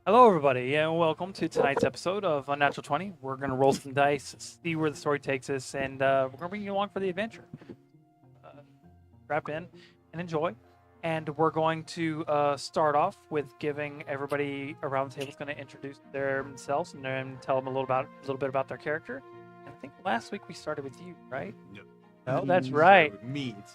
Hello, everybody, and welcome to tonight's episode of Unnatural 20. We're going to roll some dice, see where the story takes us, and we're going to bring you along for the adventure. Strap in and enjoy. And we're going to start off with giving everybody around the table is going to introduce themselves and then tell them a little bit about their character. And I think last week we started with you, right? No, that's right. With me, it's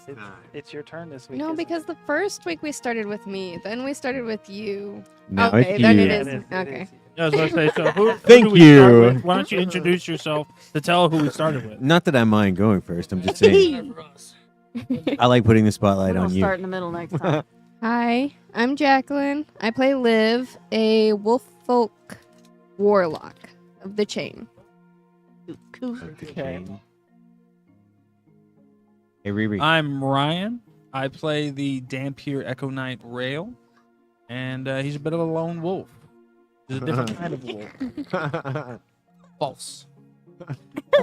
this time. It's your turn this week. No, isn't it? because the first week we started with me, then we started with you. Now Okay, it's then you. it Yeah, is. it Okay. is. I was going to say, so who Thank do we start you. with? Why don't you introduce yourself to tell who we started with? Not that I mind going first. I'm just saying. I like putting the spotlight We'll on you. start in the middle next time. Hi, I'm Jacqueline. I play Liv, a wolf folk warlock of the chain. Okay. Hey, Riri. I'm Ryan. I play the Dampier Echo Knight Rail, and he's a bit of a lone wolf. He's a different kind of wolf. False.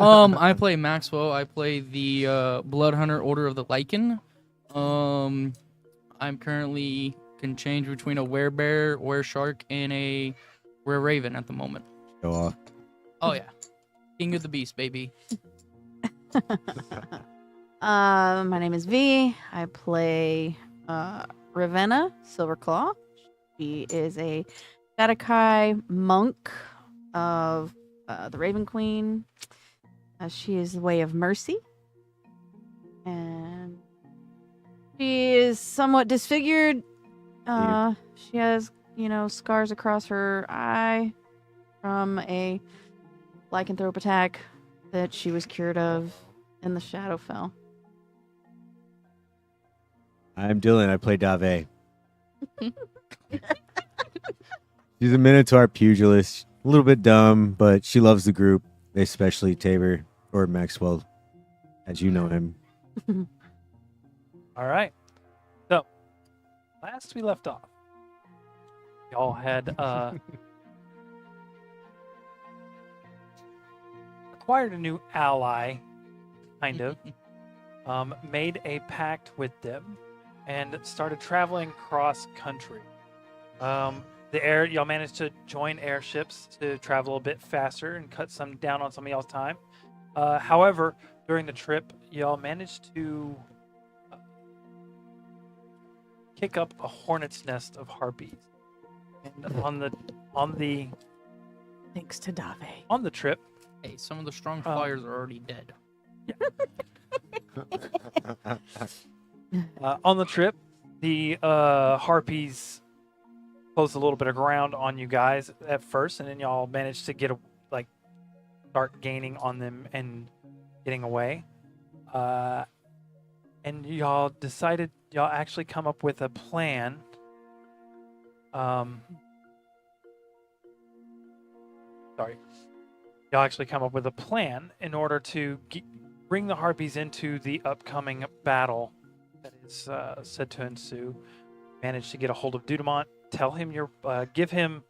I play Maxwell. I play the Blood Hunter Order of the Lycan. I'm currently can change between a werebear, wereshark, and a were-raven at the moment. Go off. Oh yeah, King of the Beast, baby. My name is V. I play Ravenna Silverclaw. She is a Shadakai monk of the Raven Queen. She is the way of mercy. And she is somewhat disfigured. She has, scars across her eye from a lycanthrope attack that she was cured of in the Shadowfell. I'm Dylan. I play Dave. She's a Minotaur pugilist. A little bit dumb, but she loves the group, especially Tabor or Maxwell, as you know him. All right. So, last we left off, y'all had acquired a new ally, kind of, made a pact with them, and started traveling cross country. Y'all managed to join airships to travel a bit faster and cut some down on some of y'all's time. However, during the trip, y'all managed to kick up a hornet's nest of harpies. And on the Thanks to Dave. on the trip, Hey, some of the strong flyers are already dead. the harpies closed a little bit of ground on you guys at first, and then y'all managed to start gaining on them and getting away. And y'all decided y'all actually come up with a plan. Y'all actually come up with a plan in order to bring the harpies into the upcoming battle that is said to ensue. Managed to get a hold of Dudamont, tell him give him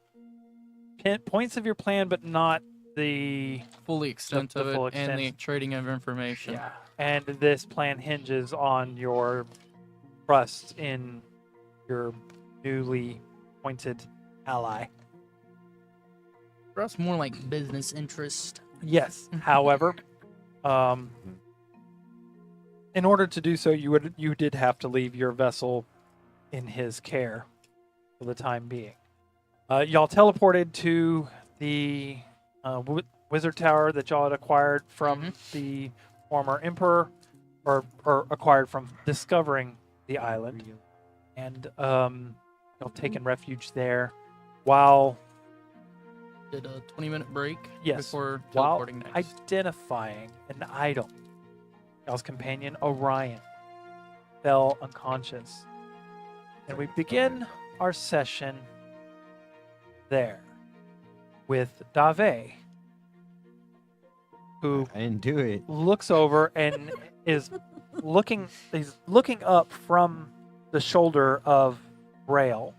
points of your plan, but not the Full extent The of full it and the extent. trading of information. yeah. And this plan hinges on your trust in your newly appointed ally. For us, more like business interest. Yes. However, in order to do so, you did have to leave your vessel in his care for the time being. Y'all teleported to the wizard tower that y'all had acquired from the former emperor, or acquired from discovering the island, and y'all taken refuge there while Did a 20-minute break Yes, before while teleporting next. identifying an item. Y'all's companion Orion fell unconscious, and we begin our session there with Dave, who I didn't do it. looks over and is looking up from the shoulder of Rail,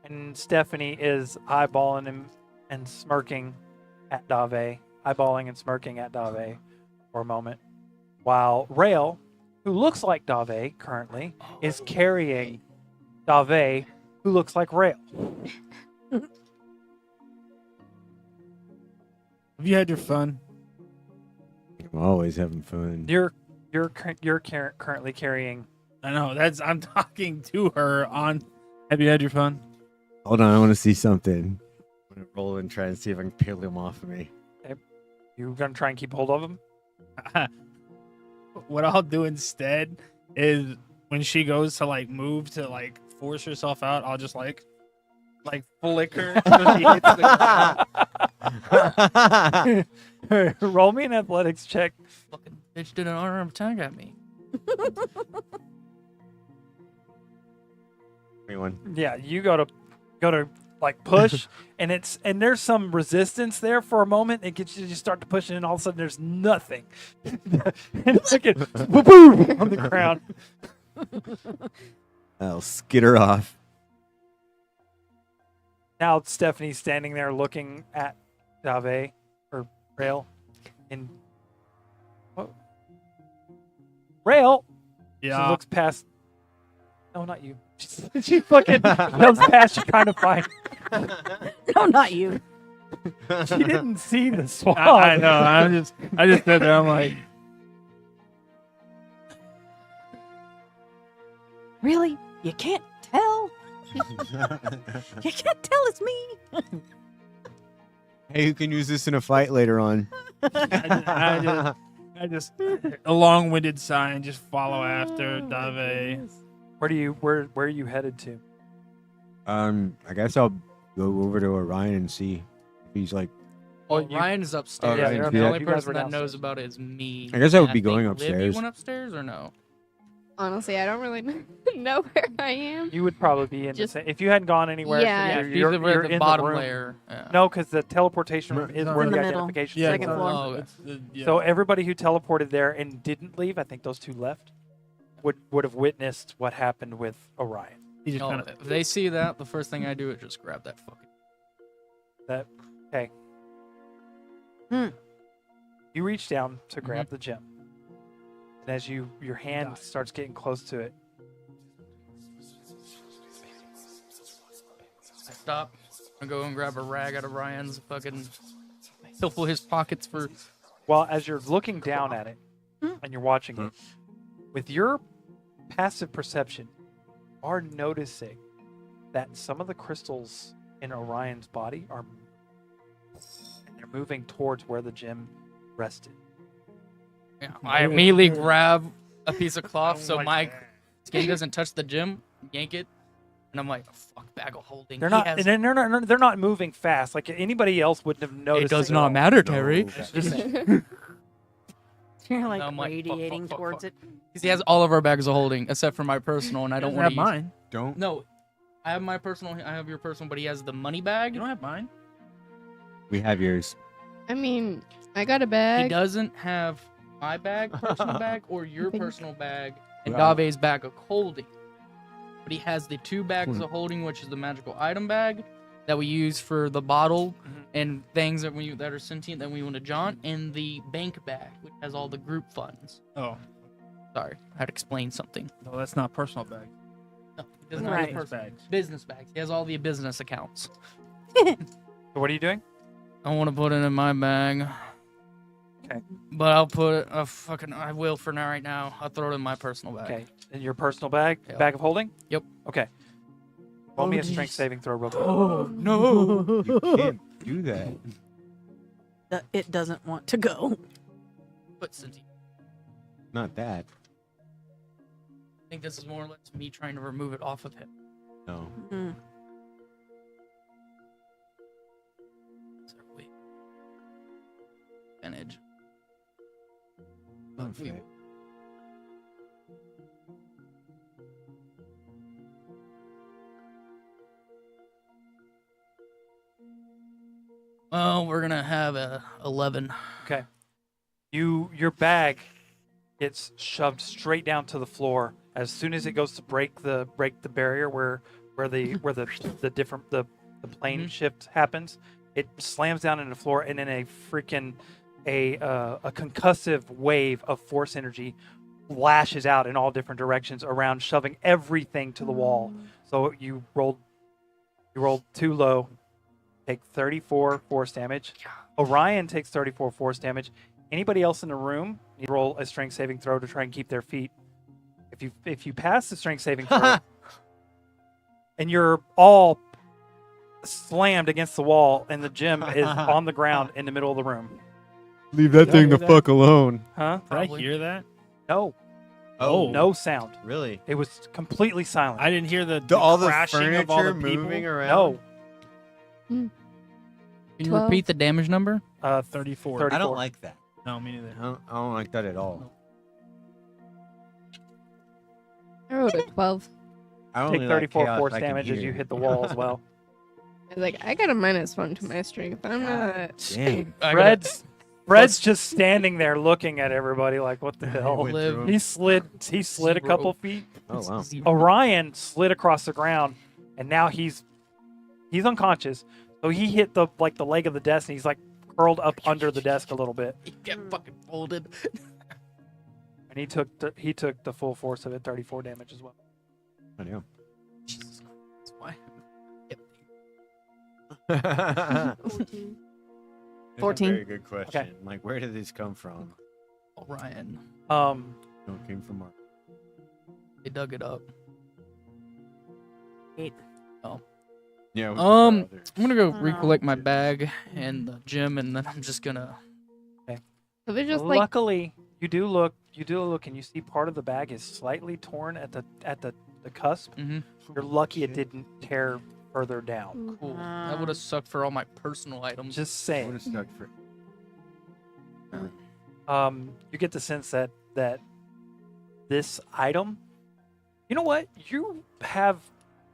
and Stephanie is eyeballing him and smirking at Dave, for a moment, while Rail, who looks like Dave currently, is carrying Dave, who looks like Rail. Have you had your fun? I'm always having fun. You're currently carrying. I know. I'm talking to her on. Have you had your fun? Hold on, I want to see something. I'm gonna roll and try and see if I can peel him off of me. You gonna try and keep hold of him? What I'll do instead is when she goes to like move to like force herself out, I'll just like flick her so she hits the ground. Roll me an athletics check. Fucking bitch did an arm attack at me. 21. Yeah, you go to like push, and there's some resistance there for a moment. It gets you to start to push, and all of a sudden there's nothing. And it's like boom on the ground. I'll skid her off. Now Stephanie's standing there looking at Dave or Rail, and Rail. She Yeah. looks past. No, not you. She fucking comes past you trying to find. No, not you. She didn't see the swab. I know. I just stood there. I'm like, Really? You can't tell? You can't tell it's me. Hey, who can use this in a fight later on? I just a long-winded sigh and just follow after Dave. Where are you headed to? I guess I'll go over to Orion and see if he's like. Oh, you- Ryan is upstairs. yeah, the yeah. only You guys person were that knows downstairs. about it is me. I guess I would And be going think Liv, upstairs. you went upstairs or no? Honestly, I don't really know where I am. You would probably be in Just- the same. If you hadn't gone anywhere, Yeah. Yeah, you're, she's you're, over you're at the in bottom the room. layer. Yeah. No, because the teleportation room is No. where In the the middle. identification Yeah, Second is. floor. Oh, okay. Yeah. So everybody who teleported there and didn't leave, I think those two left, would have witnessed what happened with Orion. he just No, kind of. if they see that, the first thing I do is just grab that fucking. That okay. You reach down to grab the gem, and as your hand starts getting close to it, I stop. I go and grab a rag out of Ryan's fucking. Fill his pockets for. well, as you're looking down at it and you're watching it, with your passive perception, you are noticing that some of the crystals in Orion's body are and they're moving towards where the gem rested. Yeah, I immediately grab a piece of cloth so my skin doesn't touch the gem. Yank it, and I'm like, "Fuck, bag of holding." They're He not, has- and they're not moving fast. Like anybody else wouldn't have noticed. It does at not all. matter, Terry. You're like And I'm like, fuck, radiating fuck, towards fuck. it. He has all of our bags of holding except for my personal, and I don't want to use. mine. Don't. No, I have my personal. I have your personal, but he has the money bag. You don't have mine. We have yours. I mean, I got a He bag. doesn't have my bag, personal bag, or your think- personal bag, and Wow. Dave's bag of holding. But he has the two bags of holding, which is the magical item bag that we use for the bottle Mhm. and things that that are sentient that we want to jaunt, and the bank bag, which has all the group funds. Oh, Sorry, I had to explain something. no, that's not personal bag. No, he doesn't Right. have personal Bags. business bags. He has all the business accounts. So what are you doing? I want to put it in my bag. Okay. But I'll put it. I will for now. Right now, I'll throw it in my personal bag. Okay, in your personal bag, Yeah. bag of holding. Yep. Okay. Roll me a Oh, strength jeez. saving throw, real quick. Oh no! You can't do that. It doesn't want to go. But since I Not that. think this is more or less me trying to remove it off of him. No. Mm. So, wait. Advantage. Okay. Well, we're gonna have a 11. Okay. Your bag gets shoved straight down to the floor as soon as it goes to break the barrier where the different the plane Mhm. shift happens. It slams down into the floor, and then a freaking a concussive wave of force energy lashes out in all different directions around, shoving everything to the wall. So you rolled too low. take 34 force damage. Orion takes 34 force damage. Anybody else in the room, you roll a strength saving throw to try and keep their feet. If you pass the strength saving throw, and you're all slammed against the wall, and the gym is on the ground in the middle of the room. Leave that Did I thing the hear that? fuck alone. Huh? Did I Probably. hear that? No. Oh. No sound. Really? It was completely silent. I didn't hear All the crashing furniture of all the people. moving around. No. Can you 12. repeat the damage number? 34. 30. I don't like that. No, me neither. I don't like that at all. I rolled a 12. I Take only 34 like force chaos I can damage as hear. you hit the wall as well. I was like, I got a -1 to my strength. I'm not. Damn. Fred's just standing there looking at everybody like, what the hell? went through 'em. He slid a Zero. couple feet. Oh wow. Orion slid across the ground, and now he's unconscious. So he hit the leg of the desk, and he's like curled up under the desk a little bit, He get fucking folded. and he took the full force of it, 34 damage as well. I know. Jesus Christ, why? Yep. That's 14. a very good question. Okay. Like, where did this come from? Orion. No, it came from our. They dug it up. Yeah. we I'm took gonna go Oh. recollect my bag and the gym, and then I'm just gonna. So they're just like, Luckily, you do look, and you see part of the bag is slightly torn at the cusp. Mm-hmm. You're lucky it didn't tear further down. Cool. That would have sucked for all my personal items. Just I would saying. have stuck for. You get the sense that this item, you know what? You have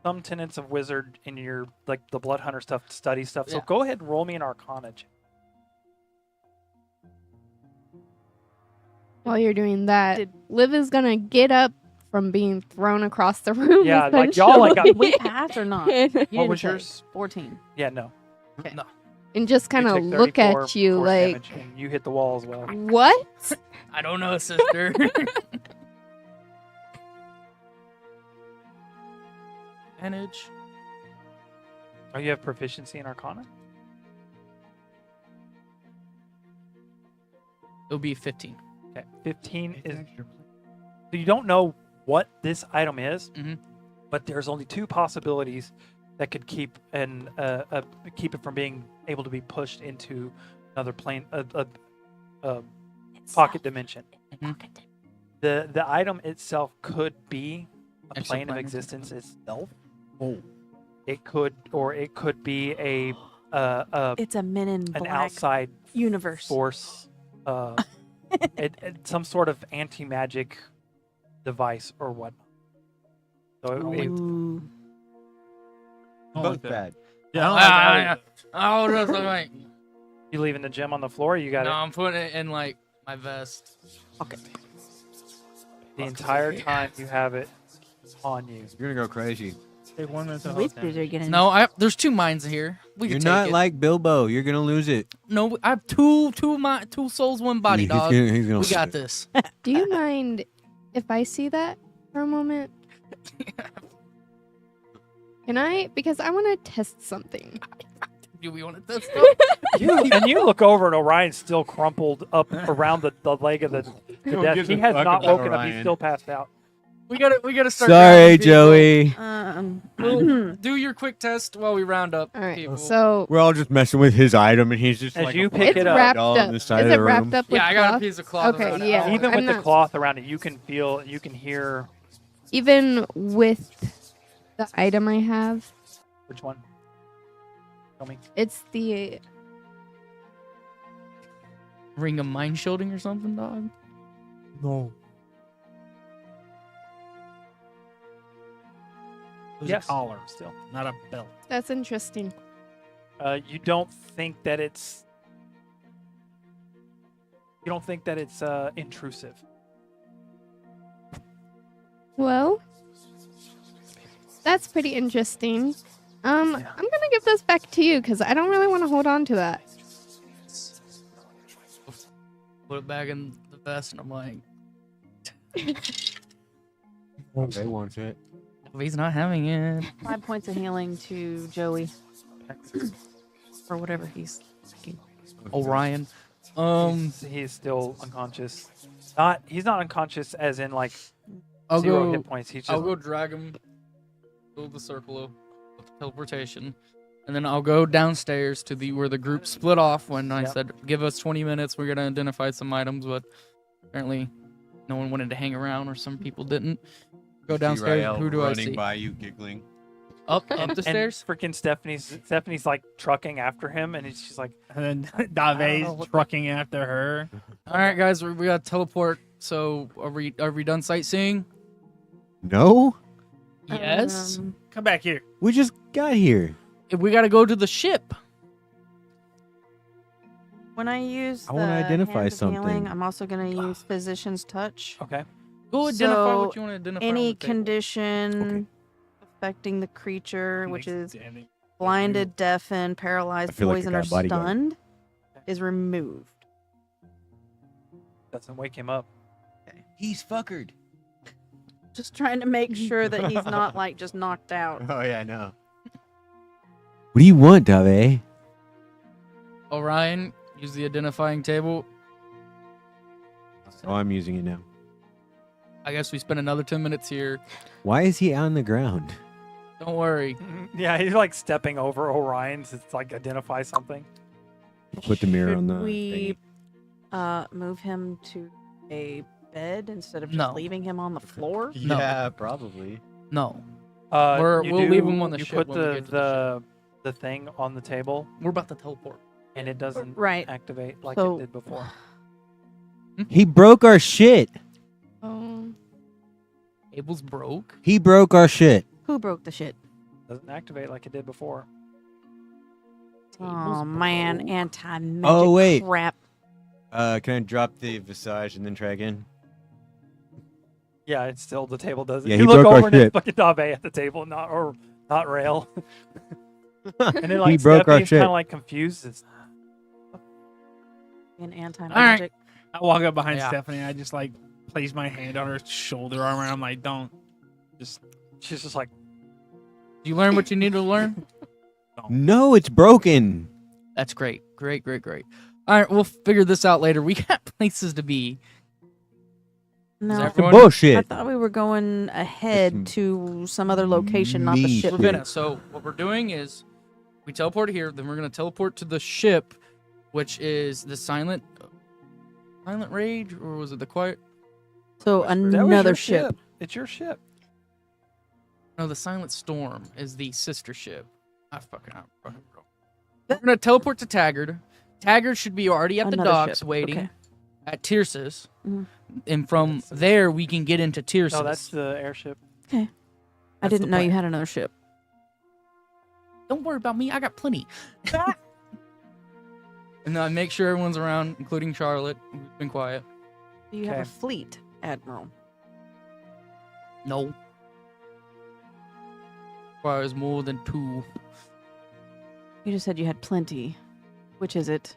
some tenets of wizard in your like the blood hunter stuff, study stuff. So Yeah. go ahead and roll me an arcana check. while you're doing that, Did- Liv is gonna get up from being thrown across the room. Yeah, like, y'all, like, Did we pass or not? You and didn't was say. yours? 14. Yeah, no. just kind You of took look 34 at you force like, damage, and you hit the wall as well. what? I don't know, sister. Manage. Oh, you have proficiency in arcana? It'll be 15. Okay, 15 is. So you don't know what this item is, Mhm. but there's only two possibilities that could keep keep it from being able to be pushed into another plane, a pocket dimension. Mhm. The item itself could be a Extra plane of plane. existence itself. Oh. It could be a It's a Men in an Black outside universe. force, some sort of anti-magic device or whatnot. So Ooh. I don't Both like that. bad. Yeah, I don't like that. Oh, no, so like, you leaving the gem on the floor? You got no, it I'm putting it in like my vest. the entire time. You have it on you. You're gonna go crazy. Take 1 minute to Whispers are getting. No, there's two mines here. We You're can not take it. like Bilbo. You're gonna lose it. No, I have two souls, one body, He's dog. gonna- he's gonna We lose got it. this. Do you mind if I see that for a moment? Can I? Because I want to test something. Do we want to test it? And you look over, and Orion's still crumpled up around the leg of the Who desk. gives He a has fuck not about woken up. He's Orion? still passed out. We gotta start. Sorry, grabbing people. Joey. Well, do your quick test while we round up. All right. people. So We're all just messing with his item, and he's just As like you a pick it's it up, wrapped doll on up. the Is side of it the wrapped room. up with yeah, I got a cloth? piece of cloth. Okay, around it. yeah. even I'm with the not- cloth around it, you can hear. Even with the item I have, Which one? Tell me. it's the Ring of mind shielding or something, dog. No. It was Yes. a collar, Still. not a belt. that's interesting. You don't think that it's. You don't think that it's intrusive. Well, that's pretty interesting. I'm gonna give this back to you because I don't really want to hold on to that. Put it back in the vest, and I'm like, They want it. he's not having it. 5 points of healing to Joey. or whatever he's thinking. Orion. He's still unconscious. He's not unconscious as in like I'll 0 go. hit points. He's just I'll go drag him through the circle of teleportation, and then I'll go downstairs to where the group split off when I Yep. said, "Give us 20 minutes. We're gonna identify some items," but apparently, no one wanted to hang around, or some people didn't. Go downstairs. Rael Who do I running see? by you, giggling. Up the and stairs. freaking Stephanie's like trucking after him, and she's like, And then know Dave's what- trucking after her. All right, guys, we got to teleport. So are we done sightseeing? No, Yes. Come back here. we just got here. If we got to go to the ship. When I use I wanna the identify Hands of Healing, something. I'm also going to use Physician's Touch. okay, Go identify So, what you want to identify. on Any the table. condition affecting the creature, which is blinded, deafened, paralyzed, I feel like I poisoned, or got a bodyguard. stunned, is removed. doesn't wake him up. He's fuckered. Just trying to make sure that he's not like just knocked out. Oh yeah, I know. What do you want, Dave? Orion, use the identifying table. Oh, I'm using it now. I guess we spend another 10 minutes here. Why is he on the ground? Don't worry. Yeah, he's like stepping over Orion's. It's like identify something. Put the mirror on the. Should we thingy. move him to a bed instead of just No. leaving him on the floor? No. Yeah, probably. No. You We'll leave him on the you ship put when we get to the the thing on the table, We're about to teleport. and it doesn't Right. activate like So- it did before. He broke our shit. Oh. Cable's broke. He broke our shit. Who broke the shit? Doesn't activate like it did before. Oh man, anti-magic Oh, wait. crap. Can I drop the visage and then try again? Yeah, it's still the table does it. Yeah, you he look broke our over and it's shit. fucking Dave at the table, not Rail. And then like He broke our Stephanie's kind shit. of like confused. It's, An anti-magic. I walk up behind Yeah. Stephanie. I just like place my hand on her shoulder armor. I'm like, don't. Just she's just like, Do you learn what you need to learn? No, it's broken. That's great. Great. All right, we'll figure this out later. We got places to be. No, Is I everyone- Bullshit. thought we were going ahead Some to some other location, not the meat. ship. Ravenna, so what we're doing is we teleport here, then we're going to teleport to the ship, which is the Silent Rage, or was it the Quiet? So that was another your ship. It's your ship. No, the Silent Storm is the sister ship. I fucking out. We're gonna teleport to Taggart. Taggart should be already at the Another docks ship. waiting Okay. at Tyrsis, Mhm. and from there we can get into Tyrsis. No, that's the airship. I That's didn't the know you plan. had another ship. Don't worry about me. I got plenty. And then I make sure everyone's around, including Charlotte, who's been quiet. You have Okay. a fleet, Admiral. No. Requires more than 2. You just said you had plenty. Which is it?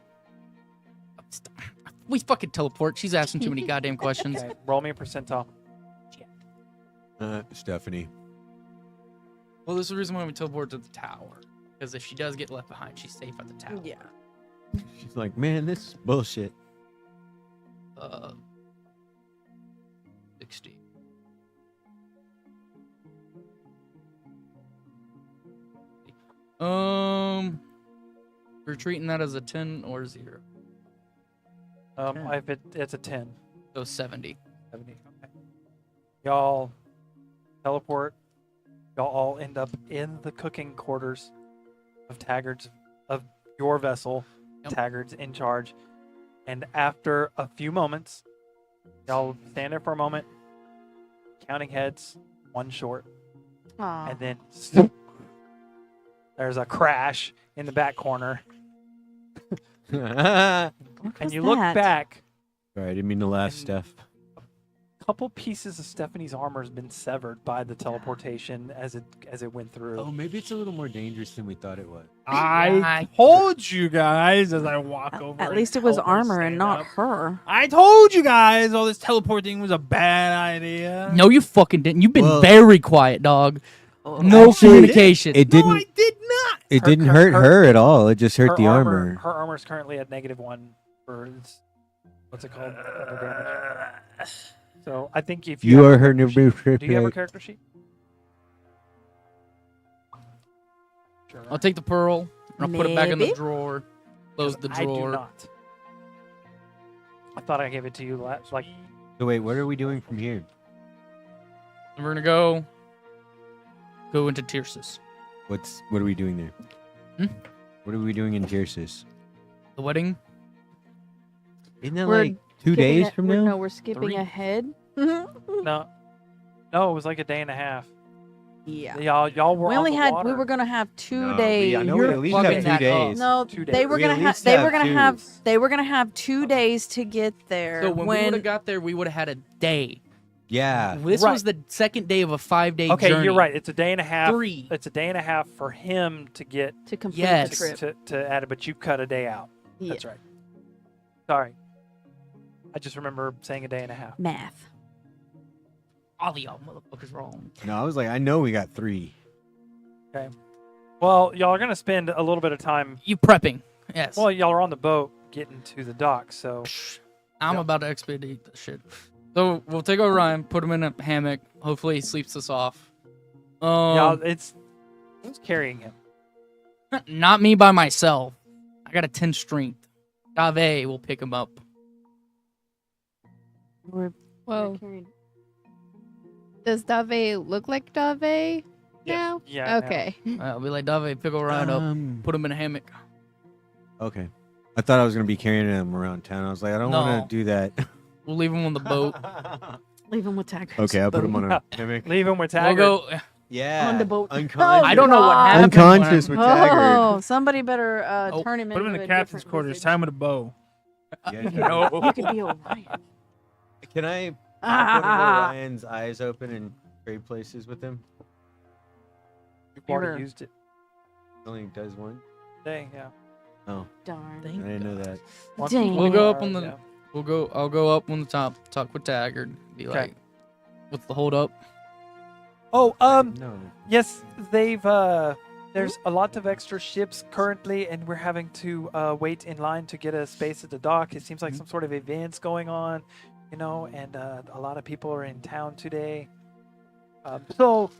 We fucking teleport. She's asking too many goddamn questions. Okay, roll me a percentile. Stephanie. Well, this is the reason why we teleport to the tower. Because if she does get left behind, she's safe at the tower. Yeah. She's like, man, this is bullshit. 60. We're treating that as a 10 or 0. It's a 10. So 70. 70. Okay. Y'all teleport. Y'all all end up in the cooking quarters of Taggart's, of your vessel. Yep. Taggart's in charge. And after a few moments, y'all stand there for a moment, counting heads, one short, Aw. and then there's a crash in the back corner. Sorry, What And was you look that? back, I didn't mean to laugh, And- Steph. a couple pieces of Stephanie's armor has been severed by the teleportation as it went through. Oh, maybe it's a little more dangerous than we thought it was. I told you guys as I walk over. At and least it was help her armor and stand not up. her. I told you guys all this teleporting was a bad idea. No, you fucking didn't. You've been Well- very quiet, dog. No Actually, communication. It No, didn't. I did It didn't hurt her at all. It just hurt the armor. Her armor's currently at -1 for what's it called? Damage. So I think if You have are a her character new sheet- Do you have a character sheet? Sure. I'll take the pearl and I'll put it back in the Maybe. drawer. Close the I do drawer. not. I thought I gave it to you like So wait, what are we doing from here? And we're gonna go into Tyrsis. What are we doing there? Hmm? What are we doing in Tyrsis? The wedding. Isn't that We're like 2 skipping days it- from we're- now? No, we're skipping 3. ahead. no, it was like a day and a half. Yeah. Y'all were. We on only the had. water. We were gonna have 2 No, days. I know we You're at least fucking have 2 that up. days. No, 2 they days. were We gonna at have. least They have were gonna 2. have. They were gonna have 2 days to get there. So when we would have got there, we would have had a day. Yeah. This Right. was the second day of a 5-day Okay, journey. you're right. It's a day and a half. 3. It's a day and a half for him to get to complete Yes. the trip. to add it, but you cut a day out. Yeah. That's right. Sorry. I just remember saying a day and a half. Math. All of y'all motherfuckers wrong. No, I was like, I know we got 3. Well, y'all are gonna spend a little bit of time. You prepping? Yes. Well, y'all are on the boat getting to the dock, so I'm Yep. about to expedite the shit. So we'll take Orion, put him in a hammock. Hopefully he sleeps us off. y'all, who's carrying him? Not me by myself. I got a 10 strength. Dave will pick him up. We're Whoa. carrying- Does Dave look like Dave now? Yeah. Okay. I'll be like, Dave, pick Orion up. Put him in a hammock. Okay. I thought I was gonna be carrying him around town. I was like, I don't No. want to do that. We'll leave him on the boat. Leave him with Taggart. Okay, I'll put him on a hammock. Leave him with We'll Taggart. go. Yeah. On the boat. Unconscious. I don't know what God. happened. Unconscious with Oh, Taggart. somebody better Oh, turn him Put him in into the a captain's different quarters. visage. Tie him with a bow. Yeah, You could be Orion. Can I pop one of Orion's eyes open and trade places with him? You've already Sure. used it Only does one. today. Yeah. Oh, Darn. I didn't know that. Dang. We'll go up Or, on the. yeah. I'll go up on the top. Talk with Taggart. Be Okay. like, what's the hold up? Oh, No. yes, they've there's a lot of extra ships currently, and we're having to wait in line to get a space at the dock. It seems like some sort of events going on, and a lot of people are in town today. So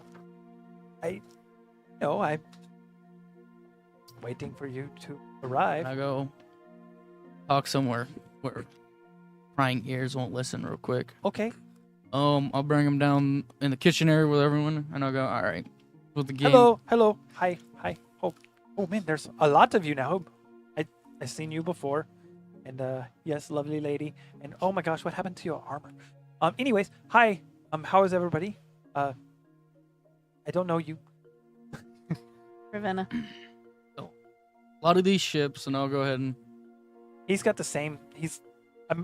I'm waiting for you to arrive. I go talk somewhere where prying ears won't listen real quick. Okay. I'll bring him down in the kitchen area with everyone, and I'll go, all right, with the game. Hello. Hi. Oh man, there's a lot of you now. I seen you before, and yes, lovely lady. And oh my gosh, what happened to your armor? Anyways, hi. How is everybody? I don't know you. Ravenna. A lot of these ships, and I'll go ahead and He's got the same.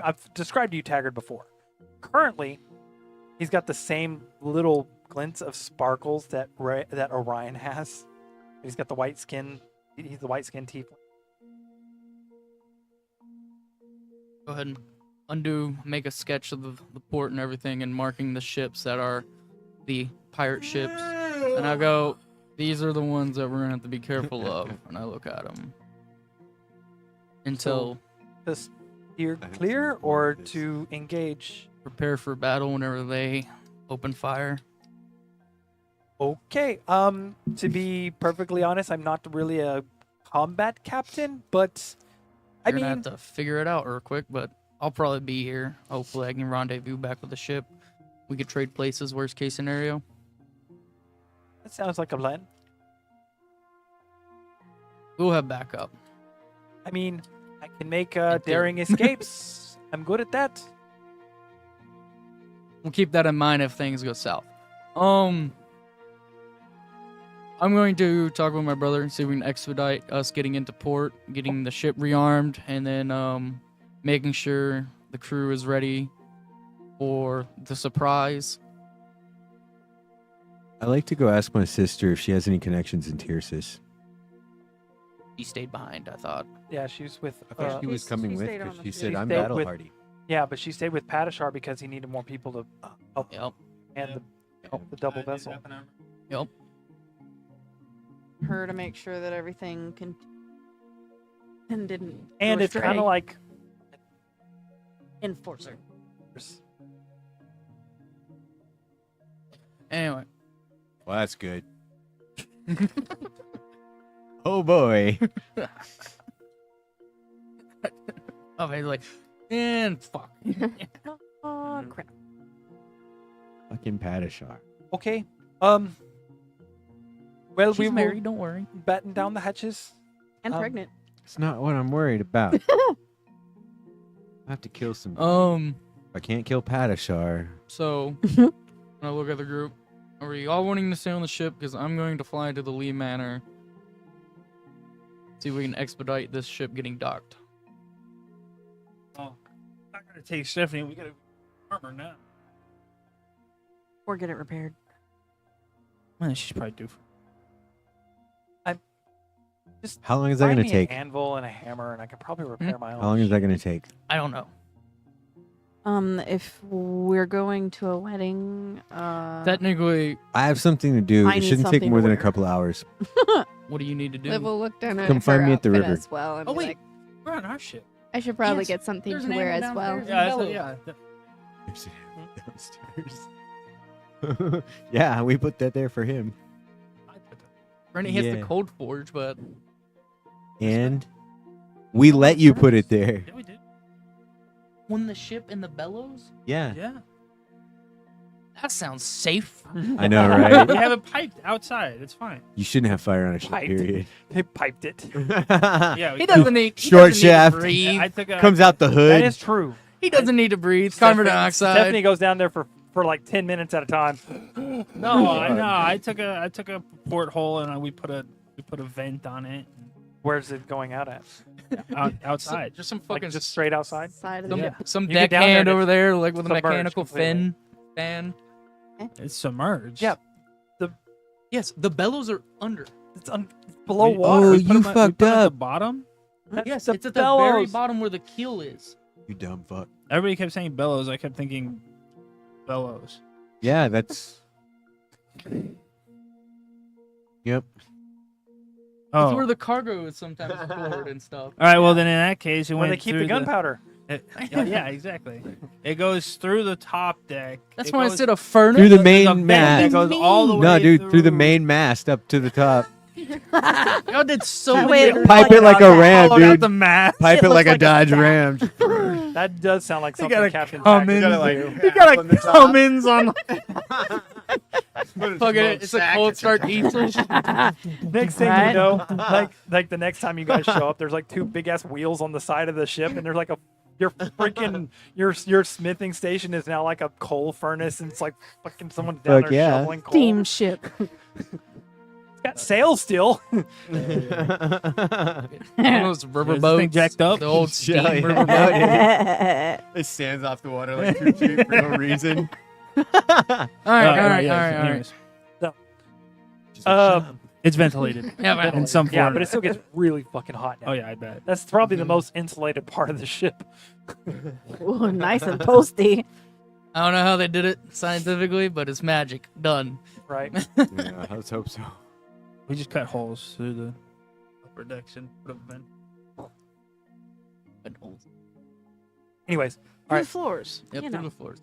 I've described you Taggart before. Currently, he's got the same little glints of sparkles that Orion has. He's got the white skin. He's the white skin tiefling. go ahead and make a sketch of the port and everything, and marking the ships that are the pirate ships. And I go, these are the ones that we're gonna have to be careful of. And I look at them until To steer clear or to engage. prepare for battle whenever they open fire. Okay. To be perfectly honest, I'm not really a combat captain, but I You're gonna mean, have to figure it out real quick, but I'll probably be here. Hopefully, I can rendezvous back with the ship. We could trade places. Worst case scenario. that sounds like a plan. We'll have backup. I mean, I can make do. daring escapes. I'm good at that. We'll keep that in mind if things go south. I'm going to talk with my brother and see if we can expedite us getting into port, getting the ship rearmed, and then making sure the crew is ready for the surprise. I like to go ask my sister if she has any connections in Tyrsis. He stayed behind, I thought. Yeah, she's with. I thought she was She coming with stayed on because the she ship. said She I'm stayed battle with- hardy. Yeah, but she stayed with Padishar because he needed more people to help Yep. and the double vessel. Yep. her to make sure that everything and didn't. And go it's kind astray. of like enforcer. Anyway, Well, that's good. Oh boy. oh, he's like, and fuck. Oh crap! Fucking Padishar. okay. Well, She's we will married. Don't worry. batten down the hatches. And Um, pregnant. It's not what I'm worried about. I have to kill some. If I can't kill Padishar. So when I look at the group, are we all wanting to stay on the ship? Because I'm going to fly to the Lee Manor. See if we can expedite this ship getting docked. Oh, not gonna take Stephanie. We gotta armor now. Or get it repaired. Man, she's probably due for. How long is that Find gonna me take? An anvil and a hammer, and I could probably repair my own. How long is that gonna take? I don't know. If we're going to a wedding, Technically, I have something to do. I It need shouldn't take something more to than a wear. couple hours. what do you need to do? Liv will look down at Come find her me at the outfit river. as well. And Oh be wait, like, we're on our ship. I should probably Yes, get something there's to an wear animal as well. downstairs. Yeah, Downstairs. Yeah, we put that there for him. Rennie hits the Yeah. cold forge, but And we let you put it there. Yeah, we did. when the ship in the bellows, Yeah. Yeah. that sounds safe. I know, right? We have it piped outside. It's fine. You shouldn't have fire on a ship, Piped. period. They piped it. Yeah, we He doesn't need. Short he doesn't need shaft. to breathe. Yeah, I took a, Comes out the hood. That is true. He doesn't need to breathe. Carbon dioxide. Stephanie goes down there for like 10 minutes at a time. No, I took a porthole and we put a vent on it Where's it going out at? outside. Just some Like fucking just straight outside? side of some, the Yeah. some You get down there deckhand and over it's there, like with a submerged mechanical completely. fan. It's submerged. Yeah. Yes, the bellows are under. It's below We- water. Oh, we put you 'em at- we fucked put 'em at the up. bottom. That's Yes, the it's at the very bellows. bottom where the keel is. You dumb fuck. Everybody kept saying bellows. I kept thinking bellows. Yeah, that's. Yep. That's Oh. where the cargo is sometimes stored and stuff. All right. Well, then in that case, it Where went they keep through the gunpowder. yeah, exactly. It goes through the top deck. That's It why I goes- said a furnace. Through the there's a main vent that mast. goes all the way No, dude, through the through. main mast up to the top. Y'all did so That many. way different- Pipe it like a ram, Hollowed out dude. the mast. Pipe It it like looks a like a Dodge Ram. That does sound like They something gotta Captain come Jack in. would gotta, do. like, You half on gotta the top. come ins on. Fucking it's a cold start diesel. Next thing Right. you know, like the next time you guys show up, there's like two big ass wheels on the side of the ship, and there's like your freaking your smithing station is now like a coal furnace, and it's like fucking someone down Fuck there yeah. shoveling coal. steamship. It's got sails still. Those river Is this thing boats. jacked up? The old steam Yeah, river yeah. boat. It stands off the water like 2 feet for no reason. All right, all right, yeah, all right, all right. anyways. Um, It's ventilated. Yeah, man. In some form. yeah, but it still gets really fucking hot now. Oh yeah, I bet. That's probably the most insulated part of the ship, Ooh, nice and toasty. I don't know how they did it scientifically, but it's magic. Done. right? Yeah, let's hope so. We just cut holes through the upper decks and put a vent. Anyways, Through right. the floors. Yep, you through know. the floors.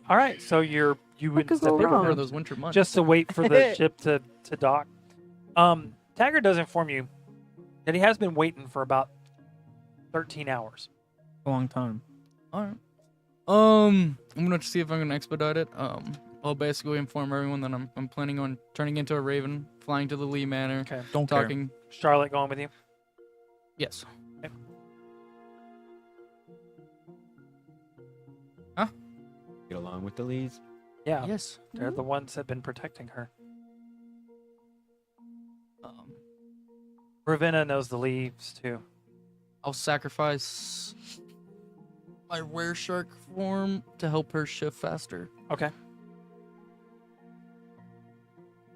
all right. So you What would could step go over wrong? For those winter months. just to wait for the ship to dock. Taggart does inform you that he has been waiting for about 13 hours. A long time. all right. I'm gonna see if I can expedite it. I'll basically inform everyone that I'm planning on turning into a raven, flying to the Lee Manor, Okay. Don't care. talking. Charlotte going with you? Yes. Get along with the leads. Yeah. Yes. They're the ones that have been protecting her. Ravenna knows the leaves too. I'll sacrifice my rare shark form to help her shift faster. Okay.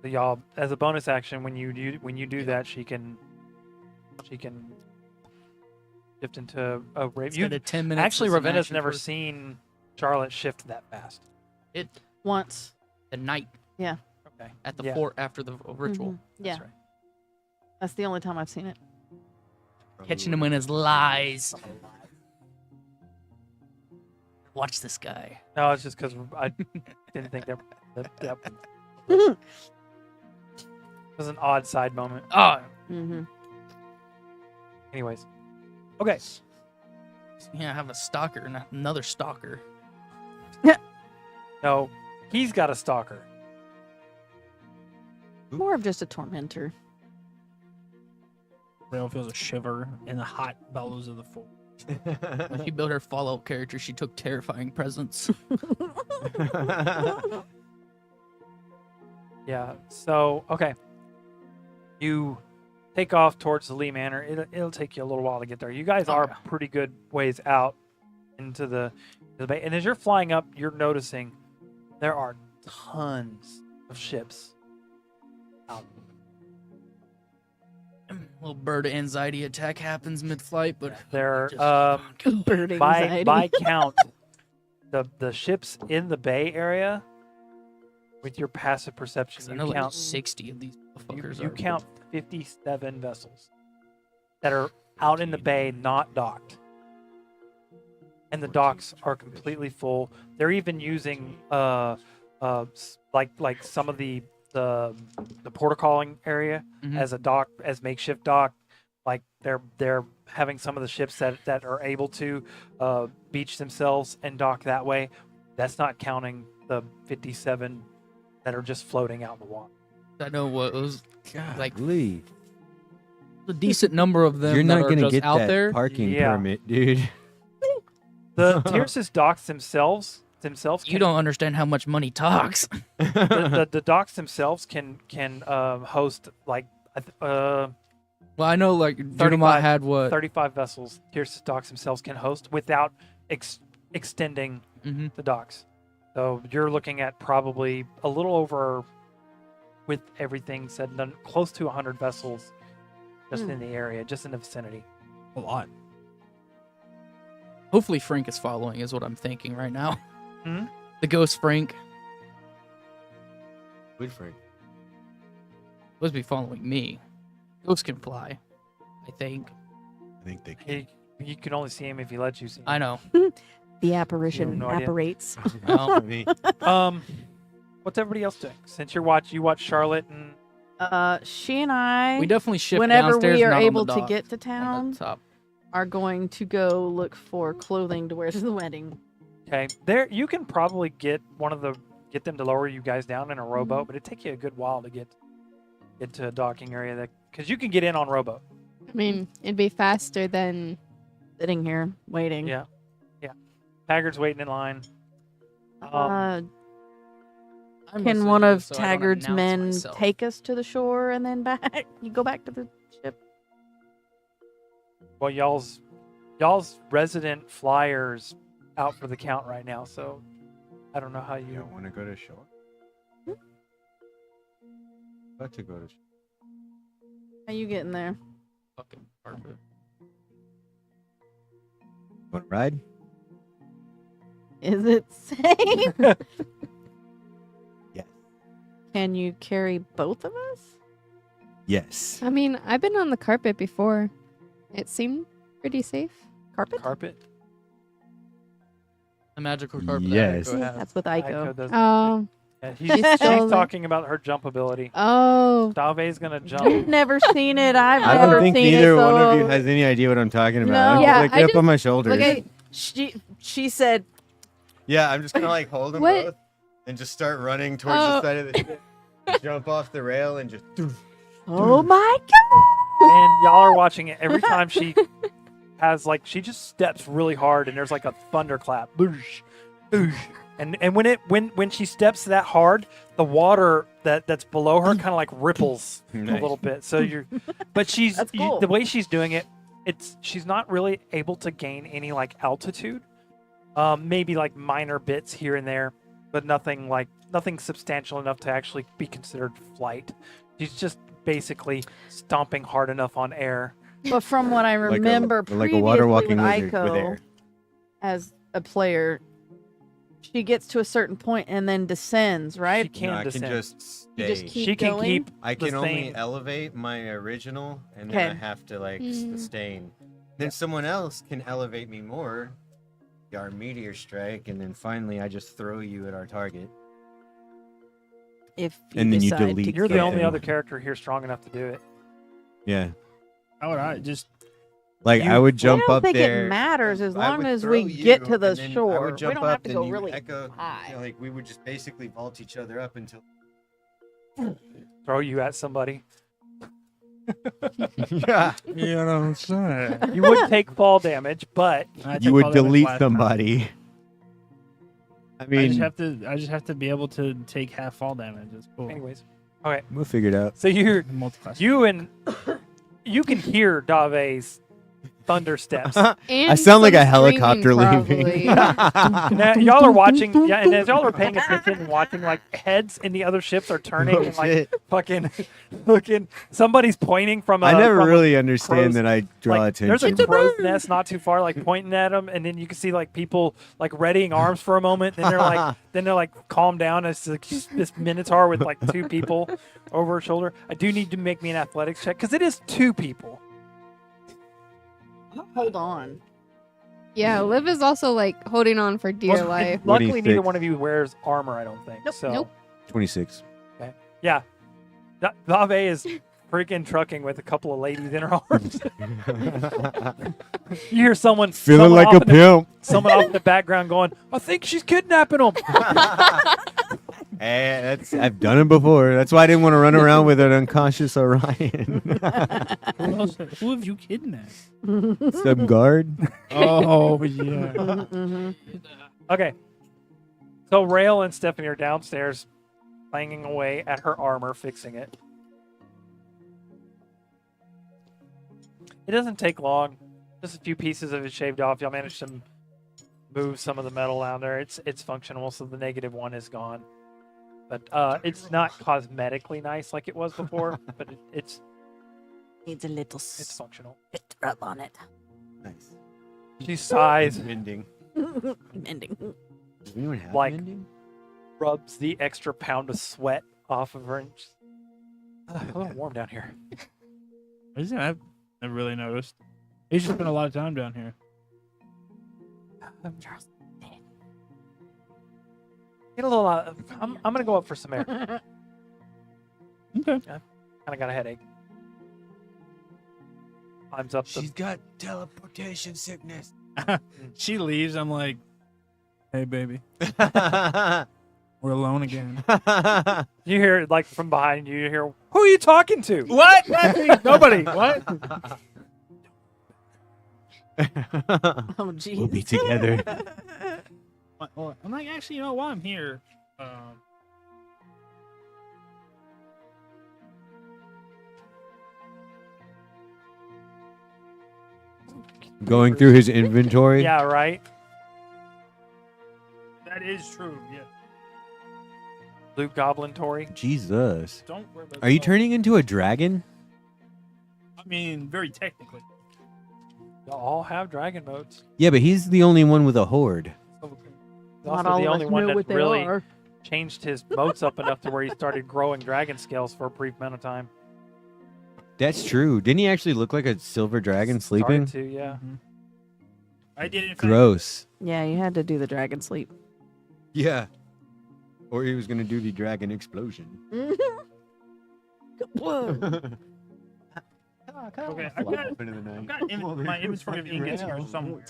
So y'all, as a bonus action, when you do that, she can shift into a raven. It's got a 10 minutes. Actually, as an Ravenna's action never for seen Charlotte shift that fast. it Once. at night Okay. at the Yeah. fort after the ritual. Mhm. Yeah. That's right. That's the only time I've seen it. Catching him in his lies. Watch this guy. No, it's just because I didn't think that was an odd side moment. Oh, Mm-hmm. Anyways, okay. yeah, I have a stalker, not another stalker. No, he's got a stalker. More of just a tormentor. Rail feels a shiver in the hot bellows of the forest. When she built her Fallout character, she took terrifying presents. Yeah. So okay, you take off towards the Lee Manor. It'll take you a little while to get there. You guys are Okay. pretty good ways out into the bay, and as you're flying up, you're noticing there are tons of ships out. Little bird anxiety attack happens mid-flight, but There, just- Bird by anxiety. count, the ships in the bay area, with your passive perception, 'cause I you know like count 60 of these you, motherfuckers you are. count 57 vessels that are out in the bay, not docked, and the docks are completely full. They're even using like some of the protocoling area Mhm. as a dock, as makeshift dock. Like they're having some of the ships that are able to beach themselves and dock that way. That's not counting the 57 that are just floating out in the water. I know what it was like. Lee, A decent number of them you're that not are gonna just get out that there. parking Yeah. permit, dude. The Tyrsis docks themselves You can, don't understand how much money talks. the docks themselves can host like Well, I know like 35 Junimont had what? 35 vessels. Tyrsis docks themselves can host without extending Hmm. the docks. So you're looking at probably a little over, with everything said and done, close to 100 vessels just in the area, just in the vicinity. A lot. Hopefully Frank is following, is what I'm thinking right now. Hmm? The ghost Frank Good Frank. supposed to be following me. Ghosts can fly, I think. I think they can. You can only see him if he lets you see him. I know. The apparition No idea. apparates. Well, What's everybody else doing? Since you watch Charlotte and She and I, we definitely shift whenever downstairs, we are not on the able to dock, get to on town, the top. are going to go look for clothing to wear to the wedding. okay, there you can probably get them to lower you guys down in a rowboat, but it'd take you a good while to get to a docking area because you can get in on rowboat. I mean, it'd be faster than. Sitting here waiting. Yeah. Haggard's waiting in line. I Can mostly one do of this so I don't Taggard's announce men myself. take us to the shore and then back? You go back to the ship. Well, y'all's resident flyers out for the count right now, so I don't know how You you. don't want to go to shore? About to go to shore. How you getting there? Fucking carpet. Want to ride? Is it safe? Yes. Can you carry both of us? Yes. I mean, I've been on the carpet before. It seemed pretty safe. Carpet? Carpet. The magical carpet. Yes. Go ahead. That's with Aiko Aiko. doesn't- Oh. yeah, She's she's still- talking about her jump ability. Oh. Dave's gonna You've jump. never seen it. I've I never don't think seen neither it. one of you so- has any idea what I'm talking about. No. I'm just Yeah, like, I get up just- on my shoulders. Look at She said, Yeah, I'm just gonna like hold them What? both and just start running towards Oh. the side of the ship. Jump off the rail and just. "Oh my god!" And y'all are watching it. Every time she has she just steps really hard, and there's like a thunderclap. Boosh, boosh. And when she steps that hard, the water that's below her kind of like ripples a Nice. little bit. So but she's That's cool. the way she's doing it. She's not really able to gain any altitude. Maybe minor bits here and there, but nothing substantial enough to actually be considered flight. She's just basically stomping hard enough on air. But from what I remember, like a water walking with wizard Aiko, with air. as a player, she gets to a certain point and then descends, She right? can No, I can descend. just You just stay. keep She can going? keep I the can only same. elevate my original, and then I Okay. have to like Mm. sustain. Then someone else can elevate me more. Our meteor strike, and then finally I just throw you at our target. If you And then you decide to delete You're the kill. only something. other character here strong enough to do it. Yeah. How would I just? Like You- I would I jump don't up think there. it matters as I long would as throw we get you, to the and then I shore. would We jump don't have up, to then go you really echo. high. You know, like we would just basically vault each other up until. Throw you at somebody. Yeah. You know what I'm saying? You would take fall damage, but You would delete somebody. I I mean, just have to be able to take half fall damage. It's cool. anyways. we'll figure it out. So Multi-class. you can hear Dave's thunder steps. And sound like some a helicopter screaming, leaving. probably. Now, y'all are watching, yeah, and as y'all are paying attention and watching, like heads in the other ships are turning Oh, and like shit. fucking looking. Somebody's pointing from a. I never from a- really understand crow's- that I draw like, there's a attention. crow's nest not too far, like pointing at them, and then you can see like people like readying arms for a moment. Then they're like calm down. It's like this minotaur with like two people over her shoulder. I do need to make me an athletics check because it is two people. Hold on. Yeah, Liv is also like holding on for dear Well, life. Luckily, neither 26. one of you wears armor. I don't think. Nope. So Nope. 26. yeah, Dave is freaking trucking with a couple of ladies in her arms. You hear someone Feeling someone like off a in the- pimp. someone off in the background going, "I think she's kidnapping him." Hey, I've done it before. That's why I didn't want to run around with an unconscious Orion. Who have you kidnapped? Some guard. Oh yeah. Mm-hmm. Okay. So Rail and Stephanie are downstairs, banging away at her armor, fixing it. It doesn't take long. Just a few pieces of it shaved off. Y'all managed to move some of the metal down there. It's functional, so the -1 is gone. But it's not cosmetically nice like it was before. But it's Needs a little functional. spit rub on it. Nice. She sighs, Mending. Ending. Does anyone have Like- an ending? rubs the extra pound of sweat off of her, and just, a little warm down here. I've never really noticed. He's just spent a lot of time down here. Get a little. I'm gonna go up for some air. Okay. Kind of got a headache. Climbs up the. She's got teleportation sickness. She leaves. I'm like, hey baby, we're alone again. You hear like from behind you. You hear, "Who are you talking to?" What? Nobody. What? Oh, jeez. We'll be together. Well, I'm like, actually, you know, while I'm here, Going through his inventory. Yeah, right. that is true. Yeah. Luke Goblin Tory. Jesus. Don't worry about Are you that. turning into a dragon? I mean, very technically. Y'all all have dragon modes. Yeah, but he's the only one with a horde. He's Not also all the of only us one know that's what they really are. changed his moats up enough to where he started growing dragon scales for a brief amount of time. That's true. Didn't he actually look like a silver dragon sleeping? Started to, yeah. I did it. Gross. Yeah, you had to do the dragon sleep. Yeah. Or he was gonna do the dragon explosion. Whoa. Okay, I've got my inventory of ingots here somewhere.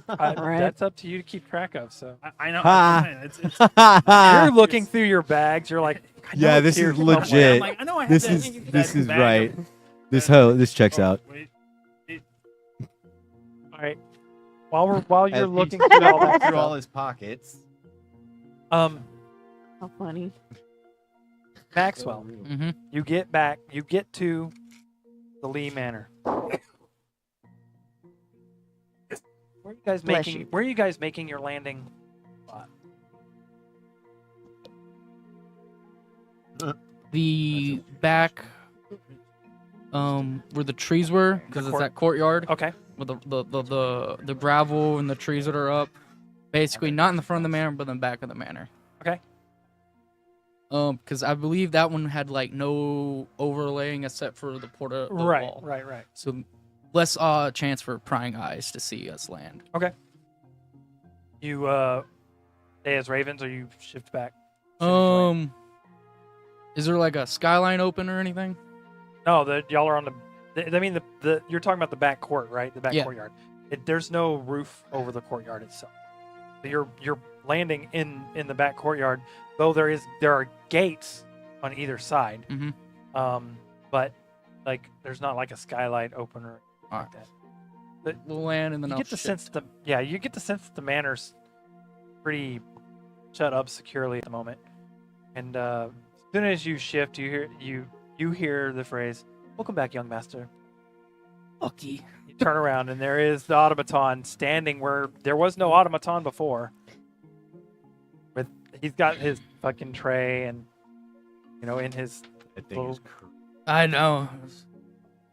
Right. That's up to you to keep track of. So I know. Ha. you're looking through your bags. You're like, I know Yeah, it's this here is somewhere. legit. I'm like, I know I have This that is ingot- this that is bag right. of- This checks out. Wait. All right. While you're As looking he's through all going that through all stuff, his pockets. How funny. Maxwell, Mm-hmm. you get back. You get to the Lee Manor. Where are you guys Bless making? you. Where are you guys making your landing spot? The back, where the trees were, because it's court- that courtyard Okay. with the gravel and the trees that are up. Basically, not in the front of the manor, but in the back of the manor. Okay. Because I believe that one had like no overlaying except for the wall. Right. So less chance for prying eyes to see us land. You stay as ravens, or you shift back? as soon as you land? Is there like a skyline open or anything? No, y'all are on the. I mean, the you're talking about the back court, right? The back Yeah. courtyard. There's no roof over the courtyard itself. So you're landing in the back courtyard, though there are gates on either side. Mhm. But like there's not like a skylight open or anything like that. We'll land and then You I'll get the shift. sense you get the sense that the manor's pretty shut up securely at the moment. And as soon as you shift, you hear the phrase, "Welcome back, young master." Lucky. You turn around and there is the automaton standing where there was no automaton before. He's got his fucking tray and in his That thing is little. I know.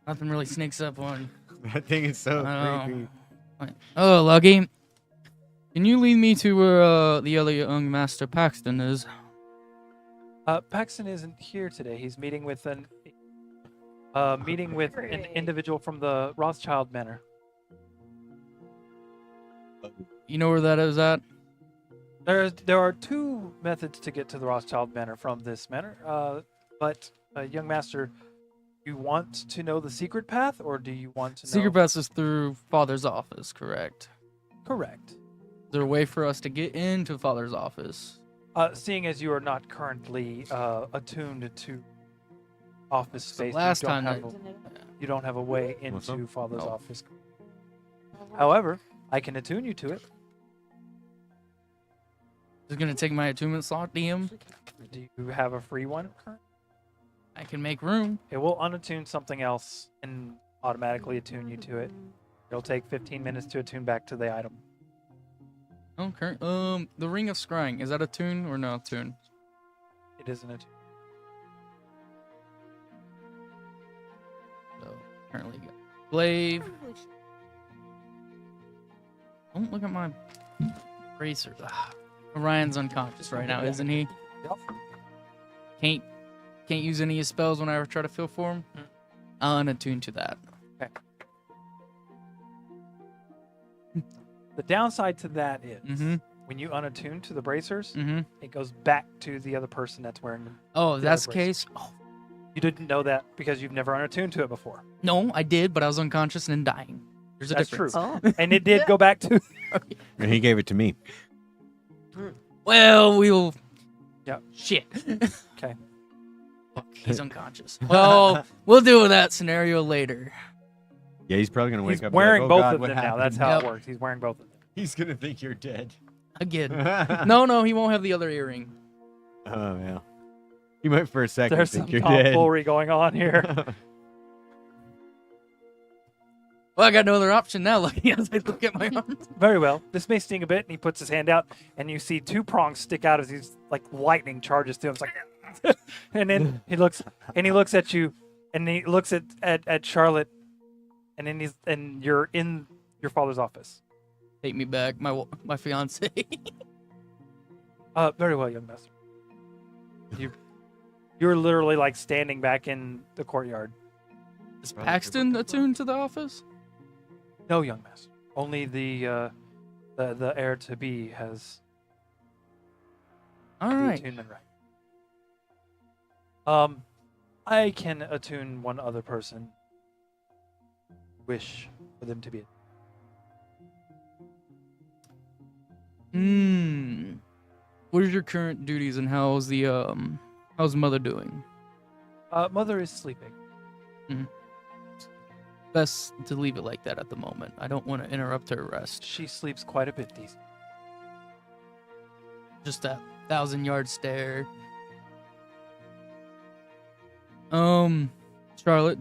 Nothing really sneaks up on. That thing is so I creepy. know. Oh, Lucky. Can you lead me to where the other young master Paxton is? Paxton isn't here today. He's meeting with an individual from the Rothschild Manor. You know where that is at? There are two methods to get to the Rothschild Manor from this manor. But young master, you want to know the secret path, or do you want to know? Secret pass is through Father's office, correct? Correct. Is there a way for us to get into Father's office? Seeing as you are not currently attuned to office space, last you don't time have you don't have a way What's into up? Father's No. office. However, I can attune you to it. Is it gonna take my attunement slot, DM? Do you have a free one? I can make room. It will unattune something else and automatically attune you to it. It'll take 15 minutes to attune back to the item. Okay. The Ring of Scrying, is that a tune or no tune? It isn't attune. So currently got Glaive. Don't look at my bracers. Orion's unconscious right now, isn't he? Yep. Can't use any of his spells when I ever try to feel for him. I'll unattune to that. The downside to that is Mm-hmm. when you unattune to the bracers, Mm-hmm. it goes back to the other person that's wearing them. Oh, if The that's the other case. Oh, You didn't know that because you've never unattuned to it before. no, I did, but I was unconscious and dying. There's a That's difference. true. Oh. And it did go back to. And he gave it to me. Well, we'll. Yep. Shit. Okay. Fuck, he's unconscious. Well, we'll deal with that scenario later. Yeah, he's probably gonna wake He's up. wearing and be like, both oh, God, of what them now. That's happened?" how Yep. it works. He's wearing both of them. He's gonna think you're dead. Again. No, he won't have the other earring. Oh yeah. You might for a second There's think some you're dead. tomfoolery going on here. Well, I got no other option now, lucky as I look at my arms. Very well. This may sting a bit, and he puts his hand out, and you see two prongs stick out as he's like lightning charges to him. It's like, and then he looks at you, and he looks at Charlotte, and then you're in your father's office. Take me back, my fiance. Very well, young master. You're literally like standing back in the courtyard. Is Paxton attuned to the office? No, young master. Only the heir to be has All the right. attunement right. I can attune one other person. Wish for them to be. What are your current duties and how's mother doing? Mother is sleeping. Best to leave it like that at the moment. I don't want to interrupt her rest. She sleeps quite a bit these days. Just that 1,000-yard stare. Charlotte,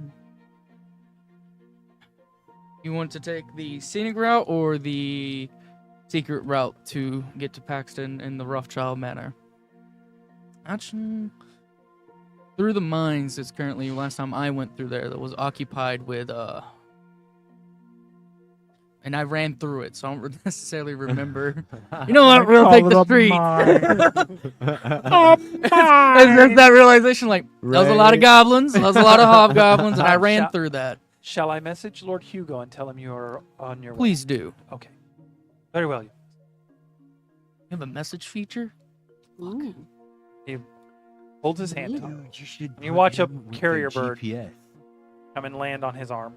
you want to take the scenic route or the secret route to get to Paxton in the Rothschild Manor? Actually, through the mines is currently, last time I went through there, that was occupied with and I ran through it, so I don't necessarily remember. You know what? We'll take the streets. There's that realization, like, that was a lot of goblins, that was a lot of hobgoblins, and I ran through that. Shall I message Lord Hugo and tell him you are on your way? Please do. Okay. Very well. You have a message feature? Ooh. He holds his hand up. You should. You watch a carrier bird come and land on his arm.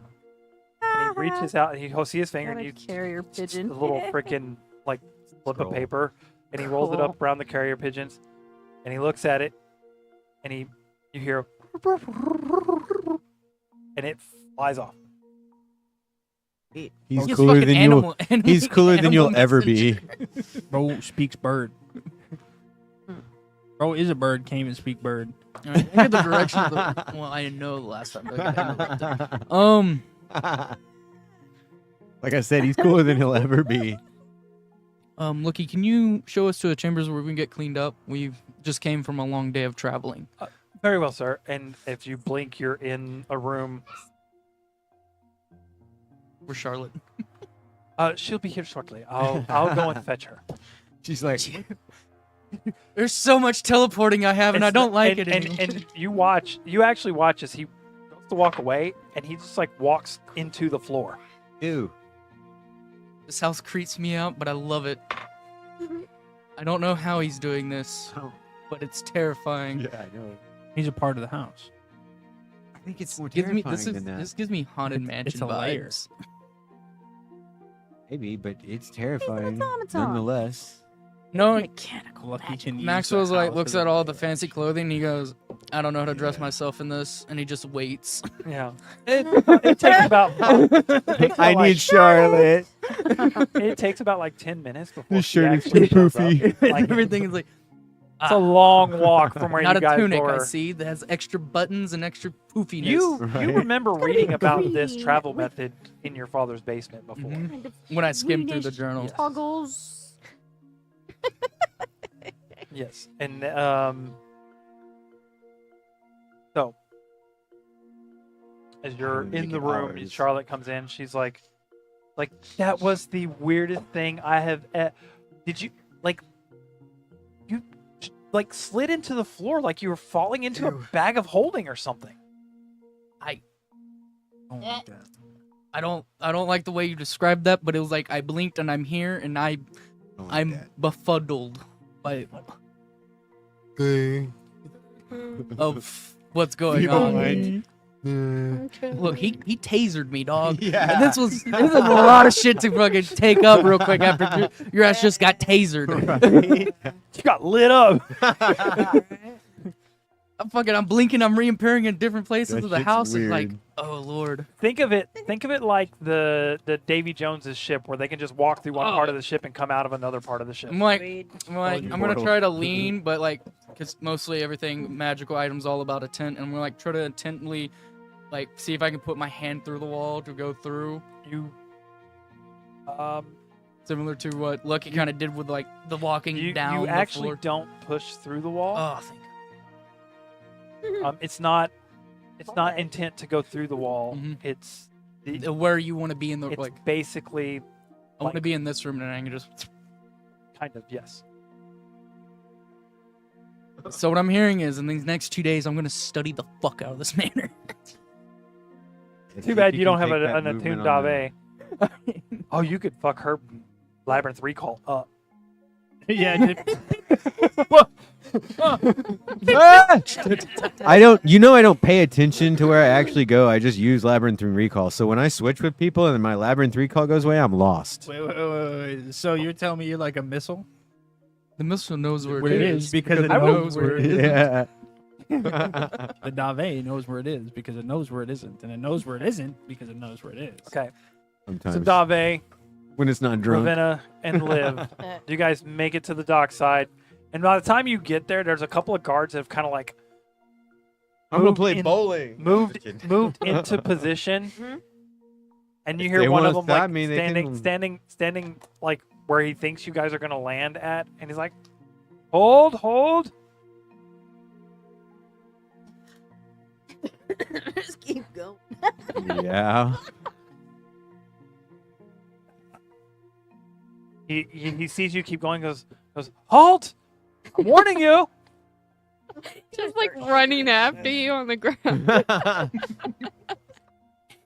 And he reaches out and you see his finger Got and a you carrier pigeon. a little freaking like slip of Scroll. paper and he rolls it up around the carrier pigeons and he looks at it and you hear and it flies off. He's He's cooler fucking than animal, He's cooler than you'll animal ever be. messenger. Bro speaks bird. Bro is a bird. Can't even speak bird. All right, look at the direction of the. Well, I didn't know the last time. But I Like I said, he's cooler than he'll ever be. Lucky, can you show us to the chambers where we can get cleaned up? We just came from a long day of traveling. Very well, sir. And if you blink, you're in a room. We're Charlotte. She'll be here shortly. I'll go and fetch her. She's like, There's so much teleporting I have, and I don't like it anymore. And you actually watch as he goes to walk away, and he just like walks into the floor. ew. This house creeps me out, but I love it. I don't know how he's doing this, but it's terrifying. Yeah, I know. He's a part of the house. I think it's more Gives me, terrifying than that. this gives me haunted It's mansion a layer. vibes. Maybe, but it's terrifying automaton. nonetheless. No, Mechanical. Lucky magic. can use Maxwell's the like house looks as a at all the layer. fancy clothing, and he goes, "I don't know how to dress myself in this," and he just waits. Yeah. It takes about. I need Charlotte. It takes about like 10 minutes before This she shirt is actually too shows up. poofy. Like, Everything is like it's a long walk from where not you a guys tunic. were. I see that has extra buttons and extra poofiness. You Right. remember reading about this green. travel method in your father's basement before. Mhm. Kind of when I skimmed through the greenish journal. Toggles. Yes. And so as you're I'm in the making room, hours. Charlotte comes in. She's like that was the weirdest thing I have. Did you you slid into the floor like you were falling into a bag of holding or something? Oh my God. I don't like the way you described that, but it was like I blinked and I'm here and I'm befuddled by of what's going on. Okay. Look, he tasered me, dog. Yeah. And this is a lot of shit to fucking take up real quick after your ass just got tasered. You got lit up. I'm blinking, I'm reappearing in different places That of the shit's house. It's like, weird. oh lord. Think of it like the Davy Jones's ship, where they can just walk through one part of the ship and come out of another part of the ship. I'm like, Sweet. I'm gonna Immortal. try to lean, but like, because mostly everything magical items all about a tent, and I'm gonna like try to intently, like, see if I can put my hand through the wall to go through, You, similar to what Lucky kind of did with like the walking down. you the actually floor. don't push through the wall. Oh, thank It's not intent to go through the wall. Mhm. It's God. Where you want to be in the it's like, basically I want to be in this room, and I can just. kind of yes. So what I'm hearing is, in these next 2 days, I'm gonna study the fuck out of this manor. Too bad you don't have an attuned Dave. Oh, you could fuck her labyrinth recall up. Yeah. I don't pay attention to where I actually go. I just use labyrinth and recall. So when I switch with people and my labyrinth recall goes away, I'm lost. Wait. So you're telling me you're like a missile? The missile knows where Where it it is is because it it knows knows where it is. is. Yeah. The Dave knows where it is because it knows where it isn't, and it knows where it isn't because it knows where it is. Okay, Sometimes so Dave, when it's not drunk. Ravenna, and Liv, you guys make it to the dockside, and by the time you get there, there's a couple of guards that have kind of like I'm gonna moved play in- bowling. moved into position, Mhm. and you hear They one of wanna them like stop me, they can- standing like where he thinks you guys are gonna land at, and he's like, hold. Just keep going. Yeah. He sees you keep going. Goes halt! I'm warning you. Just like running after you on the ground.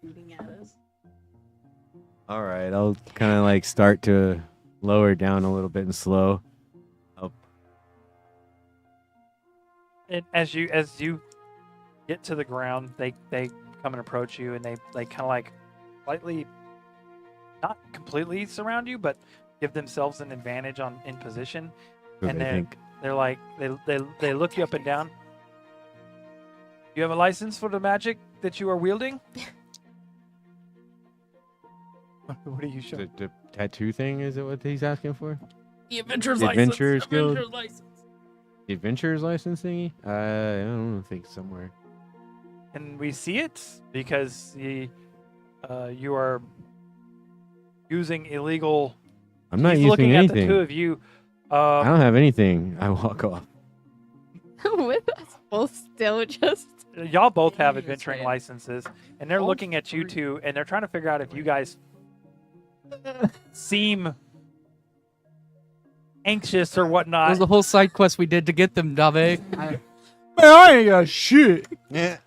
Shooting at us. All right, I'll kind of like start to lower down a little bit and slow. And as you get to the ground, they come and approach you, and they kind of like slightly, not completely surround you, but give themselves an advantage in position. What And they they're think. they're like they look you up and down. You have a license for the magic that you are wielding? What are you showing? The tattoo thing, is it what he's asking for? The adventurer's The license. Adventurer's Guild? Adventurer's license. The adventurer's license thingy? I don't think somewhere. And we see it because you are using illegal. I'm not He's using looking anything. at the two of you. I don't have anything. I walk off. With us both still just. Y'all both have Yes, adventuring man. licenses, and they're All looking at you three. two, and they're trying to figure out if you guys seem anxious or That whatnot. was the whole side quest we did to get them, Dave. Man, I ain't got shit. Yeah.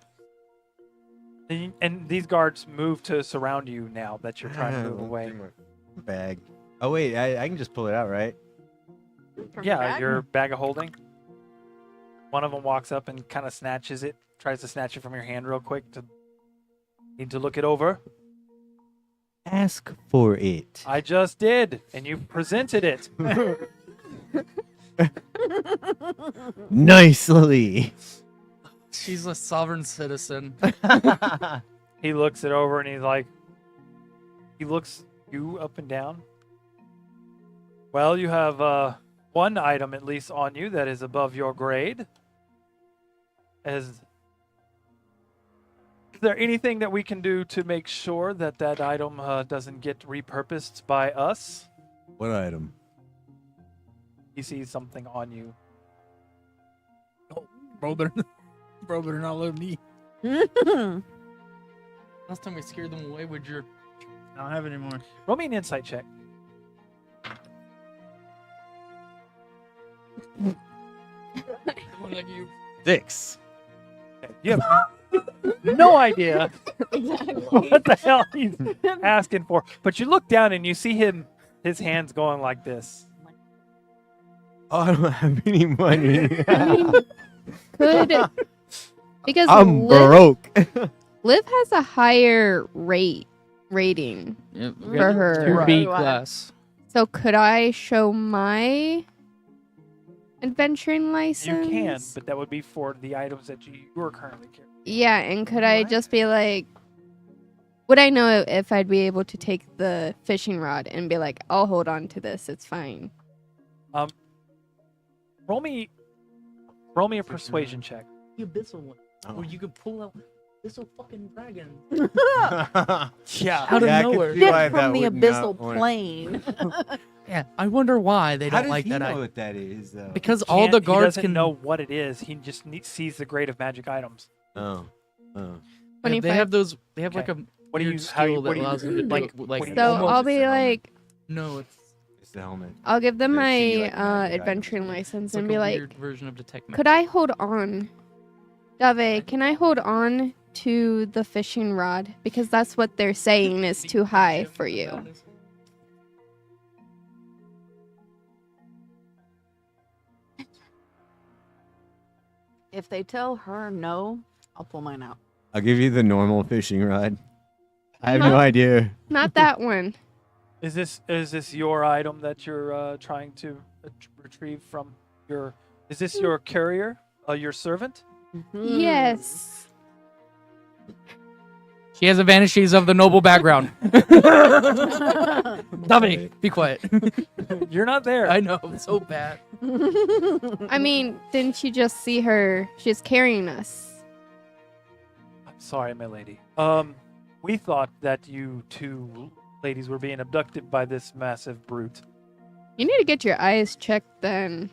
And these guards move to surround you now that you're trying to move away. Bag. Oh wait, I can just pull it out, right? Yeah, your bag of holding. One of them walks up and kind of snatches it, tries to snatch it from your hand real quick. Need to look it over. Ask for it. I just did, and you presented it. Nicely. She's a sovereign citizen. He looks it over and he's like, he looks you up and down. Well, you have one item at least on you that is above your grade. Is there anything that we can do to make sure that that item doesn't get repurposed by us? What item? He sees something on you. Bro better not let me. Last time we scared them away with your. I don't have it anymore. Roll me an insight check. Someone like you. 6. Okay. You have no idea what the hell he's asking for. But you look down and you see his hands going like this. Oh, I don't have any money. Could because I'm Liv, broke. Liv has a higher rating. Yep, For her. Two B Right. class. So could I show my adventuring You license? can, but that would be for the items that you are currently carrying. Yeah, and could I just be like, would I know if I'd be able to take the fishing rod and be like, I'll hold on to this, it's fine. Roll me a persuasion check. The abyssal one. Oh. Where you could pull out abyssal fucking dragon. Yeah. Out of Yeah, I can nowhere. see Get why from that the would not abyssal want- plane. Yeah, I wonder why they How don't does like he that. know what that is, though? Because all the He guards doesn't can know what it is. He just sees the grade of magic items. Oh. Yeah, 25. they have those. They have like a What do you? weird How you? skill What that do you? allows them to do like? it, What like do you- So almost I'll just be a helmet. like, no, it's It's the helmet. I'll give them They my see, like, magic adventuring items. license it's and like be a like, weird version of detect could magic. I hold on? Dave, can I hold on to the fishing rod? Because that's what they're saying is too high for you. If they tell her no, I'll pull mine out. I'll give you the normal fishing rod. I have no idea. Not that one. Is this your item that you're trying to retrieve from your? Is this your carrier? Your servant? Hmm. Yes. She has advantages of the noble background. Dummy, be quiet. You're not there. I know, it's so bad. I mean, didn't you just see her? She's carrying us. I'm sorry, my lady. We thought that you two ladies were being abducted by this massive brute. You need to get your eyes checked then.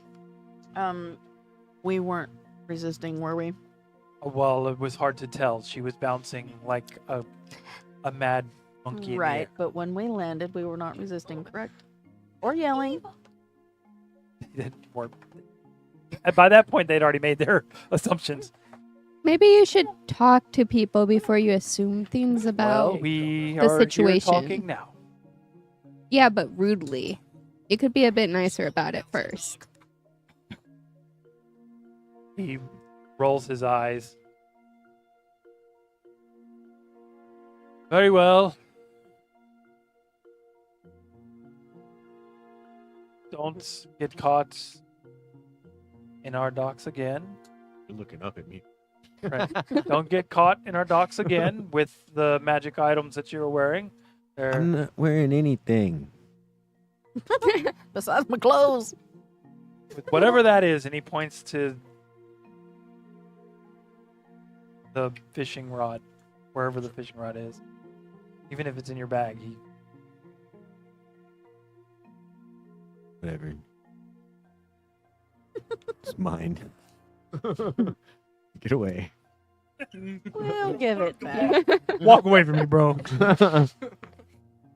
We weren't resisting, were we? Well, it was hard to tell. She was bouncing like a mad monkey. in the Right, air. but when we landed, we were not resisting, correct? Or yelling. Or- by that point, they'd already made their assumptions. Maybe you should talk to people before you assume things about. Well, we the are situation. here talking now. Yeah, but rudely. You could be a bit nicer about it first. He rolls his eyes. Very well. Don't get caught in our docks again. You're looking up at me. Right. Don't get caught in our docks again with the magic items that you're wearing. They're- I'm not wearing anything. Besides my clothes. with whatever that is, and he points to the fishing rod, wherever the fishing rod is. Even if it's in your bag, he Whatever. It's mine. Get away. We'll give it back. Walk away from me, bro.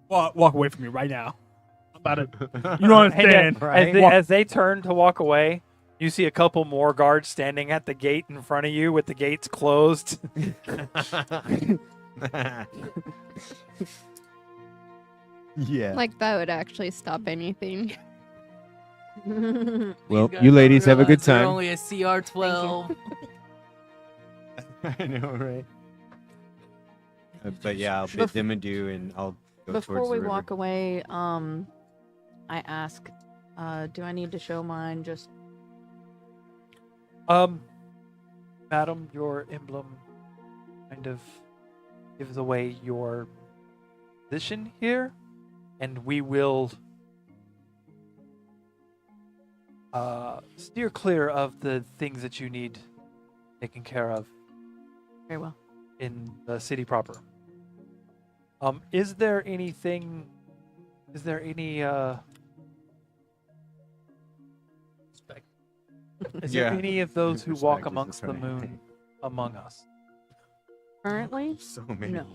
Walk away from me right now. I'm about it. You don't understand. as they turn to walk away, you see a couple more guards standing at the gate in front of you with the gates closed. Yeah. Like, that would actually stop anything. Well, you ladies have a good You're time. only a CR12. I know, right? But yeah, I'll bid them adieu, and I'll go Before towards we the river. walk away, I ask, do I need to show mine? Just Madam, your emblem kind of gives away your position here, and we will steer clear of the things that you need taken care of very well. in the city proper. Is there any is there Yeah. any of those who Respect walk is amongst the right. moon among us? Currently, So many. no.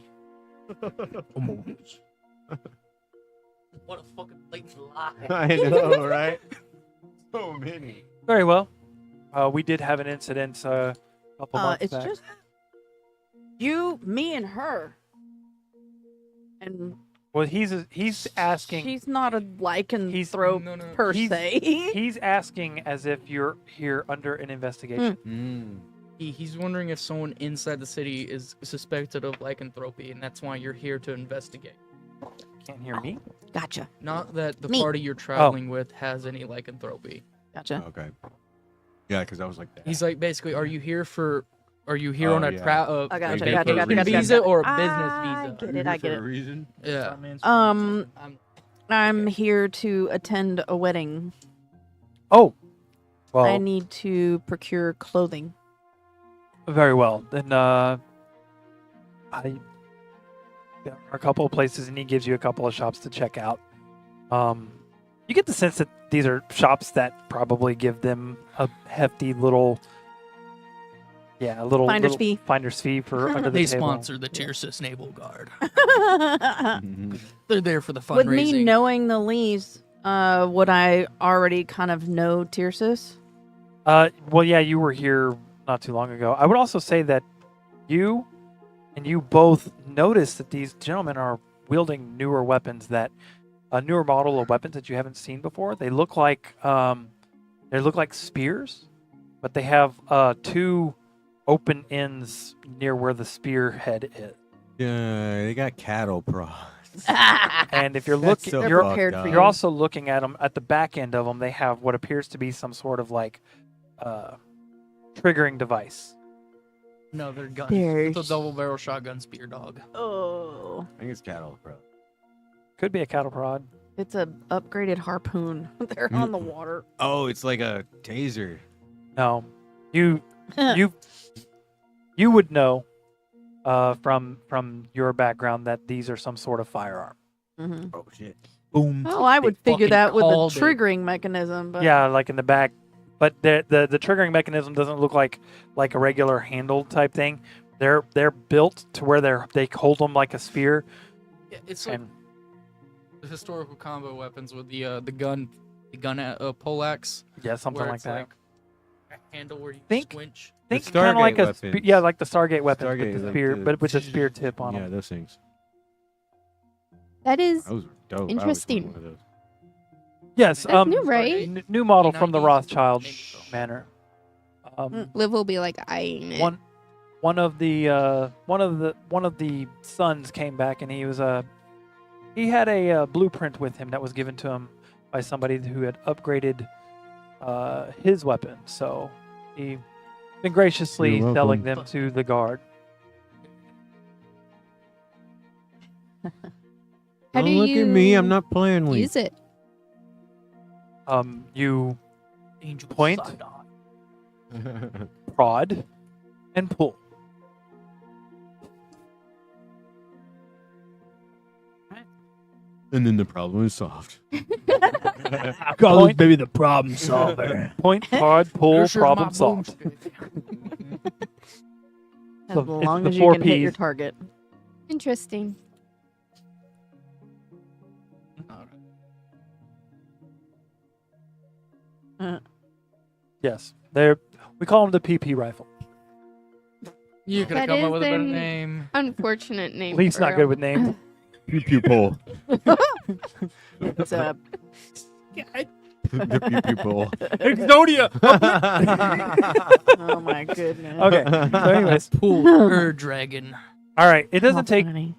What a fucking blatant lie. I know, right? So many. Very well. We did have an incident a couple months It's back. just you, me, and her. And Well, he's asking. she's not a He's- lycanthrope No, no, per he's- se. He's asking as if you're here under an investigation. Mm. He's wondering if someone inside the city is suspected of lycanthropy, and that's why you're here to investigate. Can't hear me. Gotcha. Not that the Me. party you're traveling with has any lycanthropy. Gotcha. Okay. Yeah, because I was like that. He's like, basically, are you here Oh, on a yeah. I gotcha, vacation gotcha, gotcha, gotcha, visa gotcha. or a I business get visa? it, I get it. reason? Yeah. I'm here to attend a wedding. Oh, well, I need to procure clothing. very well. Then there are a couple of places, and he gives you a couple of shops to check out. You get the sense that these are shops that probably give them a hefty little, a little Finder's little fee. finder's fee for under the They table. sponsor the Tiersis Naval Guard. Mm-hmm. They're there for the fundraising. With me knowing the Lees, would I already kind of know Tiersis? Well, yeah, you were here not too long ago. I would also say that you both noticed that these gentlemen are wielding newer weapons, that a newer model of weapons that you haven't seen before. They look like spears, but they have two open ends near where the spearhead is. Yeah, they got cattle prods. And if you're That's looking, so you're fucked prepared for up. you. you're also looking at them at the back end of them. They have what appears to be some sort of like triggering device. No, they're guns. There's- It's a double barrel shotgun spear dog. Oh, I think it's cattle prods. Could be a cattle prod. it's a upgraded harpoon. They're on the water. Oh, it's like a taser. No, you would know from your background that these are some sort of firearm. hmm Oh shit. Boom. Well, I would figure fucking that with the called it. triggering mechanism, but Yeah, like in the back, but the triggering mechanism doesn't look like a regular handle type thing. They're built to where they hold them like a spear, Yeah, it's like and the historical combo weapons with the gun poleaxe. Yeah, something where like it's that. a handle where you Think- squinch. Think The kind of like Stargate a weapons. yeah, like the Stargate weapons Stargate, with the like spear, the- but with the spear tip on Yeah, them. those things. That is Those were dope. I always Interesting. wanted one of those. Yes, That's new, right? New model from the 90s. Rothschild Maybe so. manor. Liv will be like eyeing it. One of the sons came back and he had a blueprint with him that was given to him by somebody who had upgraded his weapon. So he been graciously You're selling welcome. them to the guard. How Don't do look you at me. I'm not playing with. use it? You Angel Point. Sidon. prod and pull. And then the problem is solved. Call Point. this baby the problem solver. Point, prod, pull, Here's my problem solved. boomstick. As So it's long the as you 4 can hit your Ps. target. Interesting. Yes, we call them the PP rifle. You could That have come up is with a better an- name. Unfortunate name. Lee's for not a- good with names. Pew pew pull. It's a The pew pew pull. Exodia. oh my goodness. Okay. So, anyways, Pool her dragon. all right. It doesn't How take funny.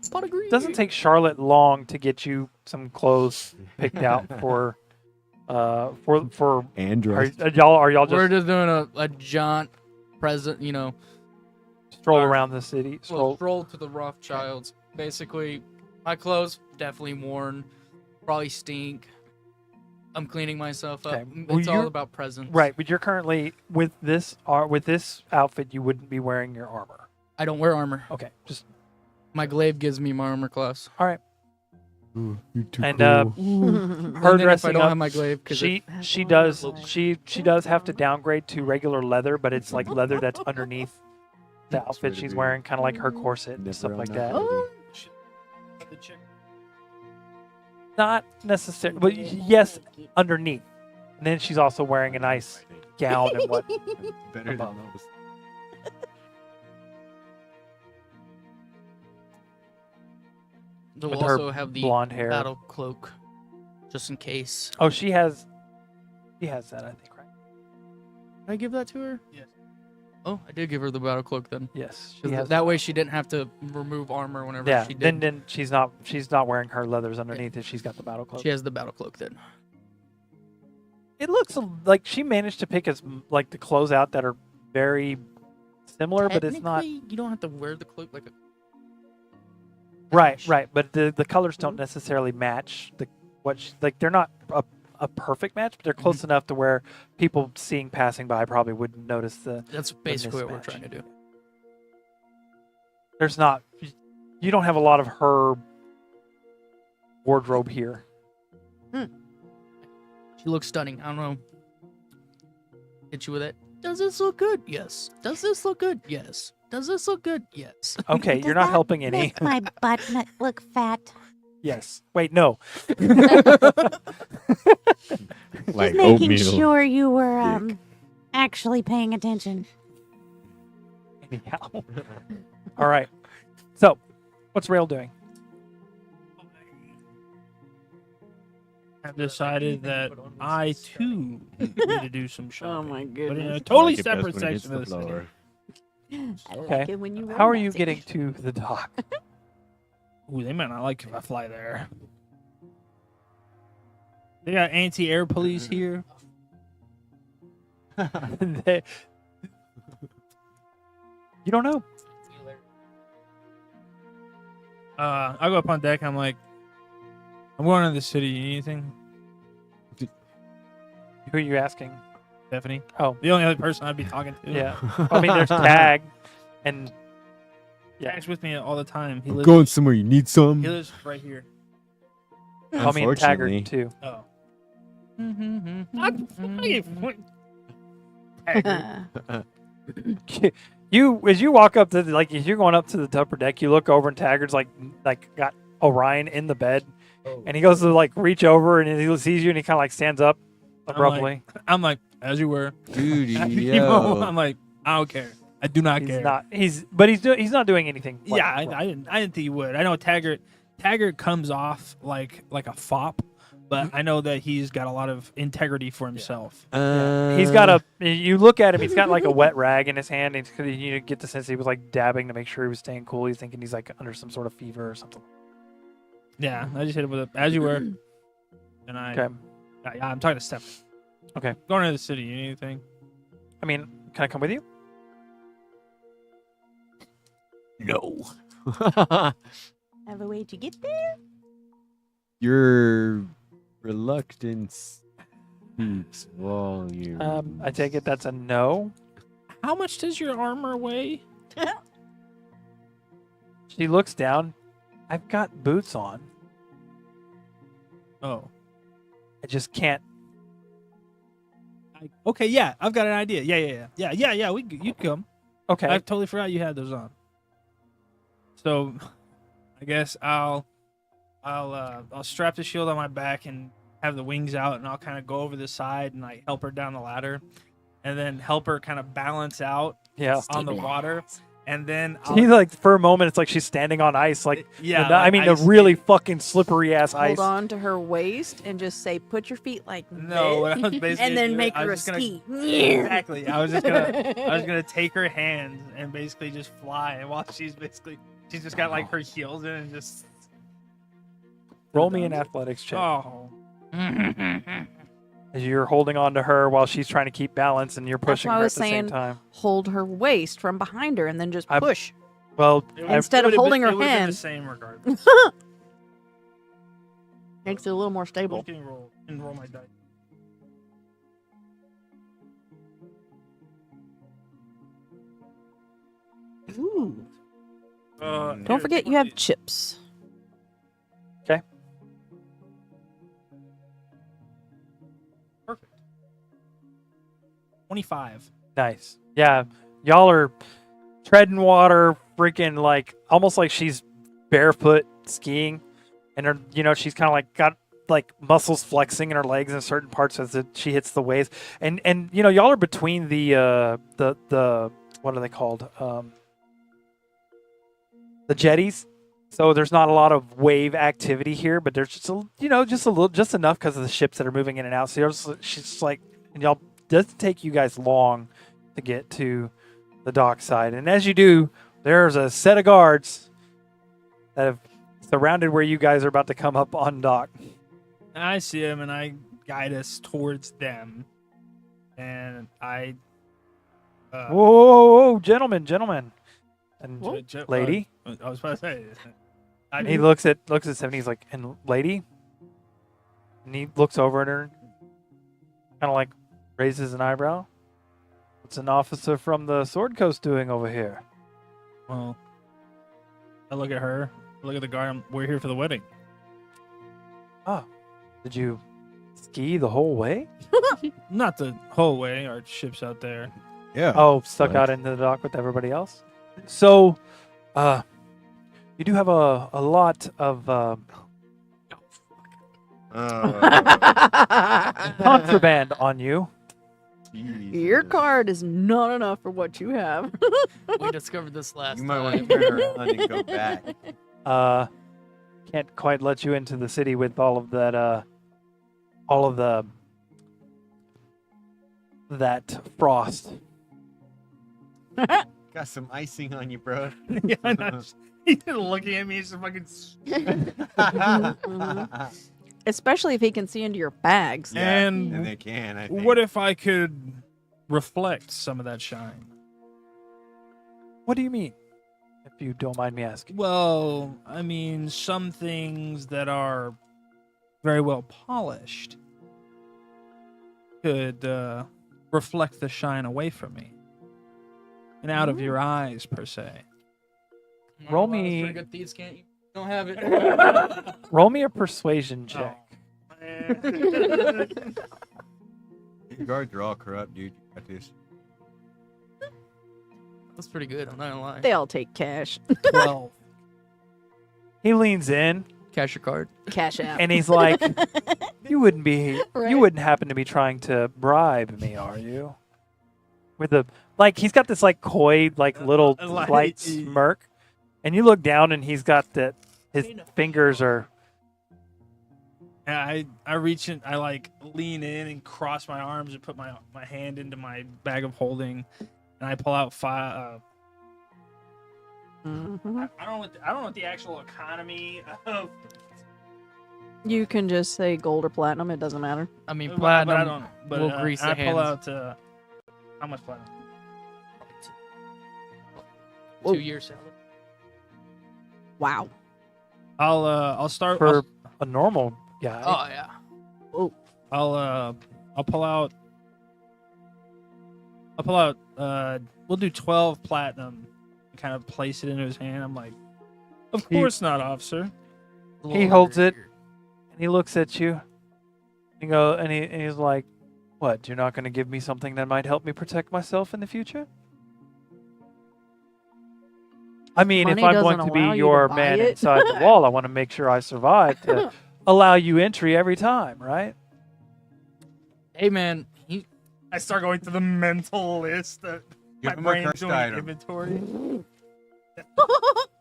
doesn't take Charlotte long to get you some clothes picked out for And are, dressed. are y'all We're just just doing a jaunt present, stroll our- around the city? stroll to the Rothschilds. Basically, my clothes definitely worn, probably stink. I'm cleaning myself up. Okay. Well, It's all you're- about presents. Right, but you're currently with this outfit. You wouldn't be wearing your armor. I don't wear armor. Okay, just My glaive gives me my armor class. all right. Ooh, you're too And cool. her And then if I dressing don't up, have my glaive, because she does have to downgrade to regular leather, but it's like leather that's underneath the outfit she's wearing, kind of like her corset and Nipper stuff on like that that. baby. Not necessarily, but yes, underneath. And then she's also wearing a nice gown and what. Better above. than those. they'll with her also have the blonde hair. battle cloak, just in case. Oh, she has that, I think, right? Did I give that to her? Yes. Oh, I did give her the battle cloak then. Yes, she 'Cause has that way she didn't have to remove armor whenever Yeah, she did. then she's not wearing her leathers underneath if she's got the battle cloak. She has the battle cloak then. It looks like she managed to pick like the clothes out that are very similar, but it's not Technically, You don't have to wear the cloak like a. right. But the colors don't necessarily match they're not a perfect match, but they're close enough to where people seeing passing by probably wouldn't notice That's basically what we're mismatch. trying to do. There's not. You don't have a lot of her wardrobe here. She looks stunning. I don't know. Hit you with it. Does this look good? Yes. Does this look good? Yes. Does this look good? Yes. Okay, Does you're not that helping any. Make my butt look fat. Yes. Wait, no. Like Just making oatmeal. sure you were actually paying attention. Anyhow. All right. So, what's Rail doing? I've decided that I too need to do some Oh shopping. my But in a goodness. totally Like it best separate when it hits section of the city. floor. I Okay. like it when you How are you romance it. getting to the dock? Ooh, they might not like if I fly there. They got anti-air police here. They- you don't know. I go up on deck. I'm like, I'm going to the city. You need anything, Who are you asking? Stephanie? Oh. The only other person I'd be talking to. Yeah. I mean, there's Tag, and Jack's with me all the time. He I'm lives. going somewhere. You need some. He lives right here. I mean Taggart Unfortunately. too. Oh. As you walk up to as you're going up to the upper deck, you look over and Taggart's like got Orion in the bed. and he goes to like reach over, and he sees you, and he kind of like stands up I'm abruptly. I'm like, as you were. Dude, Emo, yo. I'm like, I don't care. I do not He's care. not. He's not doing anything. like, Yeah, wrong. I didn't think he would. I know Taggart comes off like a fop, but I know that he's got a lot of integrity for himself. He's got a. You look at him. He's got like a wet rag in his hand. And you get the sense he was like dabbing to make sure he was staying cool. He's thinking he's like under some sort of fever or something. Yeah, I just hit him with a as you were, and Okay. Yeah, I'm talking to Steph. Okay. Going to the city. You need anything? I mean, can I come with you? No. Have a way to get there? Your reluctance speaks volume. I take it that's a no. How much does your armor weigh? She looks down. I've got boots on. Oh, I just can't. okay. Yeah, I've got an idea. Yeah. You come. Okay. I totally forgot you had those on. So, I guess I'll strap the shield on my back and have the wings out, and I'll kind of go over the side and like help her down the ladder, and then help her kind of balance out yeah. on the water, and then She's like for a moment, it's like she's standing on ice. Like yeah, I mean, a ice really fucking slippery ass Hold ice. on to her waist and just say, "Put your feet like No, what I was this," basically and then doing- make I her a was just gonna- ski. Exactly. I was gonna take her hands and basically just fly, and while she's just got like her heels in and just Roll me an athletics check. oh. As you're holding on to her while she's trying to keep balance, and you're pushing why I her at was the same saying- time. Hold her waist from behind her and then just I- push. Well, Instead of holding her it would've been the hand. same regard. Makes it a little more stable. Roll my dice. Ooh. Here, Don't forget take you one of have these. chips. Perfect. 25. nice. Yeah, y'all are treading water, freaking like almost like she's barefoot skiing, and her, she's kind of like got like muscles flexing in her legs in certain parts as she hits the waves, and y'all are between the what are they called, the jetties. So there's not a lot of wave activity here, but there's just just enough because of the ships that are moving in and out. So she's just like, and y'all doesn't take you guys long to get to the dock side, and as you do, there's a set of guards that have surrounded where you guys are about to come up on dock. I see him and I guide us towards them. And I Whoa, gentlemen, and lady. I was about to say. And he looks at Seven. And he's like, and lady, and he looks over at her, kind of like raises an eyebrow. What's an officer from the Sword Coast doing over here? Well, I look at her. I look at the guard. We're here for the wedding. Oh, did you ski the whole way? Not the whole way. Our ship's out there. Yeah. Oh, stuck What? out into the dock with everybody else. So, you do have a lot of contraband on you. Your card is not enough for what you have. We discovered this last You might time. want to turn around and go back. Can't quite let you into the city with all of that. All of that frost. Got some icing on you, bro. Yeah, I know. He's looking at me. He's just fucking. Especially if he can see into your bags. Yeah, And and they can. I think. What if I could reflect some of that shine? What do you mean? If you don't mind me asking. Well, I mean, some things that are very well polished could reflect the shine away from me and out of your eyes, per se. Roll Wow, that's me- pretty good thieves, can't you? Don't have it. Roll me a persuasion check. Your guards are all corrupt, dude. You got this. That's pretty good. I'm not gonna lie. They all take cash. 12. He leans in Cash your card. Cash out. And he's like, you wouldn't Right. happen to be trying to bribe me, are you? With a he's got this coy little like- slight smirk, and you look down and he's got his fingers are. And I reach in, I lean in and cross my arms and put my hand into my bag of holding, and I pull out five. Mhm. I don't know what the actual economy of. You can just say gold or platinum. It doesn't matter. I mean, But platinum. I don't. But will grease the I pull hands. out how much platinum? 2 years salary. Wow. I'll start For a normal guy. Oh yeah. I'll pull out. We'll do 12 platinum. And kind of place it into his hand. I'm like, of He- course not, officer. He holds it. And he looks at you. And he's like, "What? You're not going to give me something that might help me protect myself in the future?" I mean, if Money I'm doesn't going to allow be you to your buy man it. inside the wall, I want to make sure I survive to allow you entry every time, right? Hey man, I start going through the mental list that Give my him a brain's cursed doing item. inventory.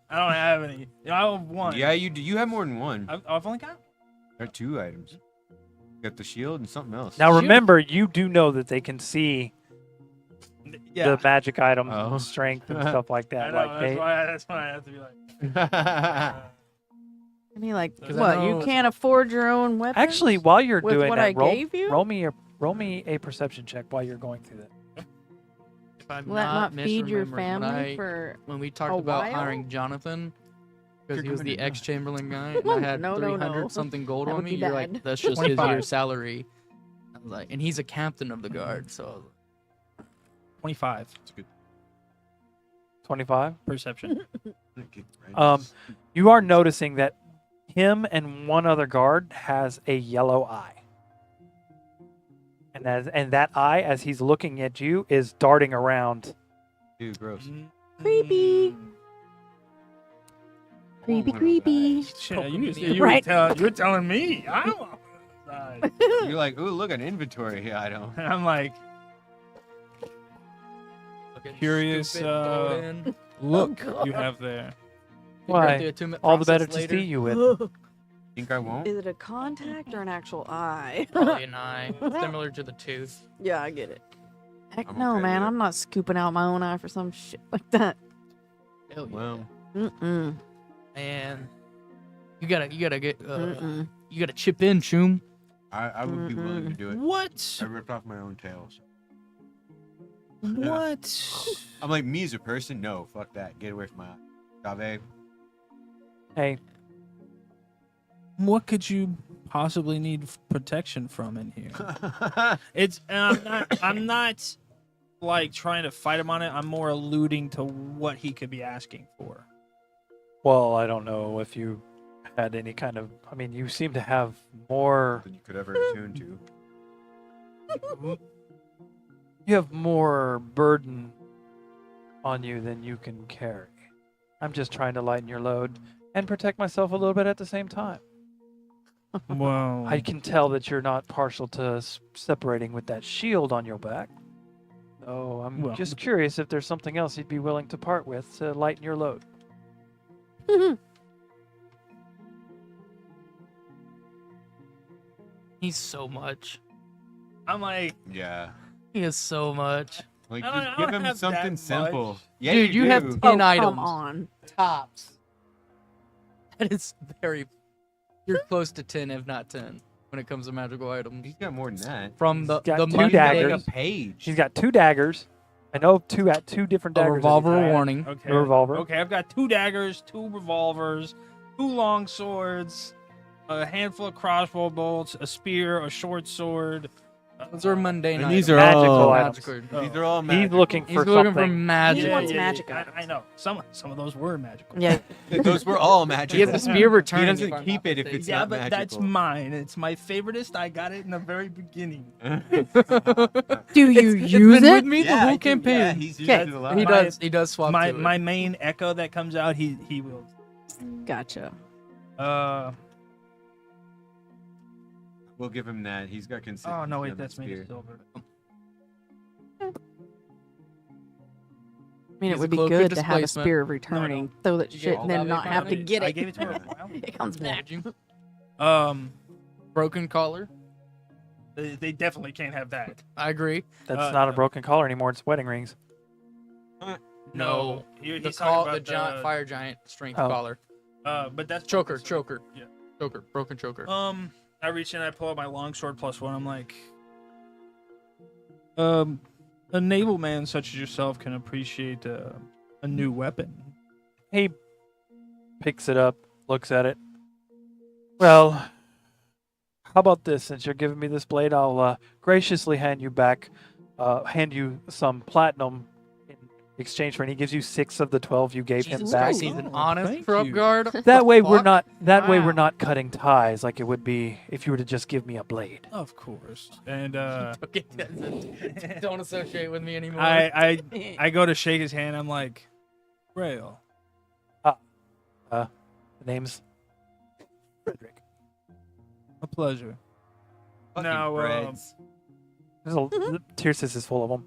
I don't have any. I have one. Yeah, you do. You have more than one. I've only got. There are 2 items. You got the shield and something else. Now Shoot. remember, you do know that they can see Yeah. the magic items Oh. and strength and stuff like I that. know. Like That's why I have to be like. And he like, 'Cause I what? You know- can't afford your own weapon? actually, while you're with doing what that, I gave you? roll me a perception check while you're going through that. if I'm Will that not feed your misremembering, family for? when we talked a about while? hiring Jonathan, because he was the You're going to- ex-chamberlain guy, and I had No, no, 300 no. something gold That on would me. be You're bad. like, that's just his 25. year's salary. I was like, and he's a captain of the guard, so I was like, 25 25. perception. You are noticing that him and one other guard has a yellow eye. And that eye, as he's looking at you, is darting around. Dude, gross. Creepy. Creepy, creepy. Shit, You Right. you're telling me. I don't want to die. You're like, ooh, look, an inventory item. And I'm like, looking Curious, stupid, throw it in. look, you have there. Figure Why? out the attunement All the better process to later. see you with. Think I won't? Is it a contact or an actual eye? Probably an eye, similar to the tooth. Yeah, I get it. Heck I'm no, okay man. with it. I'm not scooping out my own eye for some shit like that. Hell yeah. Well, Mm-mm. And you gotta get Mm-mm. you gotta chip in, Choom. I would be willing to do it. What? I ripped off my own tail. So. What? I'm like, me as a person? No, fuck that. Get away from my eye. Dave. Hey, What could you possibly need protection from in here? It's and I'm not like trying to fight him on it. I'm more alluding to what he could be asking for. well, I don't know if you had any kind of. I mean, you seem to have more. Than you could ever attune to. You have more burden on you than you can carry. I'm just trying to lighten your load and protect myself a little bit at the same time. Whoa. I can tell that you're not partial to separating with that shield on your back. So I'm Well- just curious if there's something else you'd be willing to part with to lighten your load. He's so much. I'm like, Yeah. He is so much. Like, I don't- just I give don't him have something that simple. much. Yeah, Dude, you have do. 10 Oh, items. come on. Tops. That is very. You're close to 10, if not 10, when it comes to magical items. He's got more than that. From the got the two Monday, daggers. Like a page. She's got 2 daggers. I know two different a daggers. revolver that he's got. warning. okay, A revolver. Okay, I've got 2 daggers, 2 revolvers, 2 long swords, a handful of crossbow bolts, a spear, a short sword. Those are mundane And items. these are Magical all items. Magical. These are all He's magic. looking He's for looking for something. magic. He wants magic I items. know. Some of those were magical. Yeah. Those were all magic. He has the spear returning. He doesn't if I'm keep not it if it's mistaken. Yeah, not but that's magical. mine. It's my favoriteest. I got it in the very beginning. Do you It's use been it? with me the whole campaign. Yeah, he's used Okay. it a lot. He My- does. He does swap My to it. my main echo that comes out, he will. Gotcha. We'll give him that. He's got consistency. Oh no, on wait, that that's made spear. of silver. I mean, He's it a would be cloak of good to have a displacement. spear of returning. Throw that You shit get and then all not that have to damage? get it. I gave it to her. Wow. It comes back. Would you? Um, Broken collar. they definitely can't have that. I agree. That's not a broken collar anymore. It's wedding rings. No, he's the talking about giant fire giant strength Oh. collar. But that's Choker, so- choker. Yeah. Choker, broken choker. I reach in, I pull out my longsword +1. I'm like, a naval man such as yourself can appreciate a new weapon. He picks it up, looks at it. Well, how about this? Since you're giving me this blade, I'll graciously hand you some platinum in exchange for it. And he gives you 6 of the 12 you gave him Jesus back. Christ, he's an honest thank prop you. guard. That way we're fuck? not. That way we're Wow. not cutting ties like it would be if you were to just give me a blade. Of course. And Okay, that's it. Don't associate with me anymore. I go to shake his hand. I'm like, Grail. The name's Frederick. A pleasure. Fucking Now, breads. Tyrsis is full of them.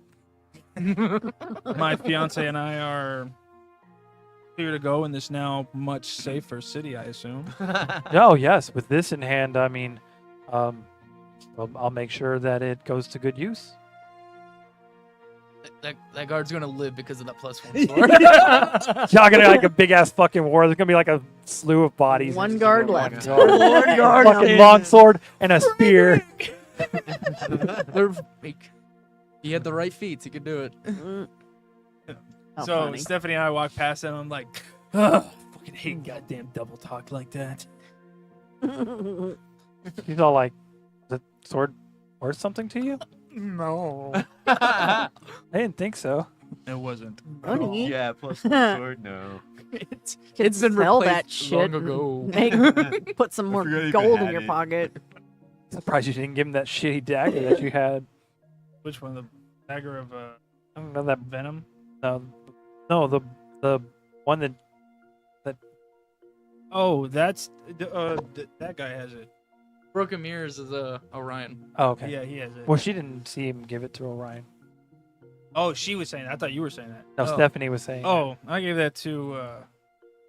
My fiance and I are clear to go in this now much safer city, I assume. Oh yes, with this in hand, I mean, well, I'll make sure that it goes to good use. that guard's gonna live because of that +1 sword. Y'all gonna like a big ass fucking war. There's gonna be like a slew of bodies. One and guard shit. Oh my left. God. One guard Fucking left. longsword and a spear. They're fake. He had the right feats. He could do it. How So funny. Stephanie and I walk past them. I'm like, ugh, fucking hate goddamn double talk like that. He's all like, "Is the sword worth something to you?" No, I didn't think so. it wasn't. Funny. Yeah, plus one sword. No. It's Can been sell replaced that shit. long ago. Make, put some more forgot you gold had in your it. pocket. Surprised you didn't give him that shitty dagger that you had. Which one? The dagger of I don't know that. venom? No, the one that. Oh, that's that guy has it. Broken mirrors is Orion. Oh, okay. Yeah, he has it. Well, she didn't see him give it to Orion. Oh, she was saying that. I thought you were saying that. No, Oh. Stephanie was saying. Oh, I gave that to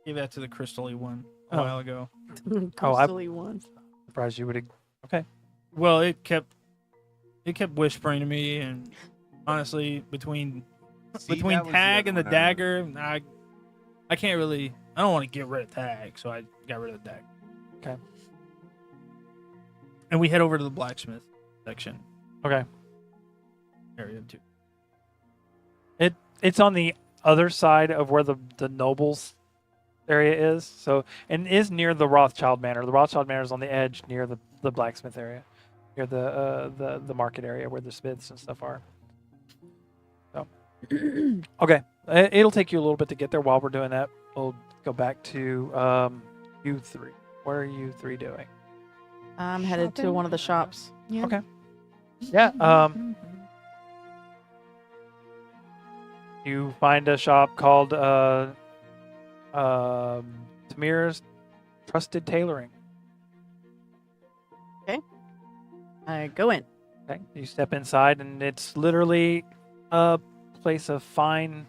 the crystal-y one a Oh. while ago. Crystally ones. Surprised you would have. Well, it kept whispering to me, and honestly, between See, that was the Tag other and the one I dagger, I can't really. I don't want to get rid of Tag, so I got rid of the dagger. Okay. And we head over to the blacksmith section Okay. area too. It's on the other side of where the nobles area is. So, and is near the Rothschild Manor. The Rothschild Manor is on the edge near the blacksmith area, near the market area where the smiths and stuff are. So, okay, it'll take you a little bit to get there. While we're doing that, we'll go back to you three. What are you three doing? I'm headed to Shopping? one of the shops. Yeah. Okay. Yeah. You find a shop called Tamir's Trusted Tailoring. I go in. Okay. You step inside, and it's literally a place of fine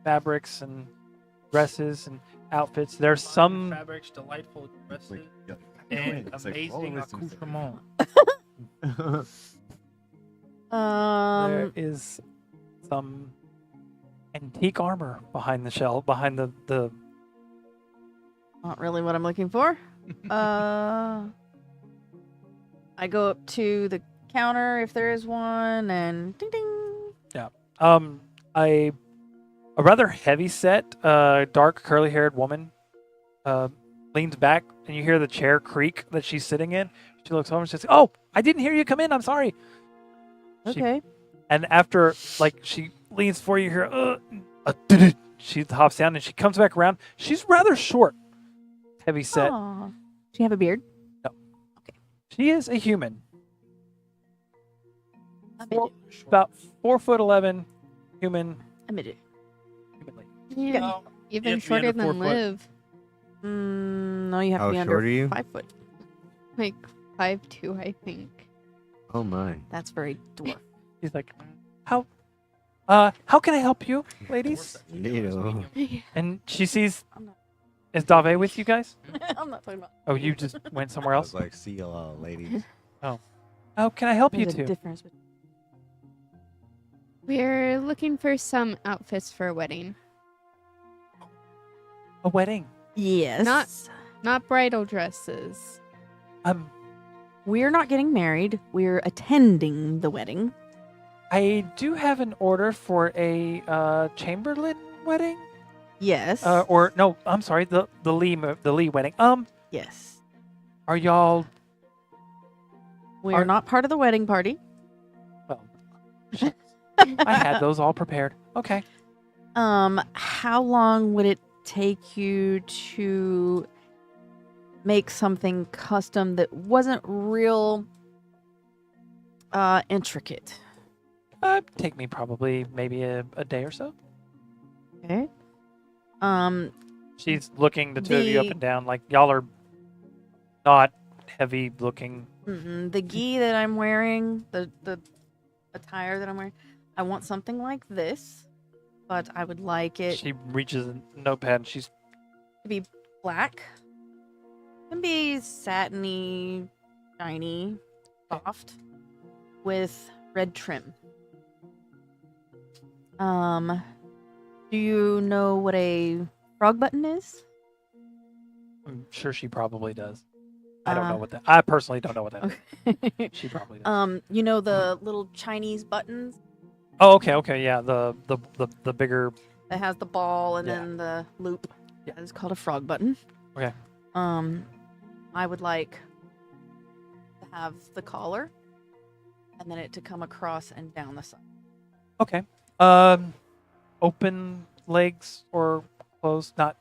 fabrics and dresses and outfits. There's some. fabrics, delightful dresses, Like, yep. and It's like, amazing all this is- accoutrement. There is some antique armor behind the shelf, behind the. Not really what I'm looking for. I go up to the counter if there is one, and ding ding. A rather heavy set, dark curly haired woman leans back, and you hear the chair creak that she's sitting in. She looks over and says, "Oh, I didn't hear you come in. I'm sorry." She- Okay. And after, like, she leans for you, hear, she hops down and she comes back around. She's rather short, heavy set. Aw. Do you have a beard? She is a human, A Four- midget. about 4'11", human. A midget. Humanly. Yeah. Oh, Even have to be shorter under 4 than foot. Liv. No, you have How to be short under are you? 5 foot. Like 5'2", I think. Oh my. That's very dwarf. He's like, how can I help you, ladies? Little. And she sees, I'm not. is Dave with you guys? I'm not talking about. Oh, you just went somewhere I else? was like, see y'all, ladies. How can I help you There's a two? difference between. We're looking for some outfits for a wedding. A wedding. Yes. Not bridal dresses. We're not getting married. We're attending the wedding. I do have an order for a Chamberlain wedding. Yes. Or no, I'm sorry, the Lee wedding. Yes. Are y'all? We Are- are not part of the wedding party. Well, I had those all prepared. Okay. How long would it take you to make something custom that wasn't real intricate? Take me probably maybe a day or so. Okay. She's looking the two of you up The- and down like y'all are not heavy looking. The gi that I'm wearing, the attire that I'm wearing, I want something like this, but I would like it She reaches a notepad and she's to be black. It can be satiny, shiny, soft, with red trim. Do you know what a frog button is? I'm sure she probably does. I don't know Uh, what that. I personally don't know what that is. Okay. She probably does. You know the little Chinese buttons Oh, okay, yeah. The bigger. that has the ball and Yeah. then the loop. Yeah. That is called a frog button. Okay. I would like to have the collar and then it to come across and down the side. Okay. Open legs or closed? Not.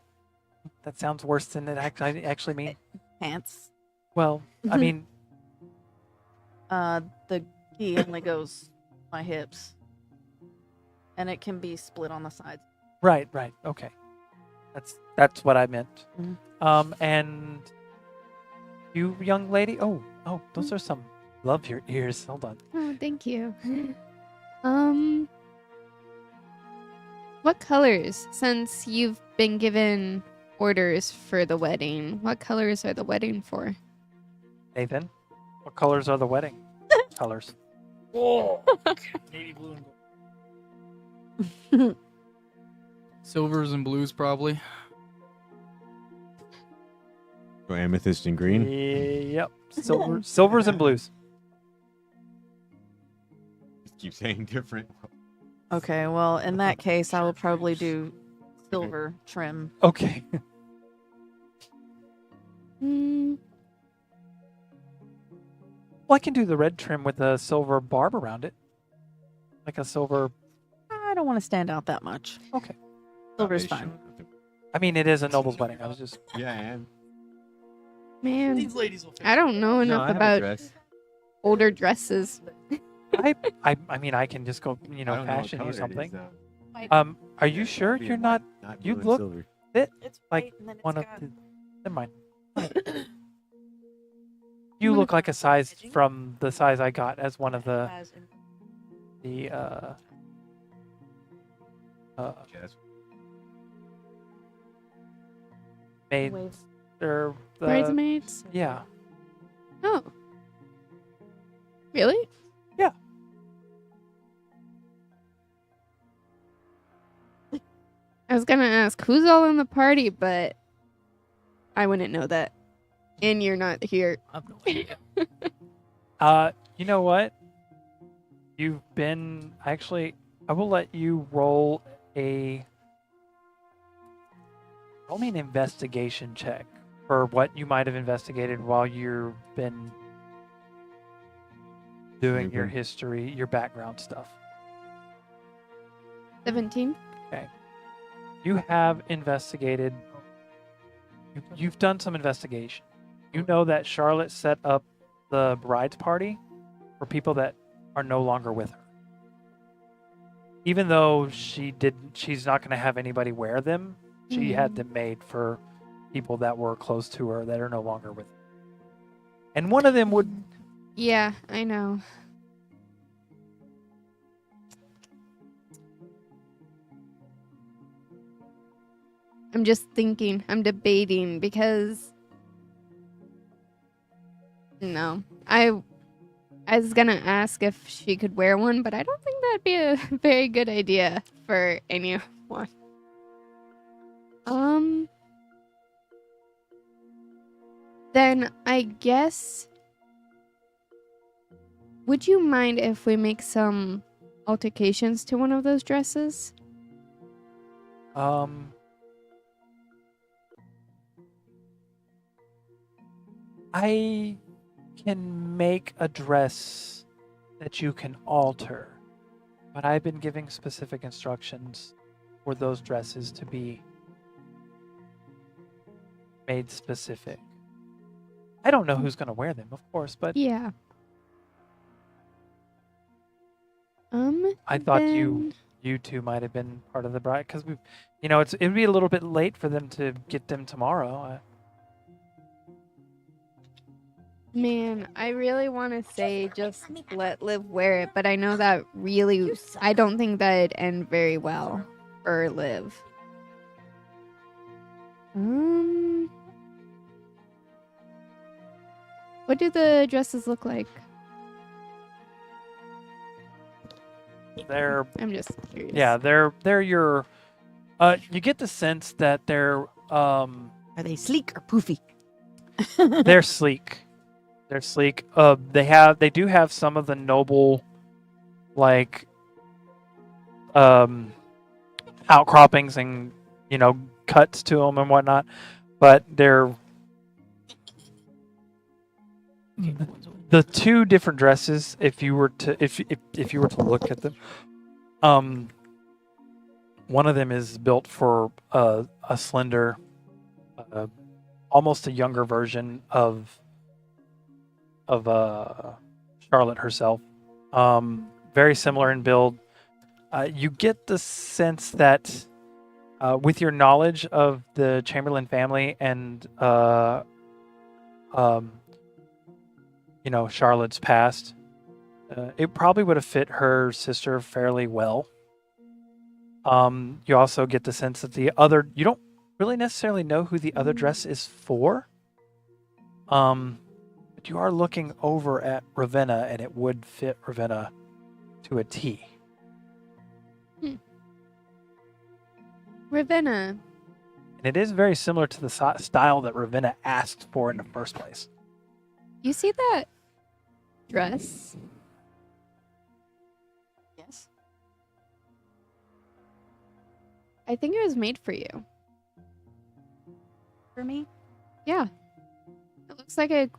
That sounds worse than it actually mean. Pants. Well, I mean, The gi only goes my hips, and it can be split on the sides. right. Okay. That's what I meant. Mhm. And you, young lady. Oh, those are some. Love your ears. Hold on. Oh, thank you. What colors? Since you've been given orders for the wedding, what colors are the wedding for? Nathan, what colors are the wedding colors? Navy blue and gold. Silvers and blues, probably. Go amethyst and green. Yep. Silvers and blues. Just keep saying different. Okay, well, in that case, I will probably do silver trim. Okay. Hmm. Well, I can do the red trim with a silver barb around it, like a silver. I don't want to stand out that much. Okay. Silver's fine. I mean, it is a noble's wedding. I was just. Yeah, I am. Man, These ladies will fit. I don't know No, enough I have a about dress. older dresses. I mean, I can just go, I don't know what fashion color you it is, something. though. Are you sure Be you're white, not not you blue and look- silver. It's like white, and then one of got- the? Never mind. You look like a size from the size I got as one of the has in- Yes. maids waves. or the Bridesmaids? yeah. Oh. Really? Yeah. I was gonna ask who's all in the party, but I wouldn't know that. And you're not here. I have no idea. You know what? You've been actually. I will let you roll me an investigation check for what you might have investigated while you've been doing your Okay. history, your background stuff. 17? You have investigated. You've done some investigation. You know that Charlotte set up the bride's party for people that are no longer with her. Even though she's not going to have anybody wear them. She had them made for people that were close to her that are no longer with her. And one of them would. Yeah, I know. I'm just thinking. I'm debating because no, I was gonna ask if she could wear one, but I don't think that'd be a very good idea for anyone. Then I guess. Would you mind if we make some altercations to one of those dresses? I can make a dress that you can alter, but I've been giving specific instructions for those dresses to be made specific. I don't know who's going to wear them, of course, but Yeah. I thought then- you two might have been part of the bride because we, it'd be a little bit late for them to get them tomorrow. Man, I really want to say just let Liv wear it, but I know that really, I don't think that'd end very well for Liv. What do the dresses look like? They're I'm just curious. yeah, they're your. You get the sense that they're Are they sleek or poofy? they're sleek. They're sleek. They do have some of the noble, like, outcroppings and cuts to them and whatnot, but they're the two different dresses. If you were to if you were to look at them, one of them is built for a slender, almost a younger version of Charlotte herself. Very similar in build. You get the sense that with your knowledge of the Chamberlain family and Charlotte's past, it probably would have fit her sister fairly well. You also get the sense that you don't really necessarily know who the other dress is for. But you are looking over at Ravenna, and it would fit Ravenna to a T. Ravenna. And it is very similar to the style that Ravenna asked for in the first place. You see that dress? Yes. I think it was made for you. For me? Yeah. It looks like it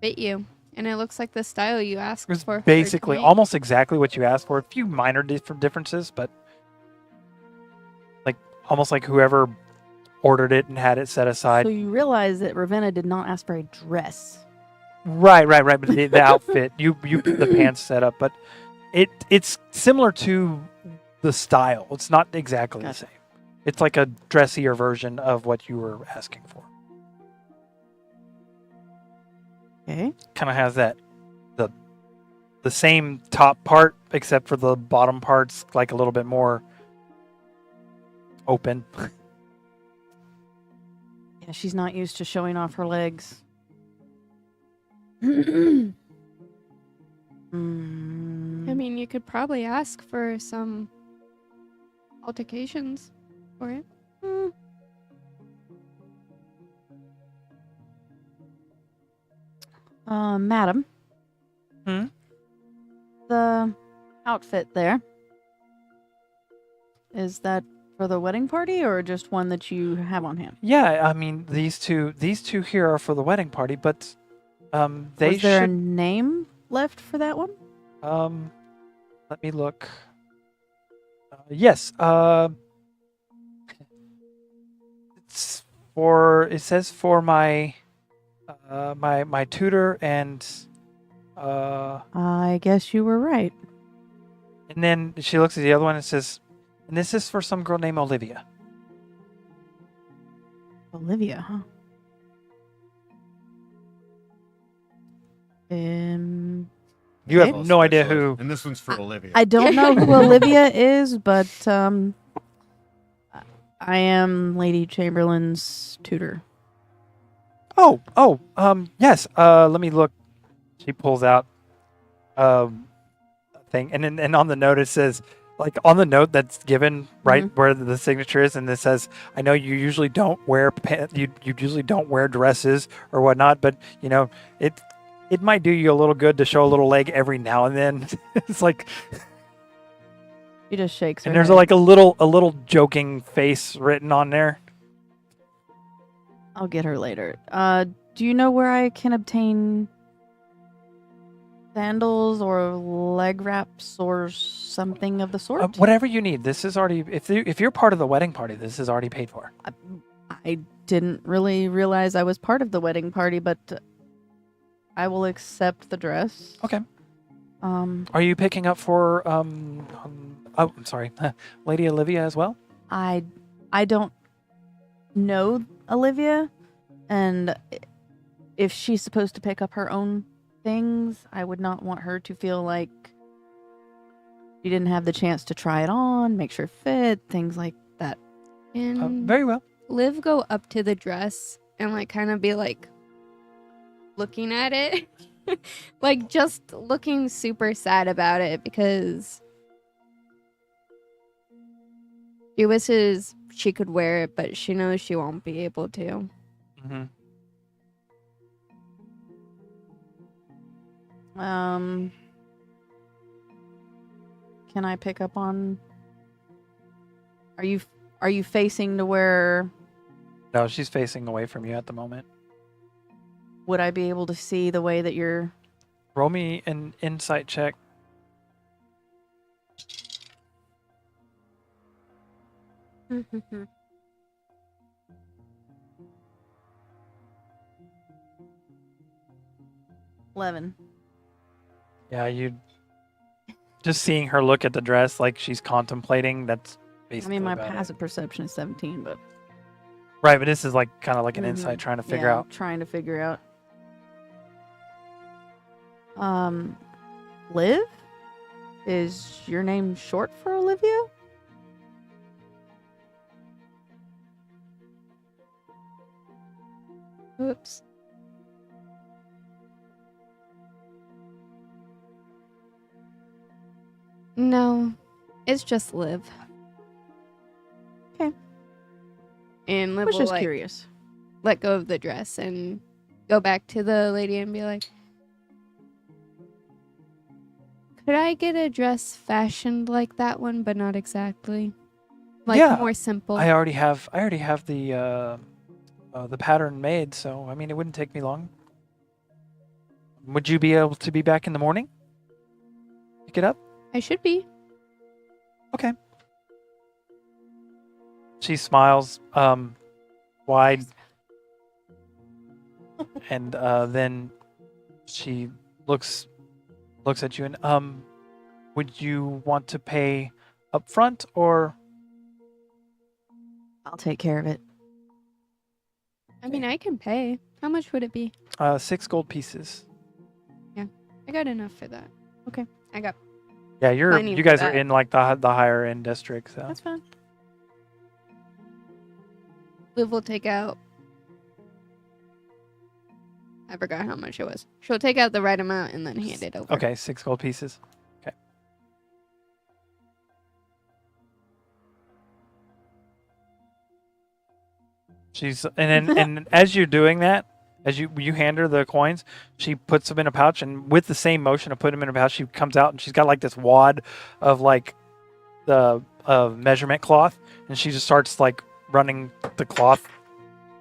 fit you. And it looks like the style you asked It was for. basically her to make. almost exactly what you asked for. A few minor differences, but almost like whoever ordered it and had it set aside. So you realize that Ravenna did not ask for a dress. Right. But the outfit, you the pants set up, but it's similar to the style. It's not exactly the Gotcha. same. It's like a dressier version of what you were asking for. Okay. Kind of has that the same top part, except for the bottom part's like a little bit more open. Yeah, she's not used to showing off her legs. I mean, you could probably ask for some altercations for it. Madam. Hmm? The outfit there. Is that for the wedding party or just one that you have on hand? Yeah, I mean these two here are for the wedding party, but they Was there a should. name left for that one? Let me look. Yes. It says for my my tutor and I guess you were right. and then she looks at the other one and says, and this is for some girl named Olivia. Olivia, huh? You have Okay. no idea who. And this one's for Olivia. I don't know who Olivia is, but I am Lady Chamberlain's tutor. Yes. Let me look. She pulls out a thing, and on the note it says, like on the note that's given right where the signature is, and it says, "I know you usually don't wear you usually don't wear dresses or whatnot, but you know it might do you a little good to show a little leg every now and then." It's like, She just shakes her and there's head. like a little joking face written on there. I'll get her later. Do you know where I can obtain sandals or leg wraps or something of the sort? Whatever you need. This is already if you're part of the wedding party, this is already paid for. I didn't really realize I was part of the wedding party, but I will accept the dress. Okay. Um, Are you picking up for oh, I'm sorry, Lady Olivia as well? I don't know Olivia, and if she's supposed to pick up her own things, I would not want her to feel like she didn't have the chance to try it on, make sure it fit, things like that. And Very well. Liv go up to the dress and like kind of be like looking at it. Like just looking super sad about it because she wishes she could wear it, but she knows she won't be able to. Mm-hmm. Can I pick up on? Are you facing to where? No, she's facing away from you at the moment. Would I be able to see the way that you're? Roll me an insight check. $11. Yeah, you just seeing her look at the dress like she's contemplating. That's I basically. mean, my about it. passive perception is 17, but Right, but this is like kind of like an Mhm. insight trying to figure yeah, out. trying to figure out. Liv? Is your name short for Olivia? Oops. No, it's just Liv. Okay. And I Liv was will just like curious. let go of the dress and go back to the lady and be like, "Could I get a dress fashioned like that one, but not exactly? Like Yeah, more simple." I already have the pattern made, so I mean it wouldn't take me long. Would you be able to be back in the morning? Pick it up. I should be. Okay. She smiles wide, and then she looks at you and would you want to pay up front or? I'll take care of it. I mean, I can pay. How much would it be? 6 gold pieces. I got enough for that. Okay. I got. Yeah, Plenty you for guys are that. in like the higher end district, so. That's fine. Liv will take out. I forgot how much it was. She'll take out the right amount and then hand it over. Okay, 6 gold pieces. Okay. She's and as you're doing that, as you hand her the coins, she puts them in a pouch, and with the same motion of putting them in a pouch, she comes out and she's got like this wad of like the measurement cloth, and she just starts like running the cloth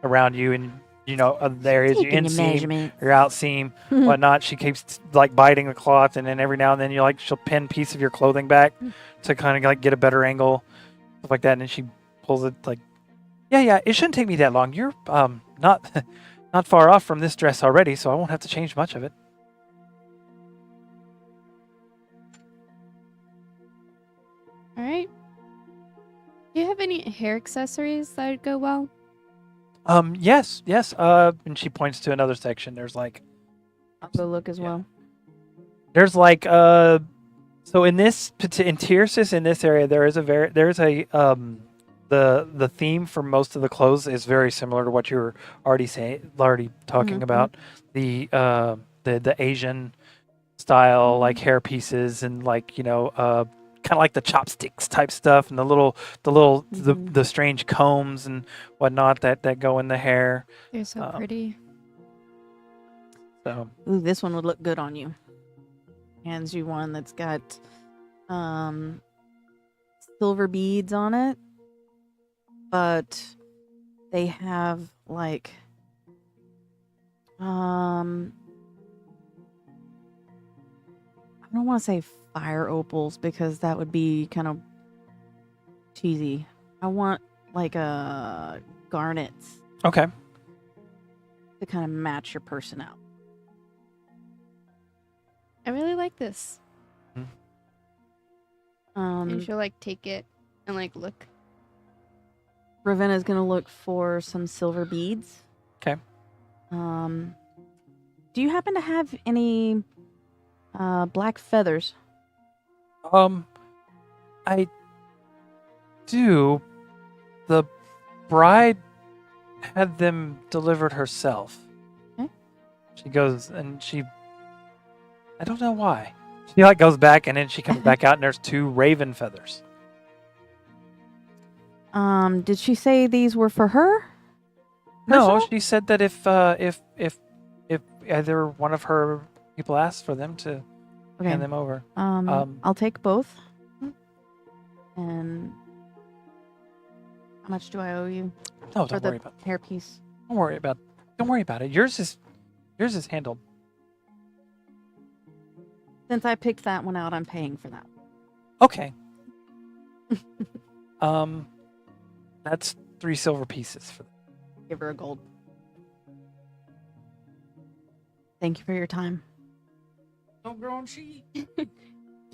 around you, and you know the areas you inseam, your outseam, whatnot. She keeps like biting the cloth, and then every now and then she'll pin a piece of your clothing back to kind of like get a better angle, stuff like that. And then she pulls it like, yeah, it shouldn't take me that long. You're not far off from this dress already, so I won't have to change much of it. All right. Do you have any hair accessories that would go well? Yes. And she points to another section. There's like I'll go look as Yeah. well. There's like so in this in Tiersis in this area there is the theme for most of the clothes is very similar to what you were already talking Mhm. about. The Asian style like hair pieces and like kind of like the chopsticks type stuff and Mhm. the strange combs and whatnot that go in the hair. They're so pretty. So Ooh, this one would look good on you. Hands you one that's got silver beads on it, but they have like I don't want to say fire opals because that would be kind of cheesy. I want like a garnets okay. to kind of match your personality. I really like this. You should like take it and like look. Ravenna's gonna look for some silver beads. 'Kay. Do you happen to have any black feathers? I do. The bride had them delivered herself. Okay. She goes and I don't know why. She like goes back and then she comes back out and there's 2 raven feathers. Did she say these were for her? No, Personal? she said that if either one of her people asked for them to Okay. hand them over. I'll take both. And how much do I owe you No, for don't worry the about. hairpiece? Don't worry about it. Yours is handled. Since I picked that one out, I'm paying for that. Okay. That's 3 silver pieces for that. Give her a gold. Thank you for your time. Don't grow on sheep.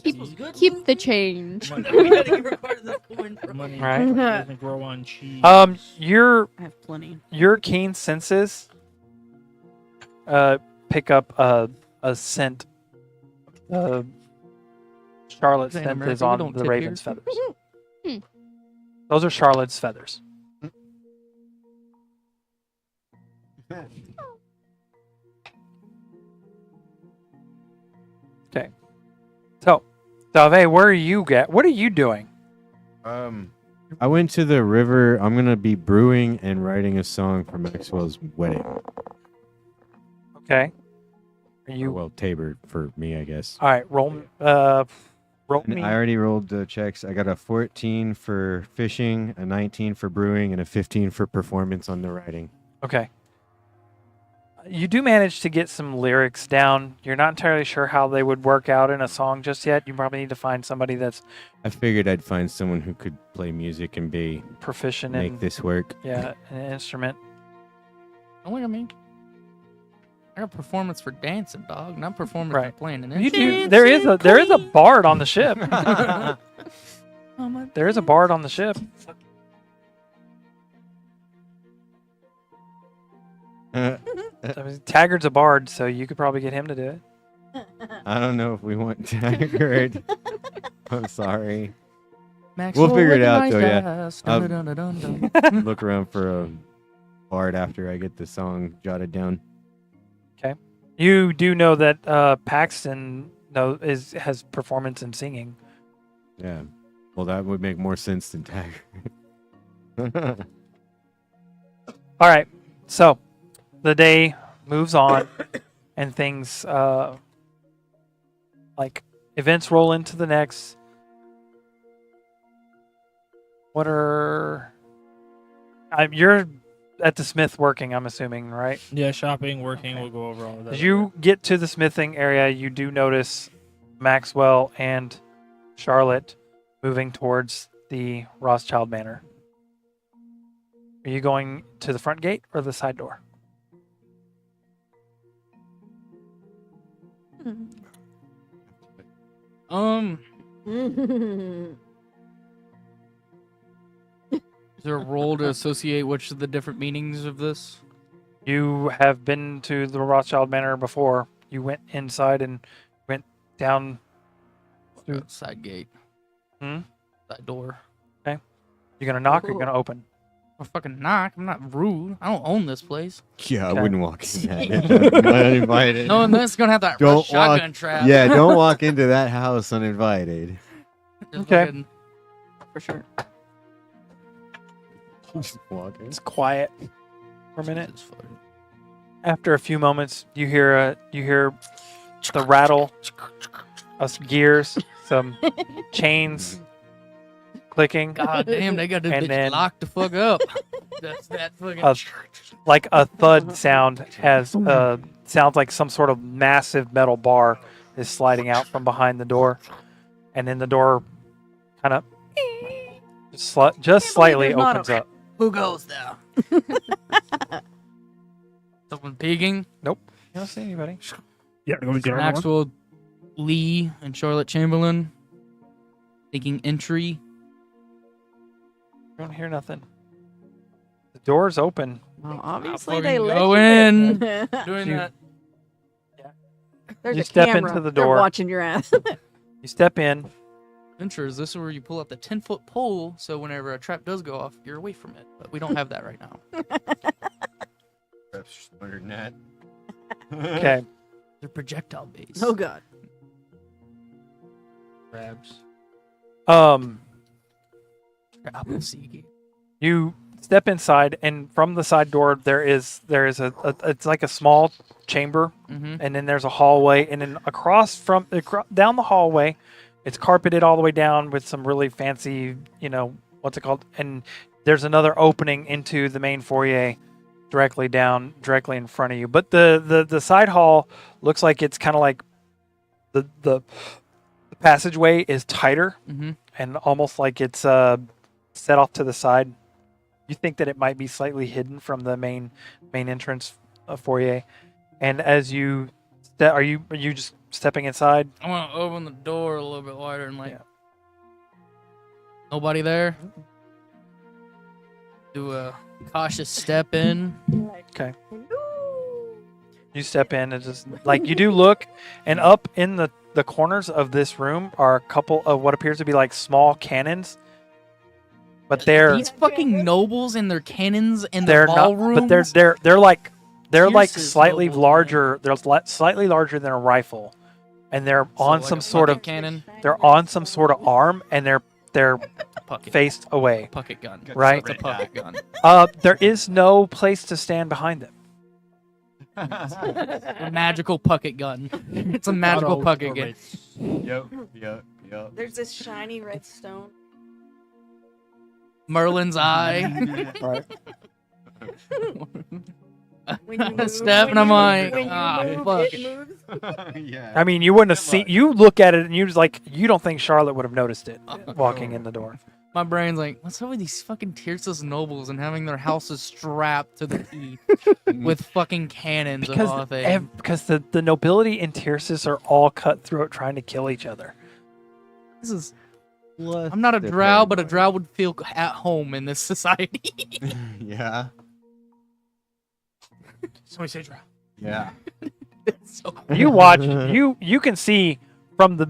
Keep the change. We gotta give her part of this coin. Money Right. doesn't grow on cheese. Your I have plenty. keen senses pick up a scent. Charlotte's In scent America, is we on don't the tip raven's here. feathers. Hmm. Those are Charlotte's feathers. Okay. So, Dave, where are you what are you doing? I went to the river. I'm gonna be brewing and writing a song for Maxwell's wedding. Okay. Are Or, you well, Tabor for me, I guess. all right? Roll And me. I already rolled the checks. I got a 14 for fishing, a 19 for brewing, and a 15 for performance on the writing. Okay. You do manage to get some lyrics down. You're not entirely sure how they would work out in a song just yet. You probably need to find somebody that's I figured I'd find someone who could play music and proficient make in this work. an instrument. Don't look at me. I got performance for dancing, dog. Not performance Right. for playing an You instrument. do. There is a bard on the ship. Oh, my There is a bard on the ship. I mean, Taggart's a bard, so you could probably get him to do it. I don't know if we want Taggart. I'm sorry. Maxwell We'll figure it out, recognized though, yeah. us. I'll- Dun-dun-dun-dun-dun. Look around for a bard after I get the song jotted down. You do know that Paxton has performance in singing. Yeah. Well, that would make more sense than Taggart. All right, so the day moves on, and things like events roll into the next. What are you're at the smith working? I'm assuming, right? Yeah, shopping, working. Okay. We'll go over all of that. As you get to the smithing area, you do notice Maxwell and Charlotte moving towards the Rothschild Manor. Are you going to the front gate or the side door? Is there a role to associate which of the different meanings of this? You have been to the Rothschild Manor before. you went inside and went down. Side gate. Hmm? Side door. You gonna knock or you gonna open? I'll fucking knock. I'm not rude. I don't own this place. Yeah, Okay. I wouldn't walk in that. Uninvited. No, and that's gonna have that Don't shotgun walk- trap. Yeah, don't walk into that house uninvited. Just Okay. fucking- For sure. Just walk in. It's quiet for a minute. Jesus fucking- After a few moments, you hear the rattle of some gears, some chains clicking, God damn, they got this And bitch then- locked the fuck up. That's that fucking. like a thud sound sounds like some sort of massive metal bar is sliding out from behind the door, and then the door kind of just slightly there's not a- opens up. Who goes there? Someone peeking. You don't see anybody. Yeah, go get everyone. Maxwell, Lee, and Charlotte Chamberlain taking entry. You don't hear nothing. The door's open. Well, obviously fucking they let go you in. Doing Doing You- that. There's You a step camera. into the They're door. watching your ass. You step in. Venture, is this where you pull out the 10-foot pole so whenever a trap does go off, you're away from it? But we don't have that right now. Perhaps smarter than that. Okay. They're projectile based. Oh god. Crabs. Trap sea. You step inside, and from the side door there is a it's like a small chamber, Mm-hmm. and then there's a hallway, and then down the hallway, it's carpeted all the way down with some really fancy, what's it called? And there's another opening into the main foyer directly in front of you. But the side hall looks like it's kind of like the passageway is tighter Mm-hmm. and almost like it's set off to the side. You think that it might be slightly hidden from the main entrance foyer. And as you are you just stepping inside? I want to open the door a little bit wider and Yeah. nobody there. Do a cautious step in. You step in and just like you do look, and up in the corners of this room are a couple of what appears to be like small cannons. But they're These fucking nobles and their cannons in the they're not ballroom. but they're like Pierce's slightly nobles, larger. They're slightly larger than a rifle. And they're on like some a sort of pucket cannon. they're on some sort of arm, and they're Pucket. faced away. Pucket gun. Right. It's a pucket gun. There is no place to stand behind them. A magical pucket gun. It's a magical pucket gun. Yep. There's this shiny red stone. Merlin's eye. Right. When you move, Step, and I'm like, ah, fuck. it moves. Yeah. I mean, you wouldn't have seen. You look at it and you just like you don't think Charlotte would have noticed it walking in the door. My brain's like, what's up with these fucking Tyrsa's nobles and having their houses strapped to the teeth with fucking cannons and all things? Because the nobility in Tyrsis are all cutthroat trying to kill each other. This is. I'm not a drow, but a drow would feel at home in this society. Yeah. Somebody say drow. Yeah. So You watch. You can see from the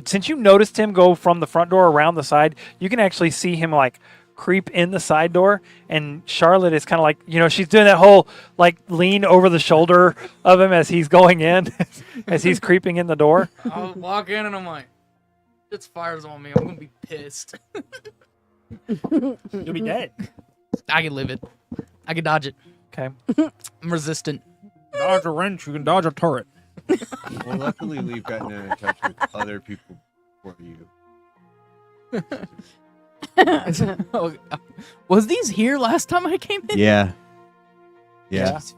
since you noticed him go from the front door around the side, you can actually see him like creep in the side door, and Charlotte is kind of like she's doing that whole like lean over the shoulder of him as he's going in, as he's creeping in the door. I'll walk in and I'm like, it's fires on me. I'm gonna be pissed. You'll be dead. I can live it. I can dodge it. Okay. I'm resistant. Dodge a wrench, you can dodge a turret. Well, luckily we've gotten in touch with other people for you. Oh, was these here last time I came in? Yeah. Jesus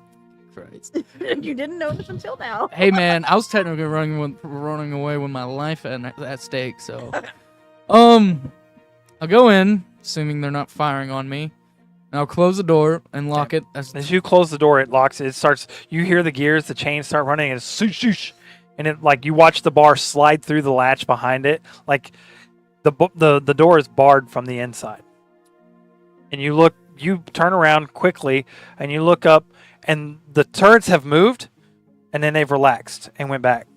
Christ. You didn't notice until now. Hey man, I was technically running away with my life at stake. So, I'll go in, assuming they're not firing on me. And I'll close the door and lock it. As you close the door, it locks. It starts. You hear the gears, the chains start running, and it's swoosh, swoosh, and it like you watch the bar slide through the latch behind it. Like the door is barred from the inside. And you turn around quickly, and you look up, and the turrets have moved, and then they've relaxed and went back.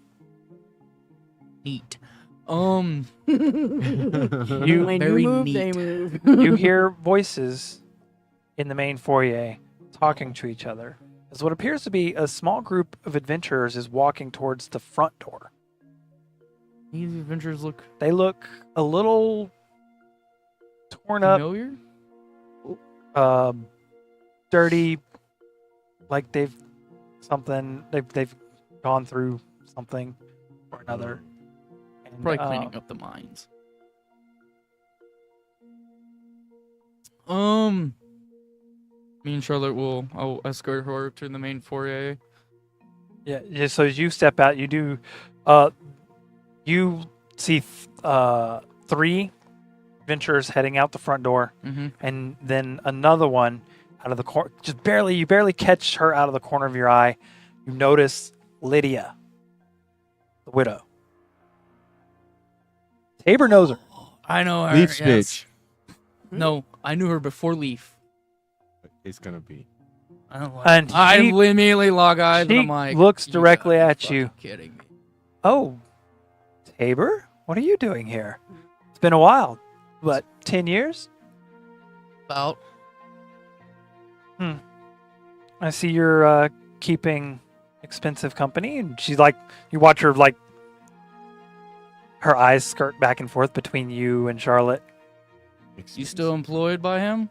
Neat. When Very you move, neat. they move. You hear voices in the main foyer talking to each other as what appears to be a small group of adventurers is walking towards the front door. These adventures look They look a little torn up, familiar. dirty, like they've gone through something or another. And, Probably cleaning up the mines. Me and Charlotte I'll escort her to the main foyer. Yeah. So as you step out, you do, you see 3 adventurers heading out the front door, Mm-hmm. and then another one out of the corner. You barely catch her out of the corner of your eye. You notice Lydia, the widow. Tabor knows her. I know her. Leaf's yes. bitch. No, I knew her before Leaf. It's gonna be. I don't like. And I she- immediately log eyes and she I'm like, looks "You directly gotta be at you." fucking Kidding me? Oh, Tabor, what are you doing here? It's been a while. What, 10 years? About I see you're keeping expensive company, and she's like, you watch her like, her eyes skirt back and forth between you and Charlotte. you still employed by him,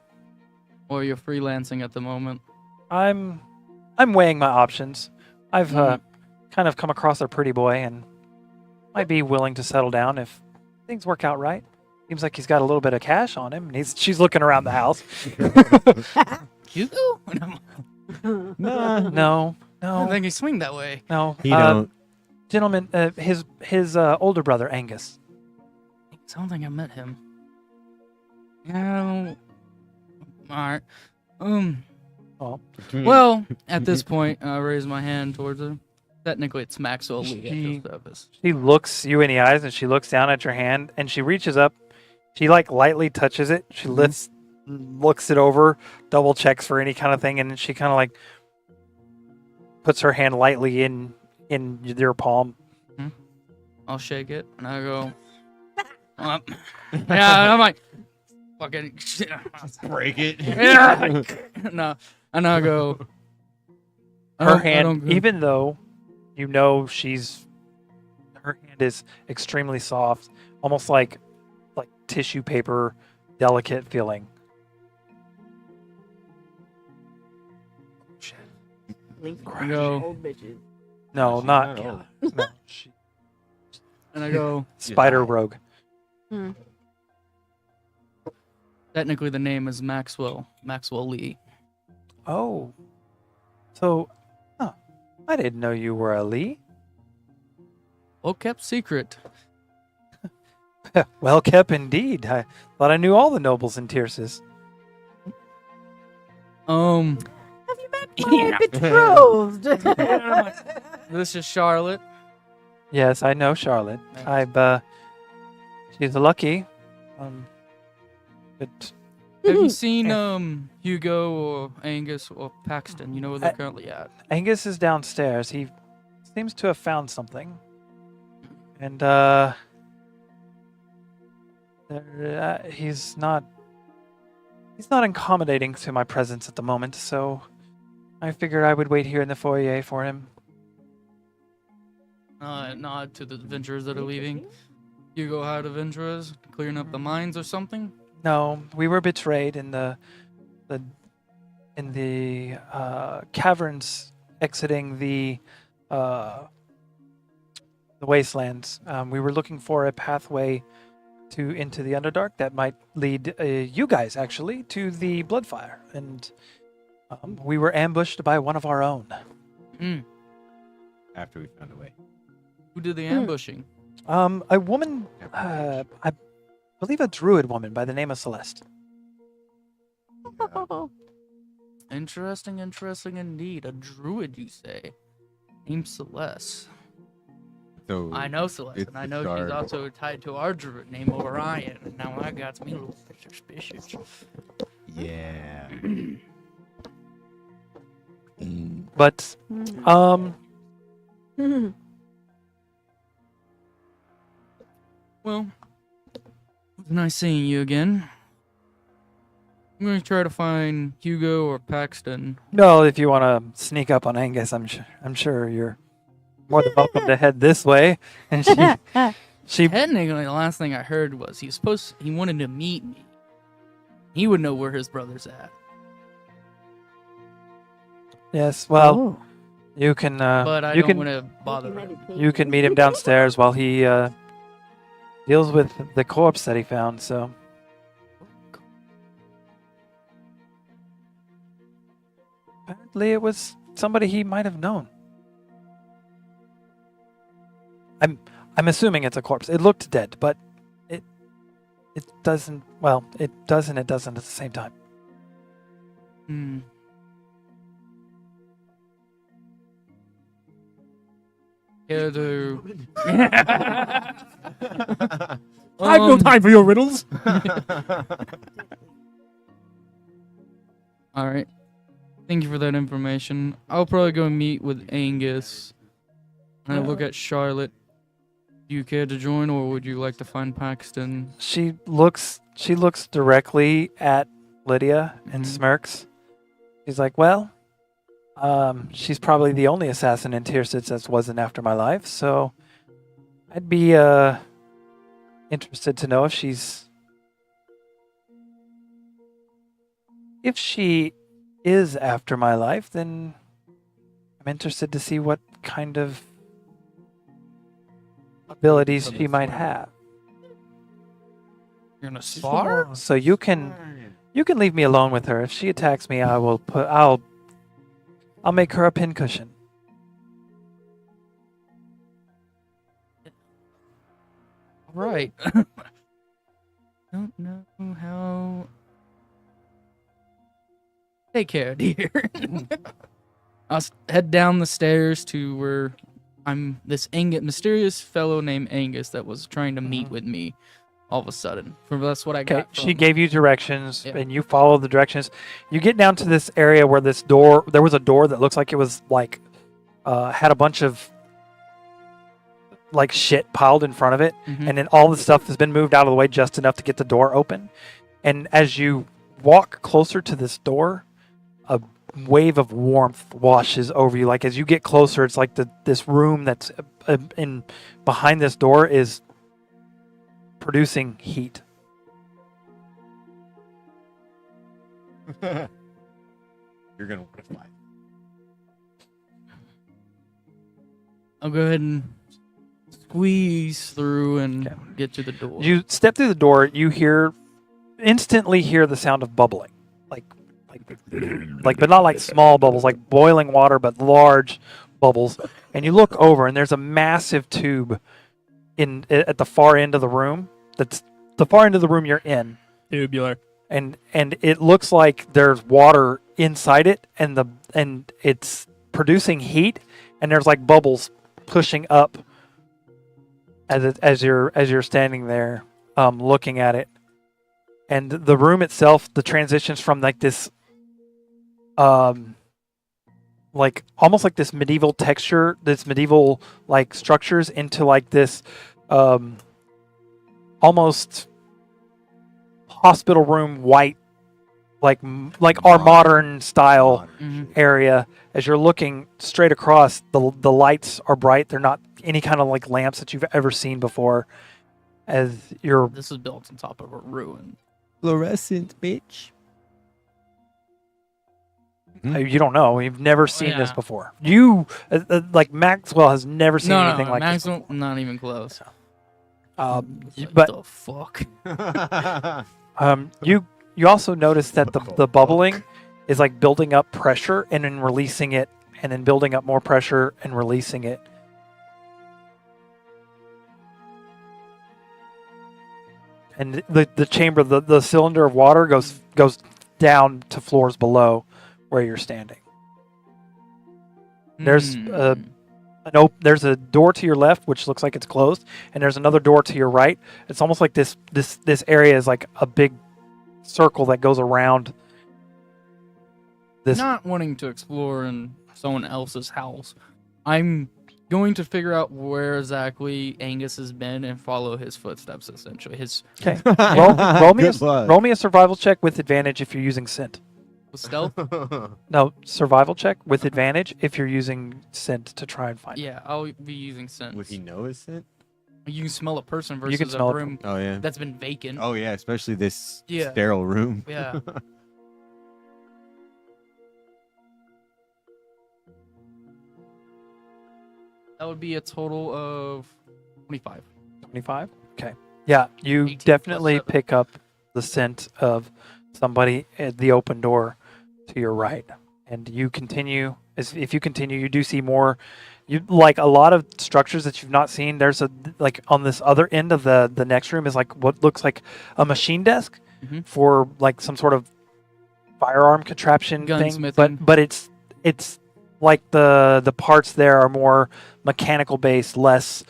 or you're freelancing at the moment? I'm weighing my options. I've kind of come across a pretty boy and might be willing to settle down if things work out right. Seems like he's got a little bit of cash on him, and she's looking around the house. Hugo? No, I don't no, think he swing that way. no. He don't. Gentleman, his older brother Angus. I don't think I met him. Yeah. Alright. Well, at this point, I raise my hand towards her. Technically, it's Maxwell Lee at She- this surface. She looks you in the eyes, and she looks down at your hand, and she reaches up. She like lightly touches it. She looks it over, double checks for any kind of thing, and then she kind of like puts her hand lightly in your palm. I'll shake it, and I go, yeah, and I'm like, fucking shit. Break it. Yeah. No, and I go, Her hand, even though you know her hand is extremely soft, almost like tissue paper, delicate feeling. I go, Old bitches. No, She's not not old. no, and I go, Spider Rogue. technically the name is Maxwell Lee. Oh, so, I didn't know you were a Lee. Well kept secret. Well kept indeed. I thought I knew all the nobles in Tyrsis. Have you met my betrothed? This is Charlotte. Yes, I know Charlotte. Nice. She's lucky. But Have you seen Hugo or Angus or Paxton? You know where they're currently at. Angus is downstairs. He seems to have found something. And he's not accommodating to my presence at the moment, so I figured I would wait here in the foyer for him. Nod to the adventurers that are leaving. Hugo had adventurers clearing up the mines or something. No, we were betrayed in the caverns exiting the wastelands. We were looking for a pathway into the Underdark that might lead you guys actually to the Bloodfire, and we were ambushed by one of our own. After we found a way. Who did the ambushing? A woman, I believe a druid woman by the name of Celeste. Interesting indeed. A druid, you say? Named Celeste. So I know Celeste, it's and I the know shard. she's also tied to our druid named Orion. And now that got me a little bit suspicious. Yeah. But Well, it was nice seeing you again. I'm gonna try to find Hugo or Paxton. No, if you want to sneak up on Angus, I'm sure you're more than welcome to head this way. And she Technically, the last thing I heard was he wanted to meet me. He would know where his brother's at. yes, well, Oh. you can But I you don't can want to bother him. you can meet him downstairs while he deals with the corpse that he found. So apparently, it was somebody he might have known. I'm assuming it's a corpse. It looked dead, but it doesn't. Well, it does and it doesn't at the same time. Hmm. Care to? I have no time for your riddles. All right. Thank you for that information. I'll probably go meet with Angus. And I look at Charlotte. Do you care to join, or would you like to find Paxton? She looks directly at Lydia and Mhm. smirks. She's like, "Well, she's probably the only assassin in Tierstead that wasn't after my life, so I'd be interested to know if she is after my life, then I'm interested to see what kind of abilities she might have. You're gonna spar? So you can leave me alone with her. If she attacks me, I'll make her a pincushion." Right. Don't know how. Take care, dear. I'll head down the stairs to where this mysterious fellow named Angus that was trying to meet with me all of a sudden. That's what I Okay, got. she from- gave you directions, Yeah. and you follow the directions. You get down to this area where there was a door that looks like it was like had a bunch of like shit piled in front of it, Mhm. and then all the stuff has been moved out of the way just enough to get the door open. And as you walk closer to this door, a wave of warmth washes over you. Like as you get closer, it's like this room that's in behind this door is producing heat. You're gonna win a fight. I'll go ahead and squeeze through and get to the door. You step through the door, you instantly hear the sound of bubbling. Like but not like small bubbles, like boiling water, but large bubbles. And you look over and there's a massive tube at the far end of the room. That's the far end of the room you're in. Tubular. And it looks like there's water inside it and it's producing heat and there's like bubbles pushing up as you're standing there looking at it. And the room itself, the transitions from like this like almost like this medieval texture, this medieval like structures into like this almost hospital room white, like our modern style Mhm. area. As you're looking straight across, the lights are bright. They're not any kind of like lamps that you've ever seen before. As you're This is built on top of a ruin. Fluorescent, bitch. you don't know, you've never seen this yeah. before. You like Maxwell has never seen No, anything like Maxwell, this. not even close. But What the fuck? you also notice that the bubbling is like building up pressure and then releasing it, and then building up more pressure and releasing it. And the chamber, the cylinder of water goes down to floors below where you're standing. There's Hmm. there's a door to your left which looks like it's closed, and there's another door to your right. It's almost like this area is like a big circle that goes around this. Not wanting to explore in someone else's house. I'm going to figure out where exactly Angus has been and follow his footsteps. Essentially, his Okay. Roll me Good luck. roll me a survival check with advantage if you're using scent. stealth. No, survival check with advantage if you're using scent to try and find. Yeah, I'll be using sense. Would he know his scent? You can smell a person You can versus smell a a- room Oh yeah. that's been vacant. Oh yeah, especially this Yeah. sterile room. Yeah. That would be a total of 25. 25. Okay. Yeah, you 18 plus definitely 7. pick up the scent of somebody at the open door to your right, and you continue. If you continue, you do see more. You like a lot of structures that you've not seen. There's a like on this other end of the next room is like what looks like a machine desk Mhm. for like some sort of firearm contraption thing. Gunsmithing. But it's like the parts there are more mechanical based, less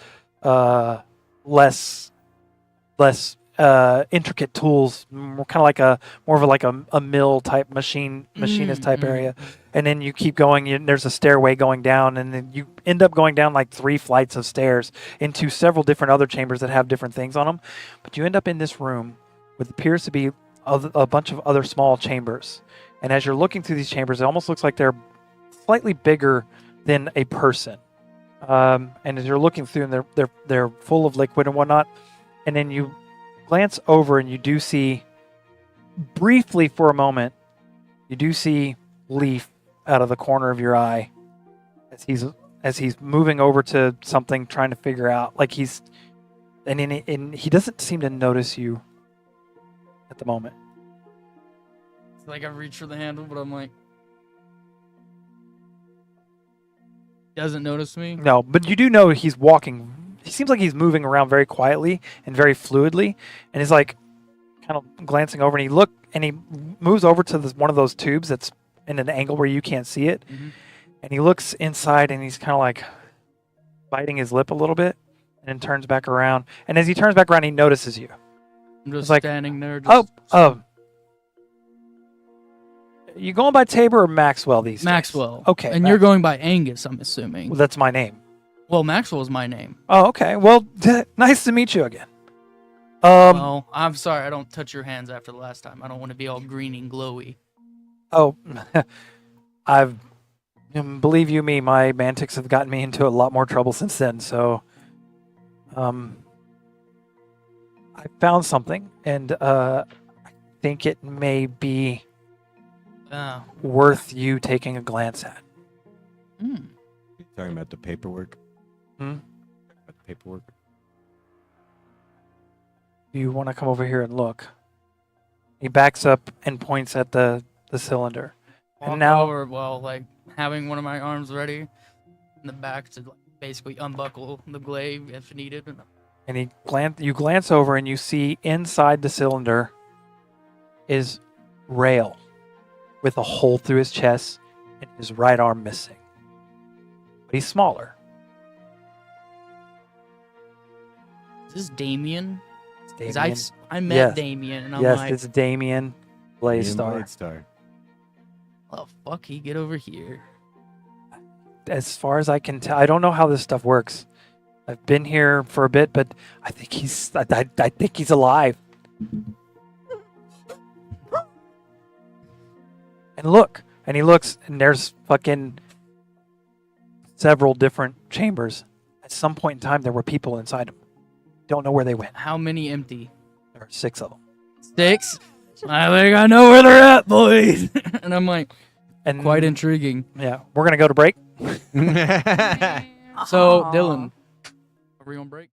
intricate tools, more kind of like a mill type machinist type area. And then you keep going, there's a stairway going down, and then you end up going down like 3 flights of stairs into several different other chambers that have different things on them. But you end up in this room with appears to be a bunch of other small chambers. And as you're looking through these chambers, it almost looks like they're slightly bigger than a person. And as you're looking through them, they're full of liquid and whatnot. And then you glance over and you do see, briefly for a moment, you do see Leaf out of the corner of your eye as he's moving over to something, trying to figure out, like and he doesn't seem to notice you at the moment. It's like I reach for the handle, but I'm like, doesn't notice me. No, but you do know he's walking. He seems like he's moving around very quietly and very fluidly, and he's like kind of glancing over, and he moves over to one of those tubes that's in an angle where you can't see it, Mhm. and he looks inside, and he's kind of like biting his lip a little bit, and then turns back around. And as he turns back around, he notices you. I'm just like, standing there. Just You going by Tabor or Maxwell these days? Maxwell. Okay, And you're going by Angus, I'm assuming. Well, that's my name. Well, Maxwell is my name. Oh, okay. Well, nice to meet you again. Well, I'm sorry. I don't touch your hands after the last time. I don't want to be all green and glowy. Oh, believe you me, my antics have gotten me into a lot more trouble since then. So, I found something, and I think it may be worth you taking a glance at. Talking about the paperwork. Hmm? About the paperwork. Do you want to come over here and look? He backs up and points at the cylinder. Walk And now, over, well, like having one of my arms ready in the back to like, basically unbuckle the glaive if needed. and you glance over and you see inside the cylinder is Rail with a hole through his chest and his right arm missing. But he's smaller. Is this Damien? It's 'Cause Damien. I met Yes. Damien, and I'm Yes, like, it's Damien Blaze-Star. Blade-Star. oh, fuck, he get over here. As far as I can tell, I don't know how this stuff works. I've been here for a bit, but I think I think he's alive. And look, and he looks, and there's fucking several different chambers. At some point in time, there were people inside them. Don't know where they went. How many empty? There are 6 of them. 6? I think I know where they're at, boys. And I'm like, And quite intriguing. Yeah, we're gonna go to break. So, Dylan, are we on break?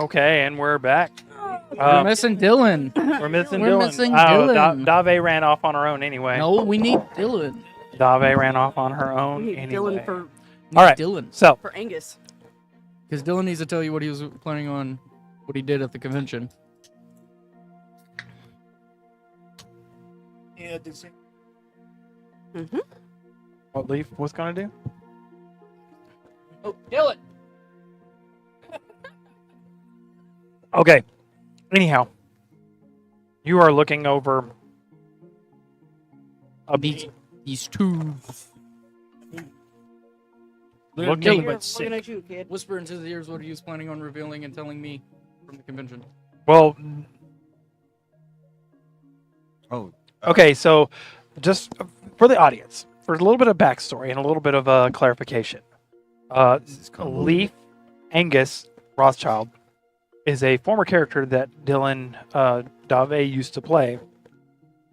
Okay, and we're back. We're missing Dylan. We're missing We're Dylan. missing Oh, Dylan. Dave ran off on her own anyway. No, we need Dylan. Dave ran off on her We own need anyway. Dylan for All right. Dylan. So, Angus. Because Dylan needs to tell you what he was planning on, what he did at the convention. Yeah, Mm-hmm. what Leaf was going to do? Oh, Dylan. Okay. Anyhow, you are looking over a These two. Looking- Looking at you, kid. Whisper into his ears what he was planning on revealing and telling me from the convention. Well, Oh, okay, so just for the audience, for a little bit of backstory and a little bit of clarification. this is convoluted. Leaf Angus Rothschild is a former character that Dylan Dave used to play.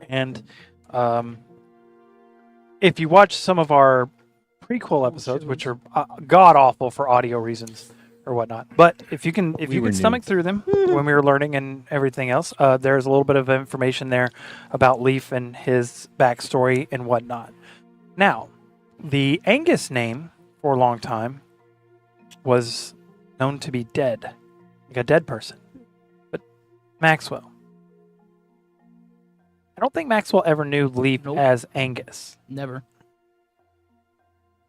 And if you watch some of our prequel episodes, which are god awful for audio reasons or whatnot, but if you can were stomach new. through them when we were learning and everything else, there's a little bit of information there about Leaf and his backstory and whatnot. Now, the Angus name for a long time was known to be dead, like a dead person. But Maxwell, I don't think Maxwell ever knew Leaf Nope. as Angus. Never.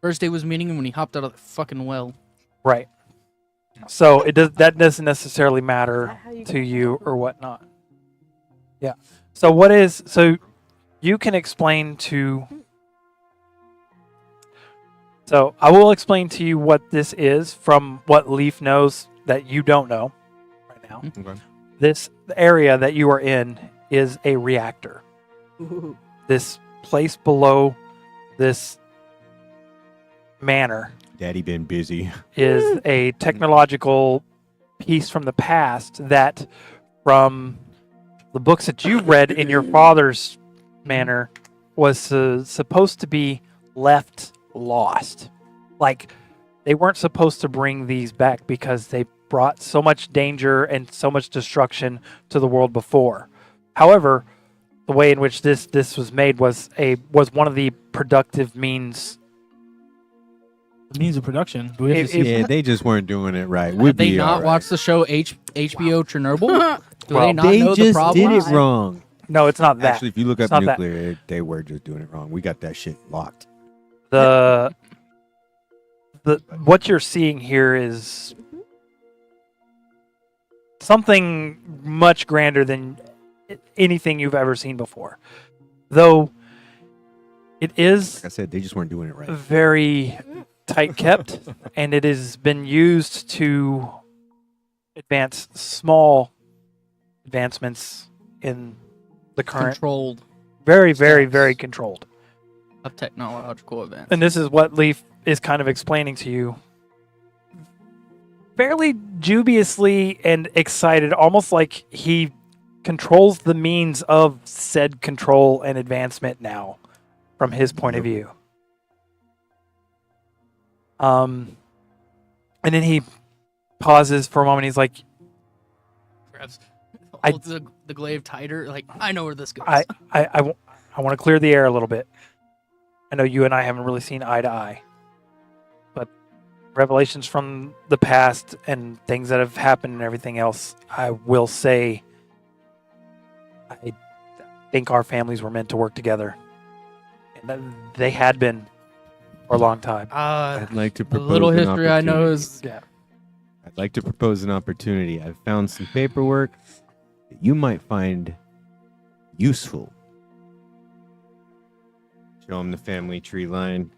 First day was meeting him when he hopped out of the fucking well. Right. So that doesn't necessarily matter how you to you or whatnot. Yeah. So you can explain to. So I will explain to you what this is from what Leaf knows that you don't know right now. Okay. This area that you are in is a reactor. Ooh. This place below this manor Daddy been busy. is a technological piece from the past that, from the books that you read in your father's manor, was supposed to be left lost. Like, they weren't supposed to bring these back because they brought so much danger and so much destruction to the world before. However, the way in which this was made was one of the productive means. The means of production. Do we have to If- see Yeah, they just weren't doing it right. We'd Have they be not all right. watched the show HBO Chernobyl? Do Well, they not They know the just problem? did it wrong. No, it's not that. Actually, if you look It's up not that. nuclear, they were just doing it wrong. We got that shit locked. the what you're seeing here is something much grander than anything you've ever seen before. Though it is Like I said, they just weren't doing it right. very tight kept, and it has been used to advance small advancements in the current Controlled very, very, steps. very controlled. of technological events. And this is what Leaf is kind of explaining to you. Fairly dubiously and excited, almost like he controls the means of said control and advancement now, from his point of view. And then he pauses for a moment. He's like, Grabs, I- holds the glaive tighter. Like, I know where this goes. I want to clear the air a little bit. I know you and I haven't really seen eye to eye, but revelations from the past and things that have happened and everything else, I will say, I think our families were meant to work together. And that they had been for a long time. I'd like to the propose little an history I know opportunity. is Yeah. I'd like to propose an opportunity. I've found some paperwork that you might find useful. Show him the family tree line.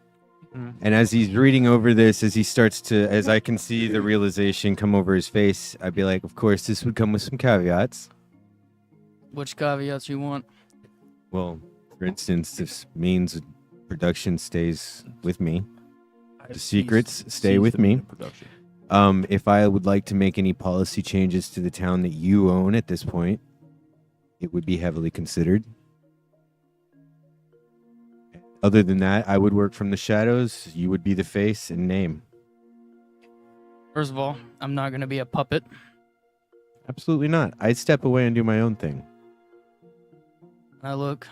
Mhm. And as he's reading over this, as I can see the realization come over his face, I'd be like, of course, this would come with some caveats. which caveats you want. Well, for instance, this means production stays with me. The secrets stay with me. If I would like to make any policy changes to the town that you own at this point, it would be heavily considered. Other than that, I would work from the shadows. You would be the face and name. First of all, I'm not going to be a puppet. Absolutely not. I step away and do my own thing. I look.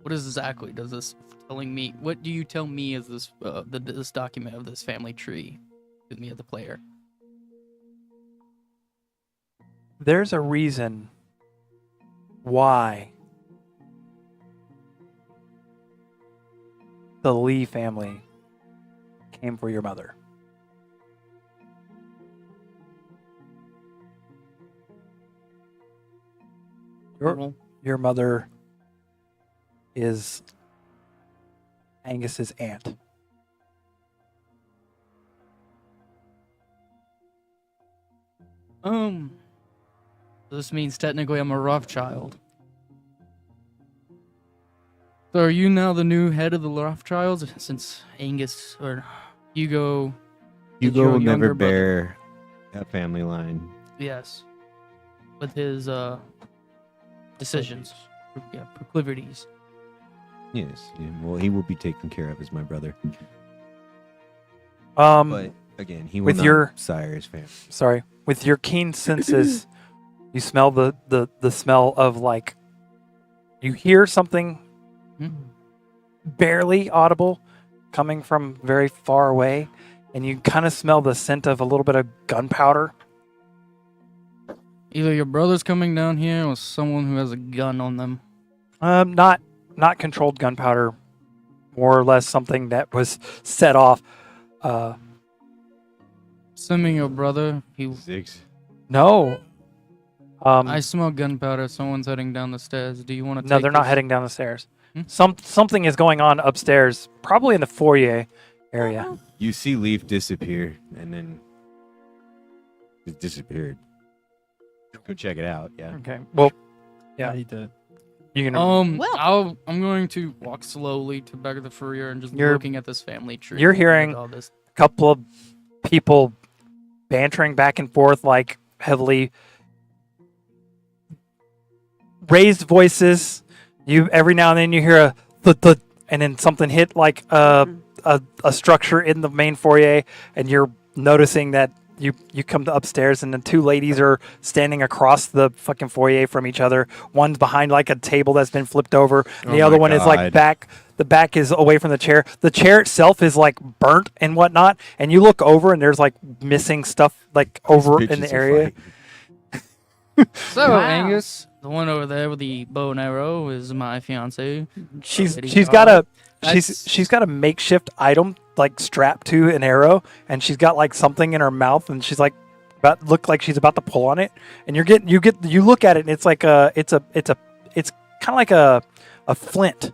What exactly does this telling me? What do you tell me is this this document of this family tree to me as the player? There's a reason why the Lee family came for your mother. Your mother is Angus's aunt. This means technically I'm a Rothschild. So are you now the new head of the Rothschilds since Angus or Hugo? is Hugo your will never younger brother? bear that family line. Yes. With his decisions. Yeah, proclivities. Yes. Yeah, well, he will be taken care of as my brother. But again, he will with not your sire his family. sorry, with your keen senses, you smell the smell of like you hear something barely audible coming from very far away, and you kind of smell the scent of a little bit of gunpowder. Either your brother's coming down here or someone who has a gun on them. Not controlled gunpowder, more or less something that was set off. Assuming your brother, he. No. I smell gunpowder. Someone's heading down the stairs. Do you want to? No, they're not heading down the stairs. Hmm? Something is going on upstairs, probably in the foyer area. You see Leaf disappear, and then it disappeared. Go check it out. Yeah. Okay. Well, yeah. He did. You can. Well- I'm going to walk slowly to back of the foyer and just You're- looking at this family tree. You're with hearing all this. a couple of people bantering back and forth, like heavily raised voices. You every now and then you hear a thud, and then something hit like a structure in the main foyer, and you're noticing that you come to upstairs, and the two ladies are standing across the fucking foyer from each other. One's behind like a table that's been flipped over, and the Oh other my one is like God. back. The back is away from the chair. The chair itself is like burnt and whatnot, and you look over and there's like missing stuff like over Bitch in is the a area. fight. So Wow. Angus, the one over there with the bow and arrow, is my fiance. She's Lady she's got Charlotte. a she's got a makeshift item like strapped to an arrow, and she's got like something in her mouth, and she's like look like she's about to pull on it, and you look at it, and it's like it's kind of like a flint,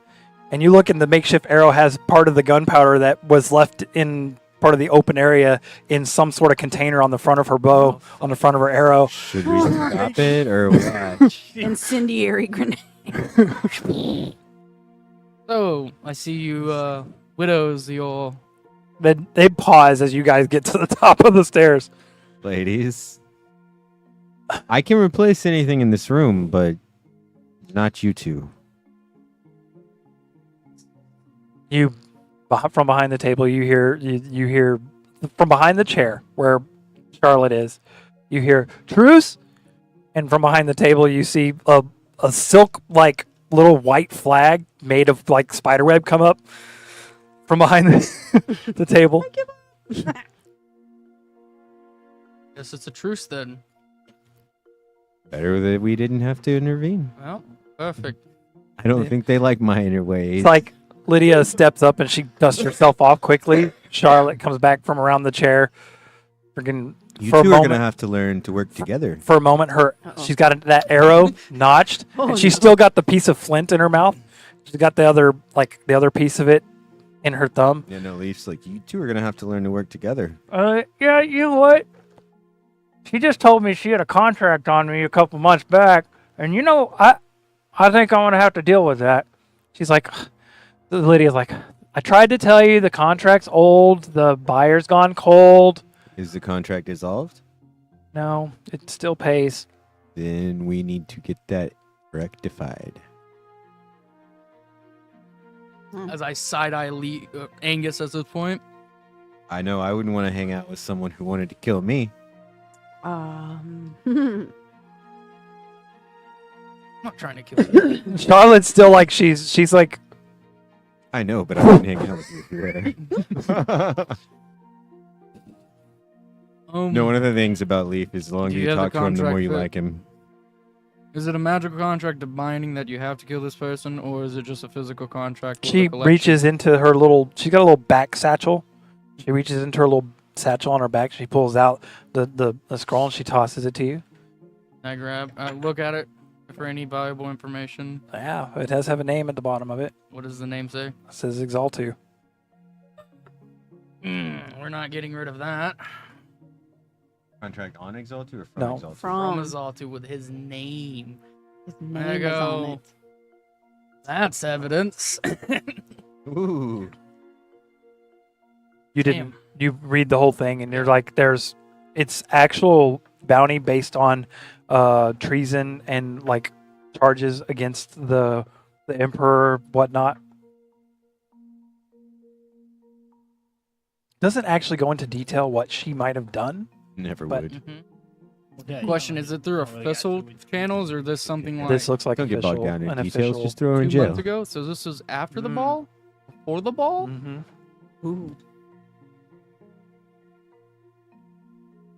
and you look, and the makeshift arrow has part of the gunpowder that was left in part of the open area in some sort of container on the front of her bow, on the front of her arrow. Should we stop it or what? Incendiary grenade. So I see you, widows. You're They pause as you guys get to the top of the stairs. Ladies, I can replace anything in this room, but not you two. You from behind the table, you hear from behind the chair where Charlotte is, you hear truce, and from behind the table you see a silk like little white flag made of like spiderweb come up from behind the table. guess it's a truce then. Better that we didn't have to intervene. Well, perfect. I don't think they like my inner ways. It's like Lydia steps up and she dusts herself off quickly. Charlotte comes back from around the chair. Freaking you for a two are moment. gonna have to learn to work together. For a moment, Uh-oh. she's got that arrow notched, Oh, and she's no. still got the piece of flint in her mouth. She's got the other piece of it in her thumb. Yeah, no, Leaf's like, you two are gonna have to learn to work together. Yeah, you know what? She just told me she had a contract on me a couple months back, and you know, I think I'm gonna have to deal with that. She's like, Lydia's like, I tried to tell you the contract's old, the buyer's gone cold. Is the contract dissolved? No, it still pays. Then we need to get that rectified. As I side eye Angus at this point. I know I wouldn't want to hang out with someone who wanted to kill me. not trying to kill you. Charlotte's still like she's like, I know, but I wouldn't hang out with you if you were. No, one of the things about Leaf is the longer Do you you have the talk to him, the more contract you that- like him. Is it a magical contract of binding that you have to kill this person, or is it just a physical contract? with she a collection? reaches into her little. She's got a little back satchel. She reaches into her little satchel on her back. She pulls out the scroll and she tosses it to you. I look at it for any valuable information. Yeah, it does have a name at the bottom of it. What does the name say? It says Exaltu. We're not getting rid of that. Contract on Exaltu or from No. Exaltu? From From Azaltu with his name. his There name you is on go. it. That's evidence. Ooh. You didn't. You read the whole thing and you're like, it's actual bounty based on treason and like charges against the emperor, whatnot. Doesn't actually go into detail what she might have done. Never But- would. Question: is it through official channels, or is this something like This looks like Don't get official, bogged down in an details. official. Just throw her in 2 jail. months ago? So this was after the Mm. ball, before the ball. Mhm. Ooh.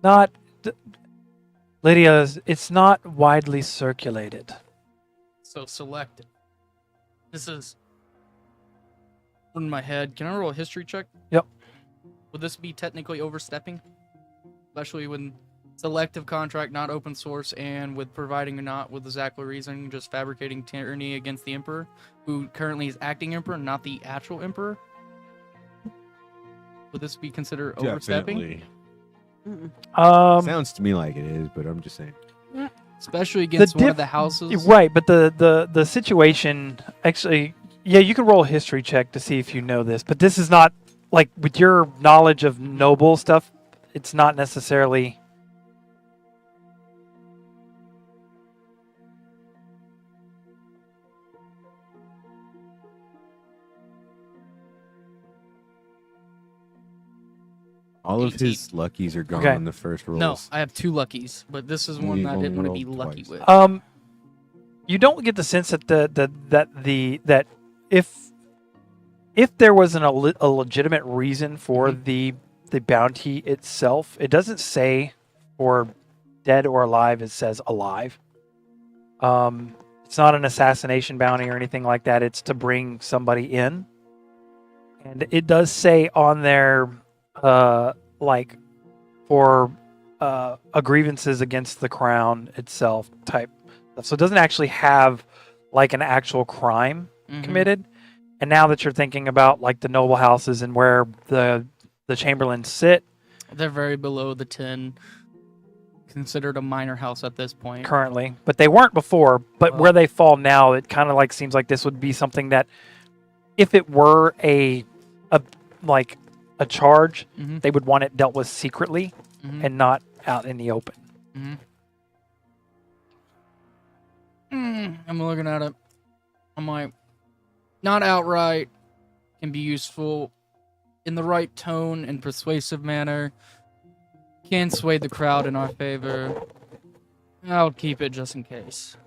Not Lydia's. It's not widely circulated. So selective. This is in my head. Can I roll a history check? Yep. Would this be technically overstepping? Especially when selective contract, not open source, and with providing not with exactly reason, just fabricating tyranny against the emperor, who currently is acting emperor, not the actual emperor. Would this be considered overstepping? Definitely. Um, Sounds to me like it is, but I'm just saying. Especially against one diff- of the houses. Right, but the situation actually, yeah, you can roll a history check to see if you know this, but this is not like with your knowledge of noble stuff. It's not necessarily. All of 18. his luckies are gone Okay. on the first rolls. No, I have 2 luckies, but this is one You've that I only didn't want to be rolled lucky twice. with. You don't get the sense that that if there was a legitimate reason for the bounty itself, it doesn't say for dead or alive. It says alive. It's not an assassination bounty or anything like that. It's to bring somebody in, and it does say on there, like for grievances against the crown itself type stuff. So it doesn't actually have like an actual crime Mhm. committed. And now that you're thinking about like the noble houses and where the chamberlains sit They're very below the 10, considered a minor house at this point. currently, but they weren't before, but Well- where they fall now, it kind of like seems like this would be something that if it were a like a charge, Mhm. they would want it dealt with secretly Mhm. and not out in the open. I'm looking at it. I'm like, not outright, can be useful in the right tone and persuasive manner, can sway the crowd in our favor. I'll keep it just in case.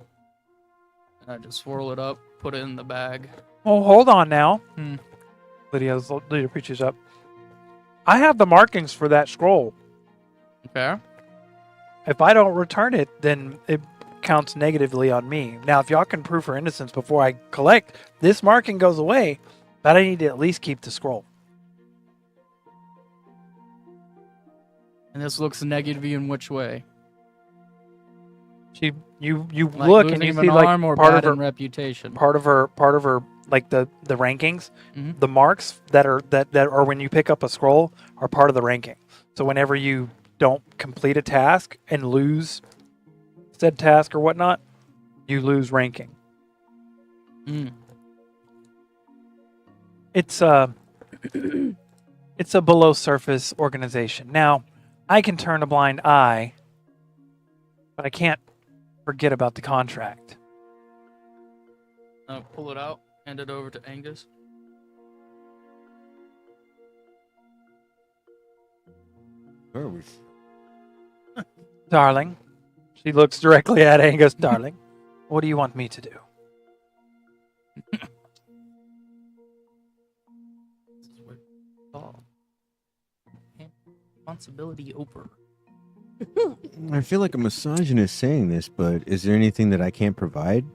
And I just swirl it up, put it in the bag. Oh, hold on now. Hmm. Lydia preaches up. I have the markings for that scroll. Okay. If I don't return it, then it counts negatively on me. Now, if y'all can prove her innocence before I collect, this marking goes away, but I need to at least keep the scroll. And this looks negative in which way? You Like look and you losing see an like arm or part bad of in her reputation. part of her like the rankings, Mhm. the marks that are when you pick up a scroll are part of the ranking. So whenever you don't complete a task and lose said task or whatnot, you lose ranking. Mm. It's it's a below surface organization. Now, I can turn a blind eye, but I can't forget about the contract. Pull it out, hand it over to Angus. Where are we? Darling. She looks directly at Angus. Darling, What do you want me to do? This is what it's called. Responsibility over. I feel like a misogynist saying this, but is there anything that I can't provide?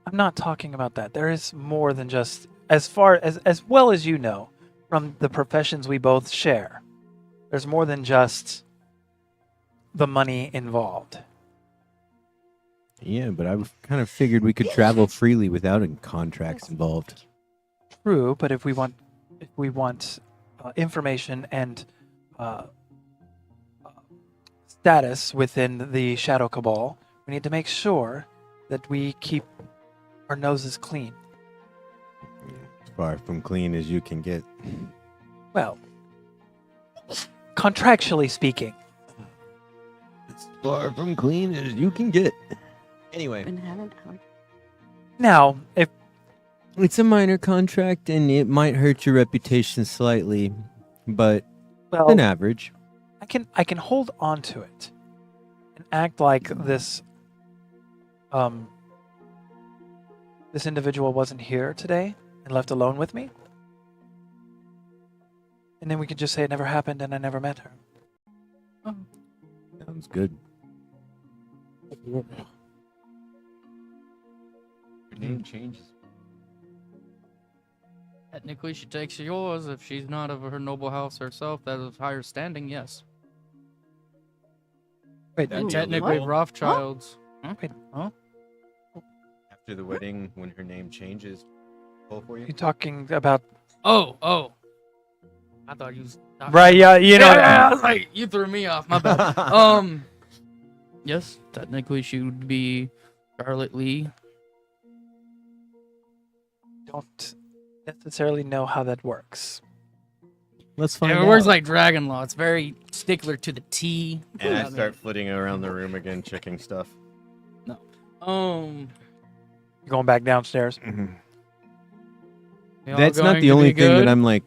I'm not talking about that. There is more than just as far as well as you know from the professions we both share. There's more than just the money involved. Yeah, but I kind of figured we could travel freely without any contracts involved. True, but if we want information and status within the Shadow Cabal, we need to make sure that we keep our noses clean. As far from clean as you can get. Well, contractually speaking. As far from clean as you can get. Anyway, Been having allergies. Now, if it's a minor contract and it might hurt your reputation slightly, but well, an average. I can hold on to it and act like this this individual wasn't here today and left alone with me. And then we could just say it never happened and I never met her. Sounds good. Her name changes. Technically, she takes yours. If she's not of her noble house herself, that is higher standing, yes. Wait, And Ooh, technically, what? Rothschilds. Wait. Huh? After the wedding, when her name changes, pull for you. you talking about Oh. I thought you was talking right? Yeah, you know. Yeah, I was like, you threw me off. My bad. Yes, technically she would be Charlotte Lee. Don't necessarily know how that works. Let's find Yeah, out. it works like Dragon Law. It's very stickler to the T. And I mean, start flitting around the room again, checking stuff. Um, You going back downstairs? we all That's not going the to only be thing that good? I'm like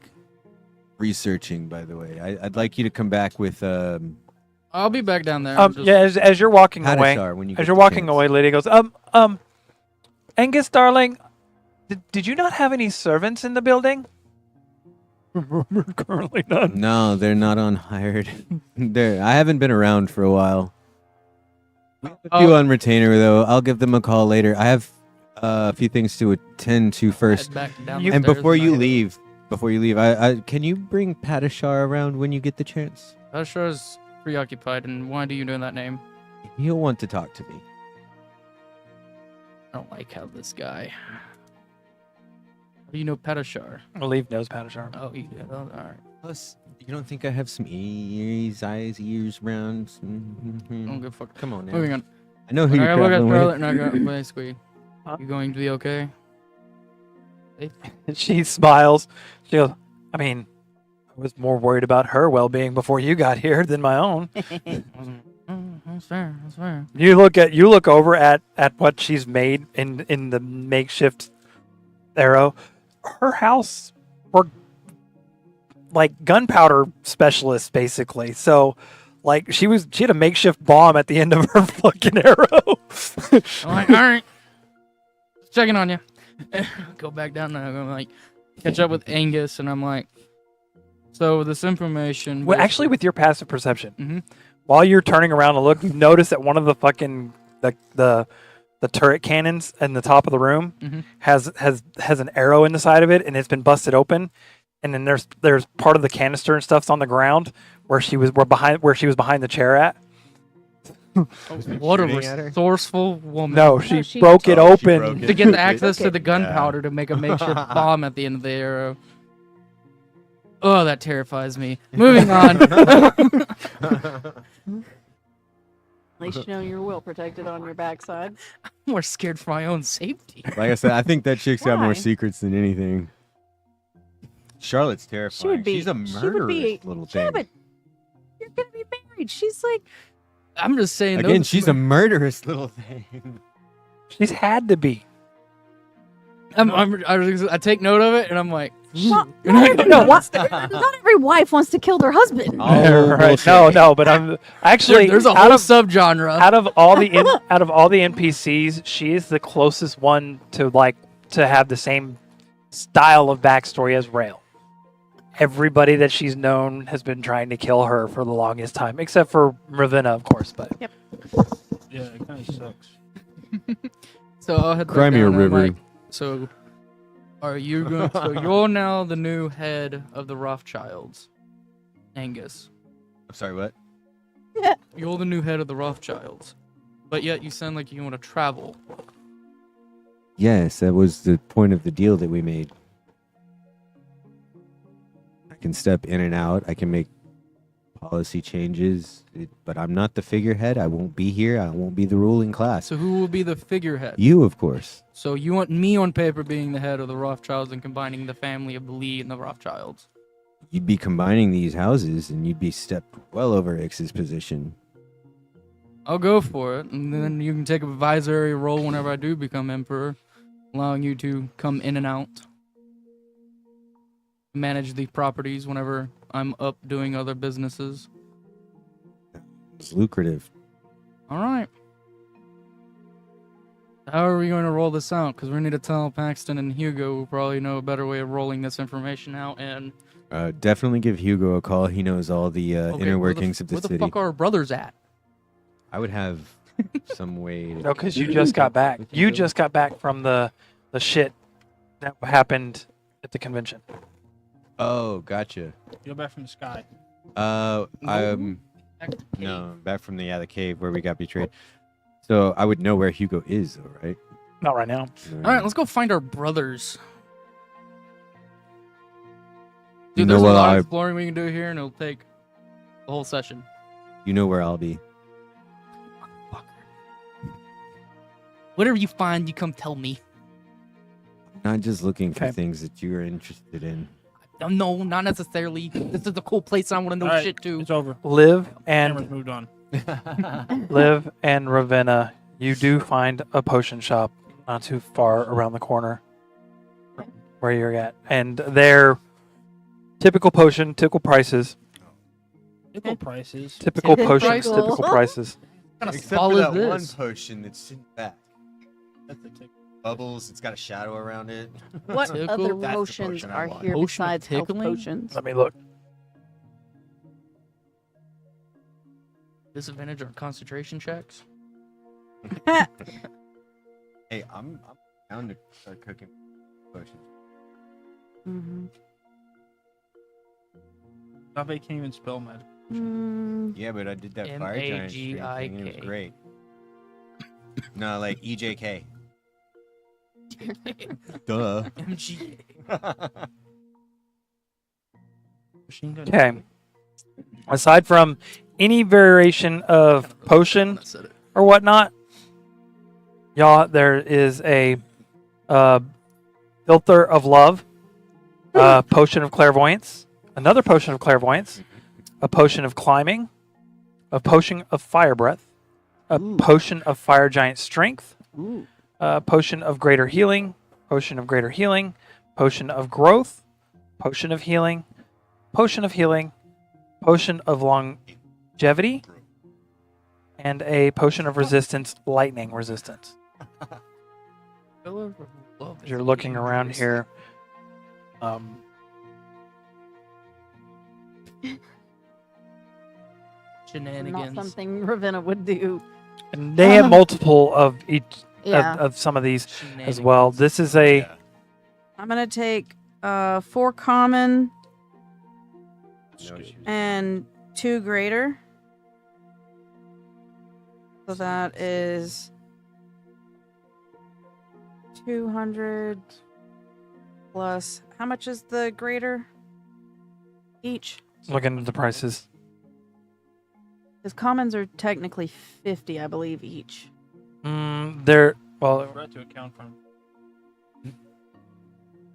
researching, by the way. I'd like you to come back with I'll be back down there. I'm just- Yeah, as you're walking away, Hadashar when you as get you're the walking chance. away, Lydia goes, Angus, darling, did you not have any servants in the building? Currently none. No, they're not on hired. I haven't been around for a while. We have a few Oh. on retainer though. I'll give them a call later. I have a few things to attend to first. head back You- downstairs And before you I- leave, I can you bring Padishar around when you get the chance? Padishar's preoccupied, and why do you know that name? He'll want to talk to me. I don't like how this guy. How do you know Padishar? Leave knows Padishar. Oh, you did. Oh, all right. Plus, you don't think I have some eyes around? I don't give a fuck. Come on now. Moving on. I know who When you're I look at traveling Charlotte with. and I go, basically, Huh? you going to be okay? And she smiles. She goes, I mean, I was more worried about her well-being before you got here than my own. That's fair. That's fair. You look over at what she's made in the makeshift arrow. Her house were like gunpowder specialists basically. So like she had a makeshift bomb at the end of her fucking arrow. I'm like, all right, just checking on you. Go back down there. I'm like, catch up with Angus, and I'm like, so this information. Well, actually, with your passive perception, Mhm. while you're turning around to look, you notice that one of the fucking the turret cannons in the top of the room Mhm. has an arrow in the side of it, and it's been busted open. And then there's part of the canister and stuff's on the ground where she was behind the chair at. what a Shooting at her? resourceful woman. No, she she- broke it Oh, she open. broke it. To get the access to Okay. the gunpowder to make a makeshift bomb at the end of the arrow. Oh, that terrifies me. Moving on. At least you know you're well protected on your backside. I'm more scared for my own safety. Like I said, I think that chick's got Why? more secrets than anything. Charlotte's She terrifying. would be. She's a she would murderous be. little Yeah, thing. but you're gonna be married. She's like. I'm just saying. Again, those- she's a murderous little thing. She's had to be. I take note of it, and I'm like, Not, You're not not every gonna- not every wife wants to kill their husband. Oh, right. bullshit. No, but I'm actually There's a out whole of subgenre. out of all the out of all the NPCs, she is the closest one to have the same style of backstory as Rail. Everybody that she's known has been trying to kill her for the longest time, except for Ravenna, of course. But Yeah, it kind of sucks. So I'll head back Cry me a down and, river. like, so, are you going? So you're now the new head of the Rothschilds, Angus. I'm sorry, what? You're the new head of the Rothschilds, but yet you sound like you want to travel. Yes, that was the point of the deal that we made. I can step in and out. I can make policy changes, but I'm not the figurehead. I won't be here. I won't be the ruling class. So who will be the figurehead? You, of course. So you want me on paper being the head of the Rothschilds and combining the family of the Lee and the Rothschilds? You'd be combining these houses, and you'd be stepped well over Ix's position. I'll go for it, and then you can take an advisory role whenever I do become emperor, allowing you to come in and out, manage the properties whenever I'm up doing other businesses. It's lucrative. All right. How are we going to roll this out? Because we need to tell Paxton and Hugo, who probably know a better way of rolling this information out. And Definitely give Hugo a call. He knows all the okay, inner workings of the where city. the fuck are our brothers at? I would have some way to... no, because you just got back. You just got back from the shit that happened at the convention. Oh, gotcha. You're back from the sky. I'm... No, back from the cave where we got betrayed. So I would know where Hugo is, though, right? Not right now. All right, let's go find our brothers. You Dude, know there's a what lot I- of exploring we can do here, and it'll take the whole session. You know where I'll be. Whatever you find, you come tell me. Not just looking for Okay. things that you're interested in. No, not necessarily. This is a cool place. I want to know All right, shit too. It's over. Liv Camera's and moved on. Liv and Ravenna, you do find a potion shop not too far around the corner where you're at, and they're typical potion, typical prices, Nickel prices. typical Typical. potions, typical prices. What kind of Except spell for is that one this? potion that's in the back. That's the tick. Bubbles, it's got a shadow around it. What Tickle? other That's the potions potion I are want. here Potion of besides health tickling? potions? Let me look. Disadvantage on concentration checks. Hey, I'm down to start cooking potions. Mm-hmm. Zabe can't even spell magic. Yeah, but I did that fire giant stream thing and it was MAGIK. great. No, like EJK. Duh. MG. Machine gun. Okay. Aside from any variation of potion That said it. or whatnot, y'all, there is a filter of love, a potion of clairvoyance, another potion of clairvoyance, a potion of climbing, a potion of fire breath, a potion of fire giant strength, a potion of greater healing, potion of greater healing, potion of growth, potion of healing, potion of healing, potion of longevity, and a potion of resistance, lightning resistance. As you're looking around here, Shenanigans. Not something Ravenna would do. and they have multiple of each Yeah. of some of these as well. This is a I'm gonna take 4 common No issues. and 2 greater. So that is 200 plus. How much is the greater each? looking at the prices. Because commons are technically 50, I believe, each. They're well, Forgot to account for 'em.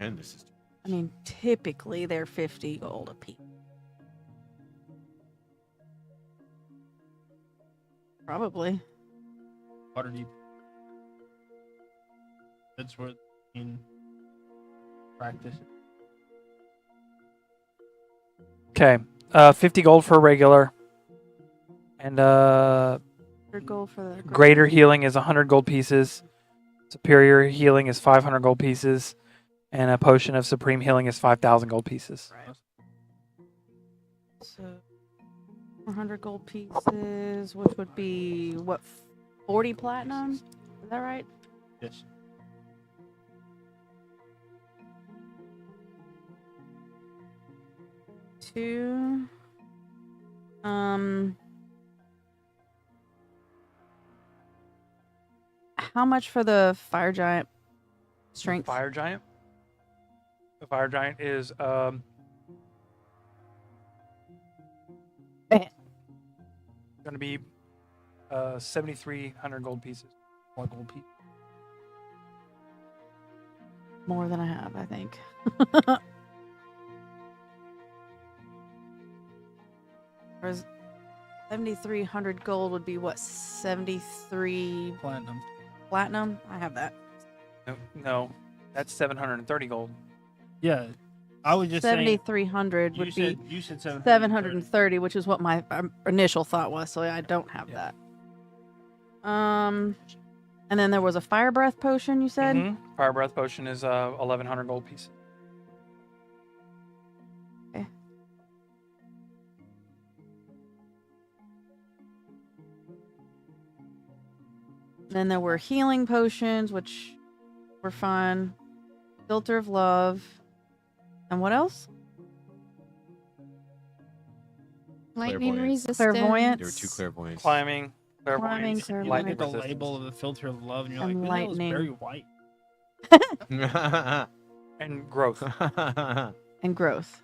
And this is I mean, typically they're 50 gold a piece. Probably. Water deep. That's where in practice. Okay. 50 gold for a regular. And Gold for the greater healing is 100 gold pieces. Superior healing is 500 gold pieces. And a potion of supreme healing is 5,000 gold pieces. Right. So 400 gold pieces, which would be what, 40 platinum? Is that right? Yes. Two. How much for the fire giant strength? Fire giant. The fire giant is going to be 7,300 gold pieces. 1 gold piece. More than I have, I think. Whereas 7,300 gold would be what? 73 Platinum. platinum? I have that. No, that's 730 gold. Yeah. I was just saying. 7,300 would be You said 730, which is what my initial thought was. So I don't have that. And then there was a fire breath potion. You said. Mhm. Fire breath potion is 1,100 gold pieces. Okay. Then there were healing potions, which were fun. Filter of love. And what else? Lightning Clairvoyance. resistance. Clairvoyance. There were 2 clairvoyance. Climbing, Climbing, clairvoyance, clairvoyance. You look lightning at the resistance. label of the filter of love, and you're And like, "Man, that was lightning." very white." And growth. And growth.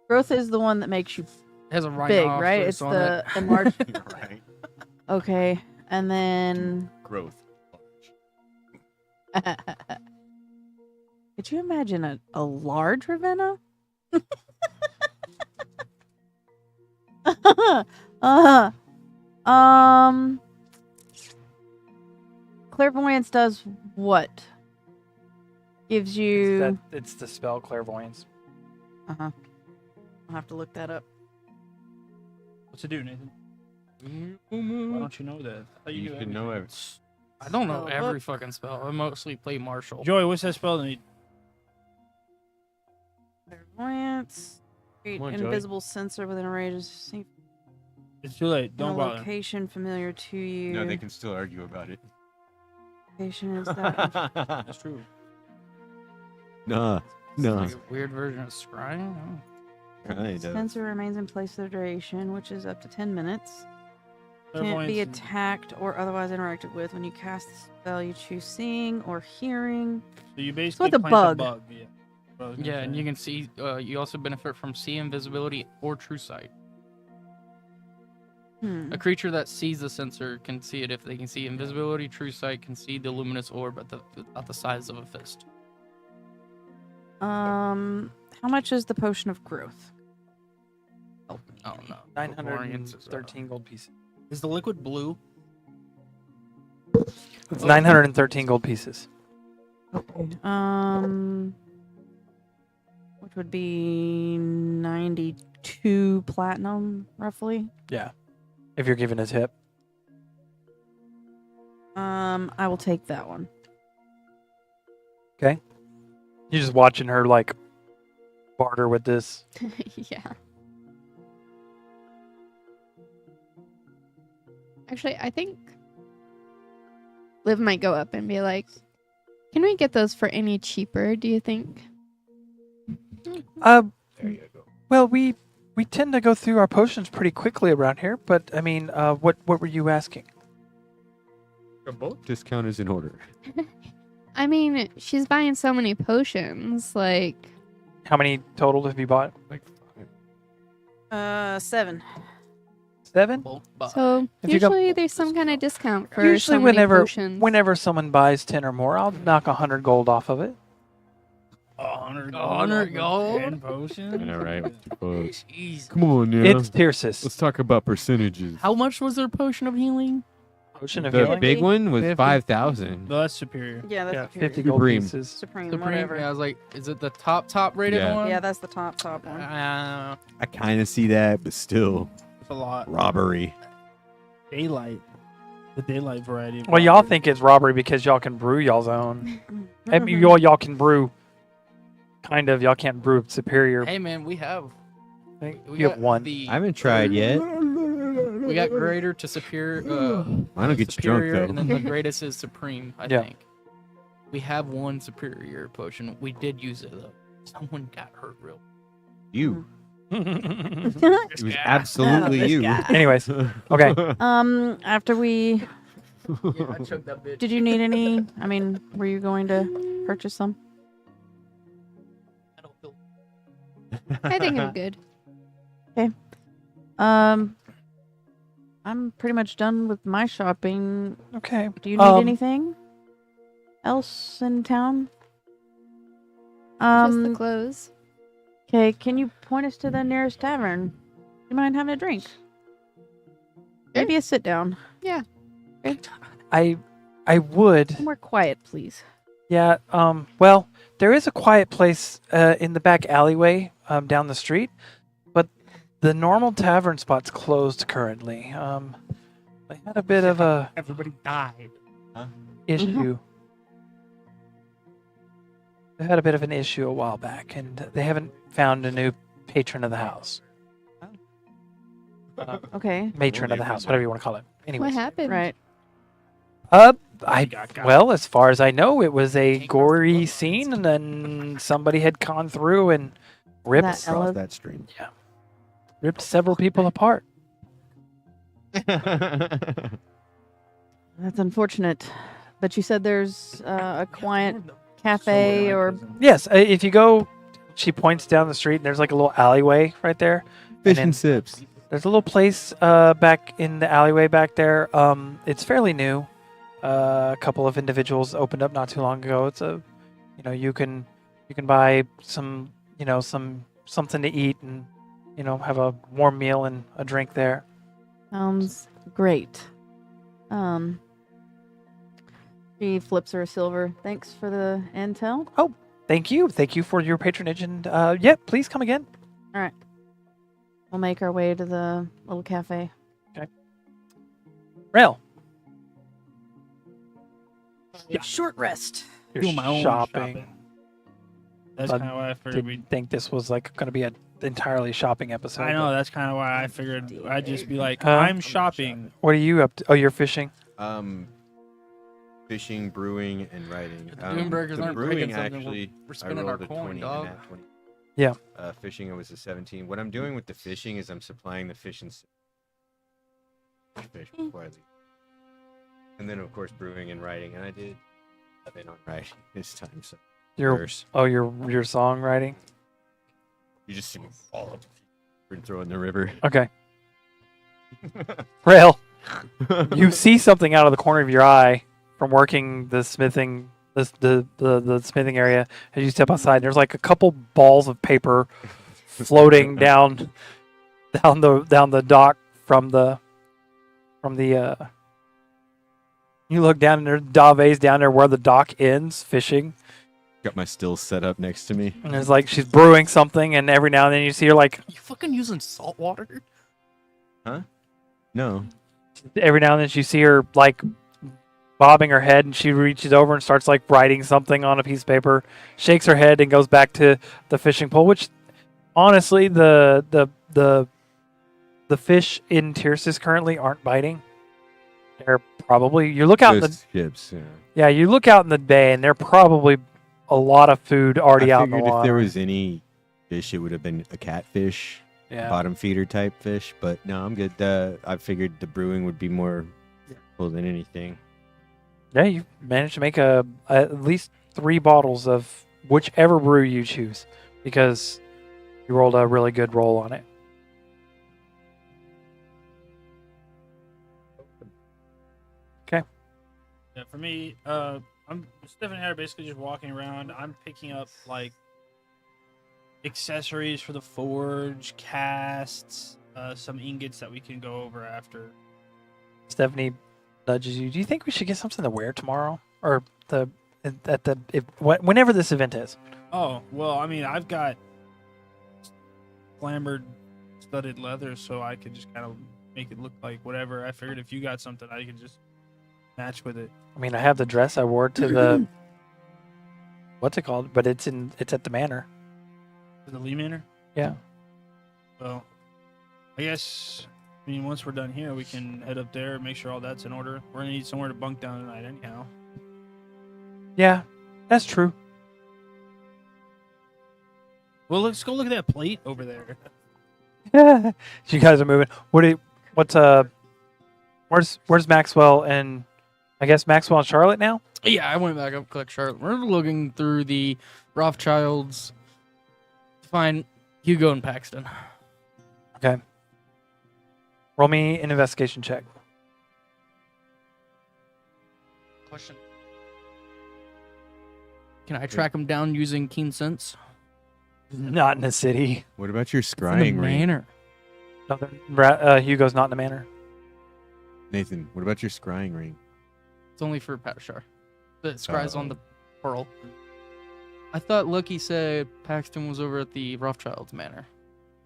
Growth is the one that makes you It has a big, rhinoceros right? It's on the it. the march. Right. Okay, and then Growth. could you imagine a large Ravenna? Clairvoyance does what? Gives you. It's the spell clairvoyance. I'll have to look that up. What's it do, Nathan? Why don't you know that? I thought You knew should know everything. it. I don't know Oh, every look. fucking spell. I mostly play martial. Joy, what's that spell need? Clairvoyance. Create Come on, Joey. invisible sensor within a range of safe It's too late. in a Don't bother. location familiar to you. No, they can still argue about it. Location is that. That's true. Nah. It's No. like a weird version of scrying. Oh. Kind of. Sensor remains in place for the duration, which is up to 10 minutes. Can't Clairvoyance be and- attacked or otherwise interacted with. When you cast the spell, you choose seeing or hearing. So you basically with a plant bug. bug. Yeah. What I was gonna Yeah, and say. you can see. You also benefit from see invisibility or true sight. Hmm. A creature that sees the sensor can see it if they can see invisibility. True sight can see the luminous orb at the size of a fist. How much is the potion of growth? Oh no. 913 gold pieces. Is the liquid blue? It's 913 gold pieces. Which would be 92 platinum, roughly. Yeah. If you're giving a tip. I will take that one. You're just watching her like barter with this. Yeah. Actually, I think Liv might go up and be like, "Can we get those for any cheaper, do you think?" There you go. Well, we tend to go through our potions pretty quickly around here, but I mean, what were you asking? Both discount is in order. I mean, she's buying so many potions, like How many total have you bought? Like 7. 7? Bulk buy. so If you go- usually there's some kind of discount for Usually so many potions. whenever someone buys 10 or more, I'll knock 100 gold off of it. 100 100 gold? 10 potions? I know, right? Folks. Jeez. Come on, now. It's Tyrsis. Let's talk about percentages. How much was their potion of healing? Potion of The healing. big one was 50. 5,000. No, that's superior. Yeah, that's Yeah, superior. 50 gold Supreme. pieces. Supreme, Supreme. whatever. Yeah, I was like, is it the top rated Yeah. one? Yeah, that's the top one. Uh, I kind of see that, but still, It's a lot. robbery. Daylight. The daylight variety. Of Well, y'all robbery. think it's robbery because y'all can brew y'all's own. I mean, y'all can brew. Kind of. Y'all can't brew superior. hey man, we have. I think We you have got one. The, I haven't tried yet. we got greater to superior. I don't get you drunk superior, though. and then the greatest is supreme. I Yeah. think. We have one superior potion. We did use it though. Someone got hurt real. You. Anyways, It was absolutely you. okay. After we, Yeah, I choked that bitch. did you need any? I mean, were you going to purchase some? I don't feel. I think I'm good. I'm pretty much done with my shopping. Okay. Do you need anything else in town? Just the clothes. Okay, can you point us to the nearest tavern? Do you mind having a drink? Maybe a sit down. I would. More quiet, please. Yeah. Well, there is a quiet place in the back alleyway down the street, but the normal tavern spot's closed currently. They had a bit of a Everybody died. issue. They had a bit of an issue a while back, and they haven't found a new patron of the house. Okay. Matron of the house, whatever you want to call it. What Anyways. happened? Right. Well, as far as I know, it was a gory scene, and then somebody had gone through and ripped That Ella- That stream. ripped several people apart. That's unfortunate. But you said there's a quiet cafe or Yes, if you go, she points down the street, and there's like a little alleyway right there. Fish then- and sips. There's a little place back in the alleyway back there. It's fairly new. A couple of individuals opened up not too long ago. It's a, you can buy some, something to eat and, have a warm meal and a drink there. sounds great. She flips her a silver. Thanks for the intel. Thank you for your patronage, and please come again. We'll make our way to the little cafe. Rail, Short rest. you're Do my own shopping. That's I kind of why I figured we. Didn't think this was like going to be an entirely shopping episode. I know that's kind of why I figured I'd just be like, Huh? I'm shopping. What are you up to? Oh, you're fishing. Fishing, brewing, and writing. The Doomburgers the aren't brewing breaking something. actually, We're I spending our rolled a coin, 20 dog. and a nat 20. Yeah. Fishing, it was a 17. What I'm doing with the fishing is I'm supplying the fish and fish before I leave. And then, of course, brewing and writing. And I did 11 on writing this time. So Your verse. your songwriting. You just see me fall up and throw it in the river. Okay. Rail, you see something out of the corner of your eye from working the smithing the smithing area as you step outside. There's like a couple balls of paper floating down the dock from the you look down and there's Dave's down there where the dock ends fishing. Got my stills set up next to me. And it's like she's brewing something, and every now and then you see her like You fucking using salt water? No. every now and then you see her like bobbing her head, and she reaches over and starts like writing something on a piece of paper, shakes her head and goes back to the fishing pole, which honestly the fish in Tyrsis currently aren't biting. They're probably you look out in the Just ships, yeah. yeah, you look out in the bay and they're probably a lot of food already I out in the figured water. if there was any fish, it would have been a catfish, yeah. bottom feeder type fish. But no, I'm good. I figured the brewing would be more cool than anything. Yeah, you managed to make at least 3 bottles of whichever brew you choose because you rolled a really good roll on it. Yeah, for me, I'm Stephen and I are basically just walking around. I'm picking up like accessories for the forge, casts, some ingots that we can go over after. Stephanie nudges you. Do you think we should get something to wear tomorrow, or whenever this event is? Oh, well, I mean, I've got glamored studded leather, so I could just kind of make it look like whatever. I figured if you got something, I could just match with it. I mean, I have the dress I wore to the what's it called, but it's at the manor. The Lee Manor? Yeah. Well, I guess, I mean, once we're done here, we can head up there, make sure all that's in order. We're going to need somewhere to bunk down tonight anyhow. Yeah, that's true. Well, let's go look at that plate over there. You guys are moving. Where's Maxwell and I guess Maxwell and Charlotte now? Yeah, I went back up to collect Charlotte. We're looking through the Rothschilds to find Hugo and Paxton. Okay. Roll me an investigation check. Question. Can I track them down using keen sense? Not in the city. What about your It's in the scrying ring? manor. Hugo's not in the manor. Nathan, what about your scrying ring? It's only for Patashar. The scries on the pearl. I thought Lucky said Paxton was over at the Rothschilds manor.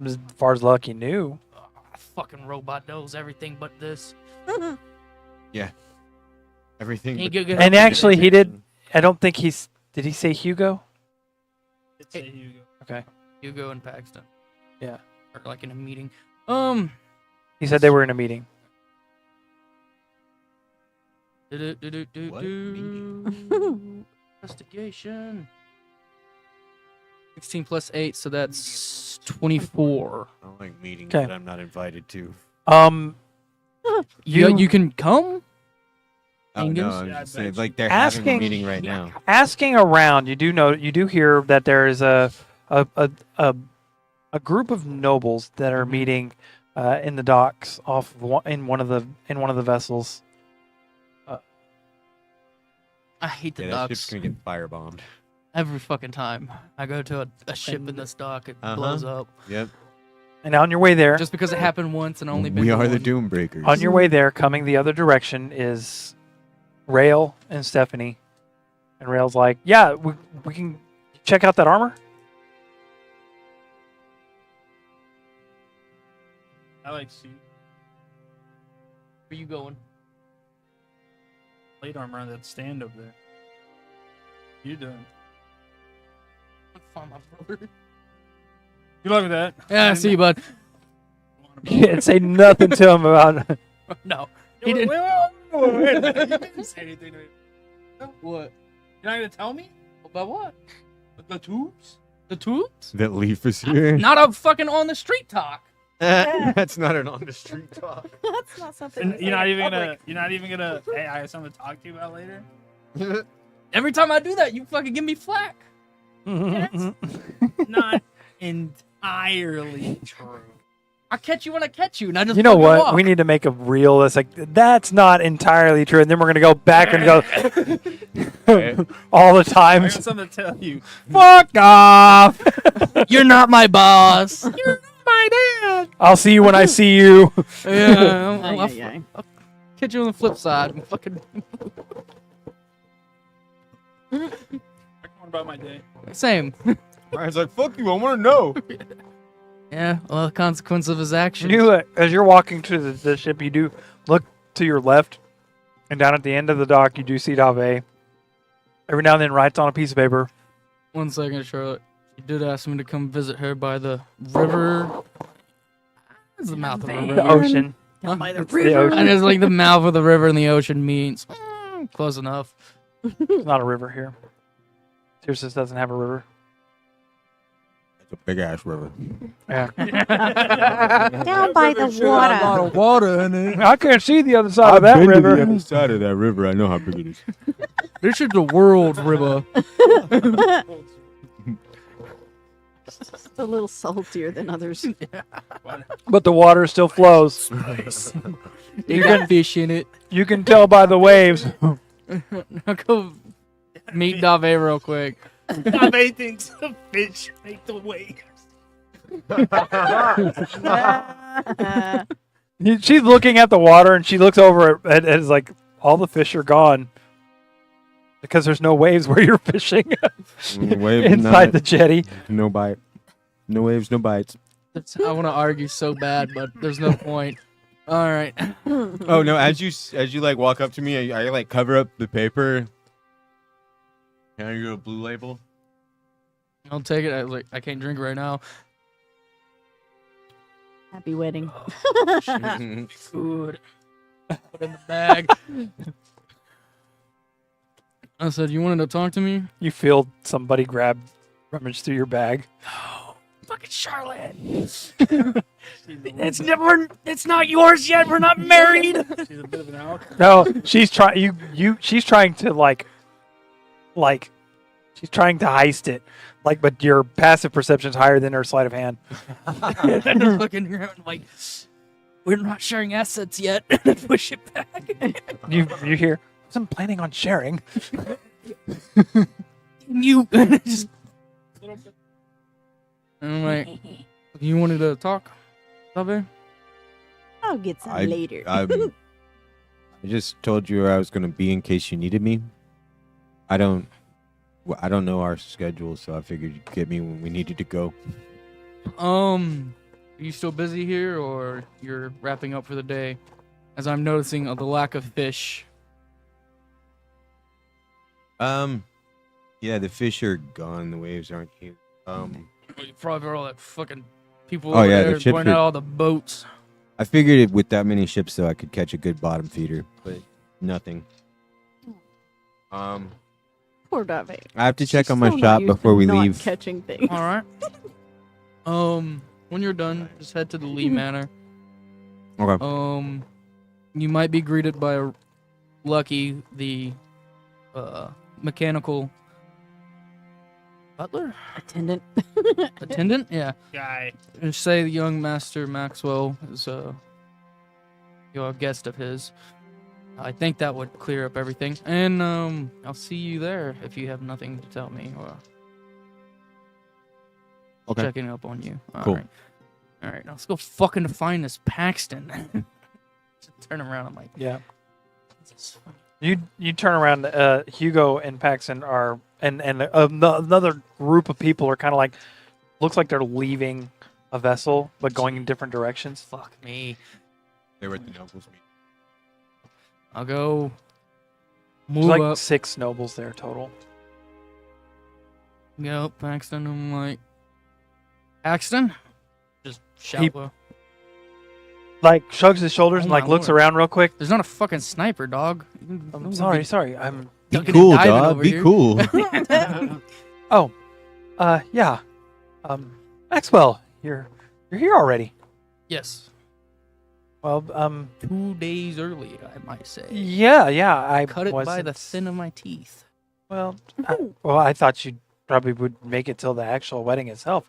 As far as Lucky knew. Fucking robot knows everything but this. Everything. Ain't but- good- And actually, he did. I don't think he's. Did he say Hugo? It's a Hugo. Okay. Hugo and Paxton. Yeah. Or like in a meeting. He said they were in a meeting. What Investigation. 16 plus 8, so that's 24. I don't like meetings Okay. that I'm not invited to. You can come? Oh, no, Engans? I'm Yeah, I just saying, bet like they're having a Asking- meeting right now. Asking around, you do hear that there is a group of nobles that are meeting in the docks in one of the vessels. I hate the Yeah, that ship's docks. gonna get firebombed. Every fucking time I go to a ship in this dock, it blows up. Yep. And on your way there, Just because it happened once and only been We to are the one. Doom Breakers. on your way there, coming the other direction is Rail and Stephanie. And Rail's like, "Yeah, we can check out that armor." I like see Where you going? plate armor on that stand over there. You doing? Find my brother. Good luck with that. Yeah, I see you, bud. You can't say nothing to him about. No. He didn't- wait. You didn't say anything to me. What? You're not gonna tell me? About what? The tubes? The tubes? That Leaf is here. Not a fucking on the street talk. That's not an on the street talk. That's not something. And to you're say not in even gonna. public. You're not even gonna. Hey, I have something to talk to you about later. Every time I do that, you fucking give me flack. Not entirely true. I catch you when I catch you, and I just You know fucking what? walk. We need to make a reel that's like, that's not entirely true. And then we're going to go back and go all the I times. got something to tell you. Fuck off. You're not my boss. You're my dad. I'll see you when I see you. Yeah, Ay, I'll ay, ay. catch you on the flip side. I'm fucking I'm going about my day. same. Ryan's like, fuck you, I want to know. Yeah, well, the consequence of his actions. You, as you're walking to the ship, you do look to your left, and down at the end of the dock, you do see Dave. Every now and then writes on a piece of paper. 1 second, Charlotte. She did ask me to come visit her by the river. What's the mouth of the river? The ocean. Huh? By the It's river. the ocean. And it's like the mouth of the river and the ocean meets. Close enough. It's not a river here. Tyrsis doesn't have a river. It's a big ass river. Yeah. Down by the water. of water in it. I can't see the other side of that river. the other side of that river. I know how big it is. This is the world river. Just a little saltier than others. But the water still flows. You got fish in it. You can tell by the waves. I'll go meet Dave real quick. Dave thinks the fish make the waves. She's looking at the water and she looks over at is like all the fish are gone because there's no waves where you're fishing inside the jetty. No bite. No waves, no bites. I want to argue so bad, but there's no point. All right. Oh no! As you like walk up to me, I like cover up the paper. Can I get a blue label? I'll take it. I was like, I can't drink right now. Happy wedding. Food. Put in the bag. I said, you wanted to talk to me? You feel somebody rummage through your bag. Fucking Charlotte. It's not yours yet. We're not married. She's a bit of an alcoholic. No, she's trying. She's trying to she's trying to heist it. Like, but your passive perception's higher than her sleight of hand. I'm just looking around like, we're not sharing assets yet. Push it back. You hear? I wasn't planning on sharing. You. Just, and I'm like, you wanted to talk, Sabe? I'll get some later. I just told you where I was going to be in case you needed me. I don't know our schedule, so I figured you'd get me when we needed to go. Are you still busy here, or you're wrapping up for the day? As I'm noticing the lack of fish. Yeah, the fish are gone. The waves aren't here. You probably all that fucking people Oh, over yeah, there the ships pointing out are- all the boats. I figured it with that many ships, though, I could catch a good bottom feeder, but nothing. Poor Dave. I have to check on my Still not shop used to before we not leave. catching things. All right. When you're done, just head to the Lee Manor. Okay. You might be greeted by Lucky, the mechanical butler, Attendant. attendant. Yeah. Guy. And say the young master Maxwell is you're a guest of his. I think that would clear up everything. And I'll see you there if you have nothing to tell me or Okay. checking up on you. All Cool. right. All right, now let's go fucking find this Paxton. Just turn around. I'm like, Yeah. "This You turn around. Hugo and Paxton are and another group of people are kind of like looks like they're leaving a vessel but going in different directions. fuck me. They were at the nobles meeting. I'll go There's move like up. 6 nobles there total. Go up, Paxton. I'm like, Paxton? Just shout. He- low. Like shrugs his shoulders Oh and like my looks lord. around real quick. There's not a fucking sniper, dog. I'm sorry. I'm Be ducking and cool, diving dog. over Be here. cool. yeah. Maxwell, you're here already. Yes. Well, 2 days early, I might say. yeah. I Cut it by wasn't- the thin of my teeth. Well, I thought you probably would make it till the actual wedding itself.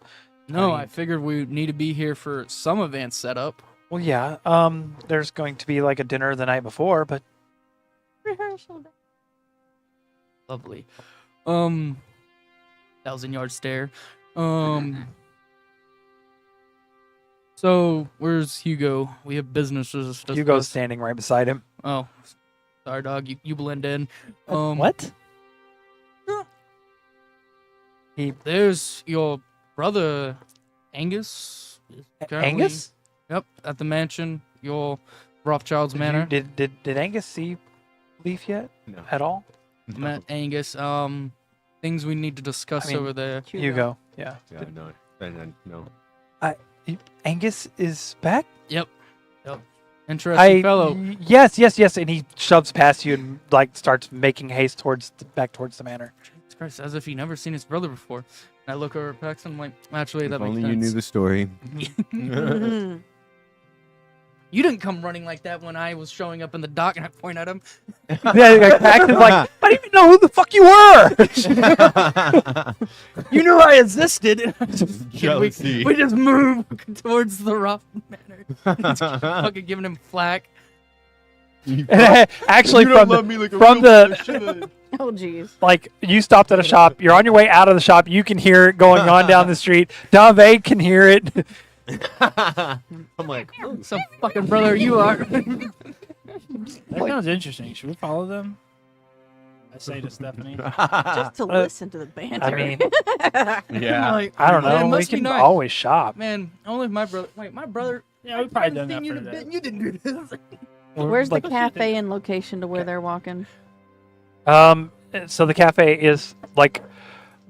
No, I I figured we need to be here for some event setup. Well, yeah. There's going to be like a dinner the night before, but Rehearsal. Lovely. 1,000-yard stare. So where's Hugo? We have businesses. to Hugo's discuss. standing right beside him. Oh, sorry, dog. You blend in. What? There's your brother, Angus. is currently- Angus? Yep, at the mansion. Your Rothschild's manor. Did Angus see Leaf yet? No. At all? Met Angus. Things we need to discuss I mean, over there. Hugo. Yeah. Yeah, no. No. Angus is back? Interesting fellow. Yes. And he shoves past you and like starts making haste back towards the manor. Jesus Christ, as if he never seen his brother before. And I look over at Paxton. I'm like, actually, If that makes only sense. you knew the story. You didn't come running like that when I was showing up in the dock and I point at him. Yeah, Paxton's like, I didn't even know who the fuck you were. You knew I existed. Jealousy. we just move towards the rough manor. Fucking giving him flack. Actually, You don't from love the, me like a from real the should. Oh, jeez. like you stopped at a shop, you're on your way out of the shop, you can hear it going on down the street. Dave can hear it. I'm like, Some fucking brother you are. That sounds interesting. Should we follow them? I say to Stephanie. Just to listen to the banter. I mean, Yeah. Like, I don't man, it know. We must be can nice. always shop. Man, only if my brother. Wait, my brother. Yeah, we probably done Everything that you for did- today. You didn't do this. Where's the Like, cafe and location to where they're walking? So the cafe is like,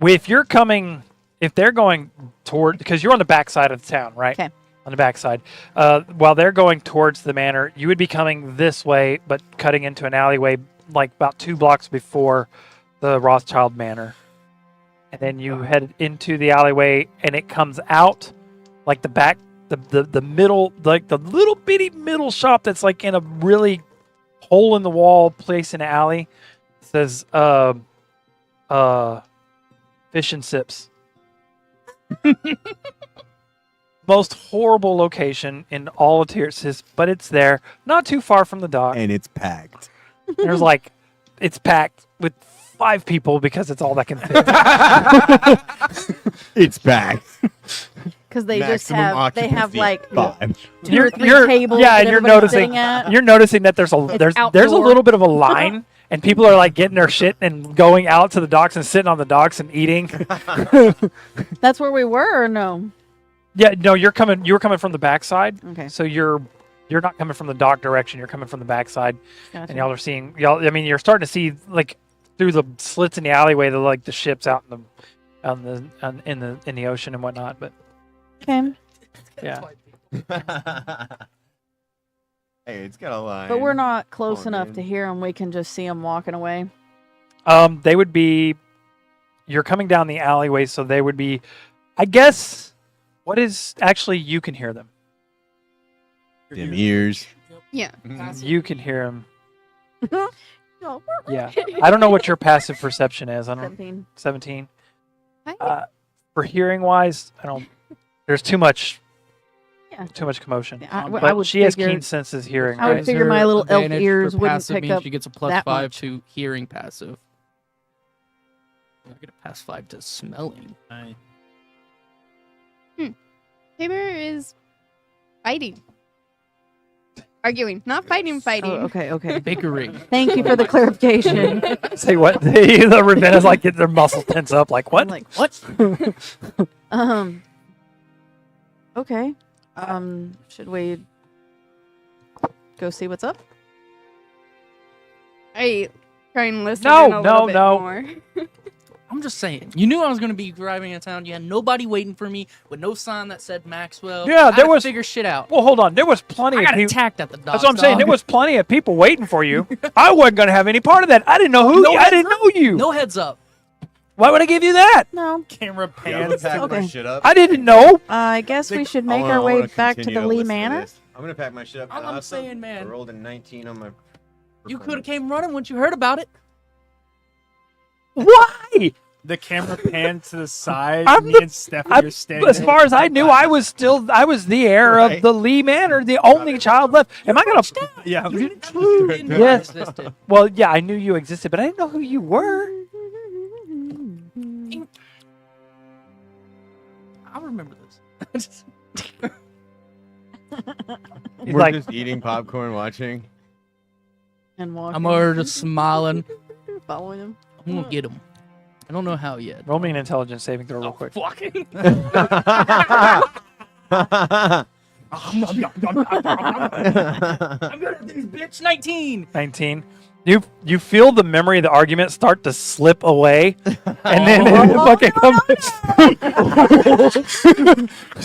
if you're coming, if they're going toward, because you're on the back side of the town, right? 'Kay. On the back side. While they're going towards the manor, you would be coming this way, but cutting into an alleyway, like about 2 blocks before the Rothschild Manor. And then you head into the alleyway, and it comes out like the back, the middle, like the little bitty middle shop that's like in a really hole in the wall place in an alley. It says fish and sips. Most horrible location in all of Tyrcis, but it's there, not too far from the dock. And it's packed. There's like, it's packed with 5 people because it's all that can fit. It's packed. Because they just Maximum have they have occupancy, like 5. 2 or 3 tables. yeah, that and you're everybody's noticing sitting at. you're noticing that there's a outdoor. little bit of a line, and people are like getting their shit and going out to the docks and sitting on the docks and eating. That's where we were, or no? Yeah, no, you're coming from the backside, Okay, so you're not coming from the dock direction. You're coming from the backside, gotcha. and y'all are seeing y'all. I mean, you're starting to see like through the slits in the alleyway, the ships out in the ocean and whatnot. But Okay, yeah, Hey, it's got a line. but we're not close on, enough man. to hear them. We can just see them walking away. they would be. You're coming down the alleyway, so they would be. I guess. What is actually you can hear them. Dim ears. Yeah. You can hear them. No. Yeah. I don't know what your passive perception is. I don't. 17. 17. I- For hearing wise, I don't. There's too much. Yeah. Too much commotion. I But would she has figure- keen senses hearing. I would right? figure my little elf Advantage ears for wouldn't passive pick means up she gets a plus that 5 much. to hearing passive. I get a plus 5 to smelling. Nice. Tabor is fighting. Arguing. Not fighting. Oh, okay. Bickering. Thank you for the clarification. Say what? The Ravenna's like get their muscles tense up. Like what? I'm like, what? Okay. Should we go see what's up? I try and listen No, in a no, little bit no. more. I'm just saying. You knew I was going to be driving in town. You had nobody waiting for me with no sign that said Maxwell. Yeah, I there had to was- figure shit out. Well, hold on. There was plenty I of got people. attacked at the dock. That's what I'm saying. There was plenty of people waiting for you. I wasn't gonna have any part of that. I didn't know who. No I didn't know you. no heads up. Why would I give you that? No. Camera Yeah, I'm gonna pans. pack my Okay. shit up. I didn't know. I guess we should make I our wanna way back to continue the Lee listen to Manor. this. I'm gonna pack my shit up. All I'm Awesome. saying, man. I rolled a 19 on my. You could have came running once you heard about it. Why? The camera pans to the side. I'm Me the- and Stephanie are standing. As far as I knew, I was the heir Right. of the Lee Manor, the only child left. Am I gonna? Yeah. Didn't know Yes. I existed. Well, yeah, I knew you existed, but I didn't know who you were. I remember this. He's We're like, just eating popcorn, watching. And walk. I'm already just smiling. following him. I'm gonna get him. I don't know how yet. roll me an intelligence saving throw real Oh, quick. fucking. I'm I'm good at these, bitch. 19. 19. You feel the memory of the argument start to slip away, and then it fucking comes.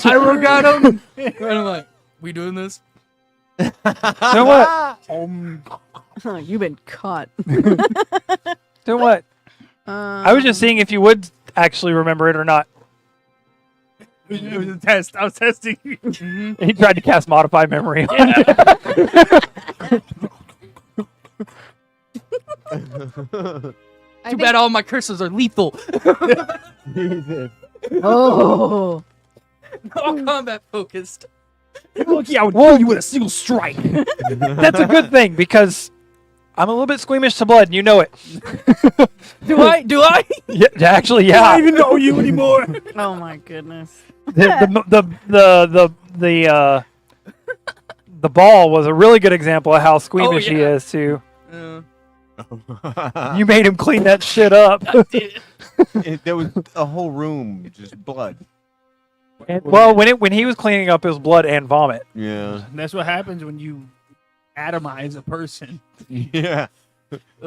I forgot him. And I'm like, we doing this? You know what? You've been caught. You know what? I was just seeing if you would actually remember it or not. It was a test. I was testing. He tried to cast modify memory. On you. Too bad all my curses are lethal. Oh. All combat focused. Lucky I would kill you with a single strike. That's a good thing because I'm a little bit squeamish to blood, and you know it. Do I? Do I? Yeah, actually, I yeah. don't even know you anymore. the ball was a really good example of how squeamish he yeah. is too. Yeah. You made him clean that shit up. There was a whole room just blood. Well, when he was cleaning up, it was blood and vomit. Yeah. And that's what happens when you atomize a person. Yeah.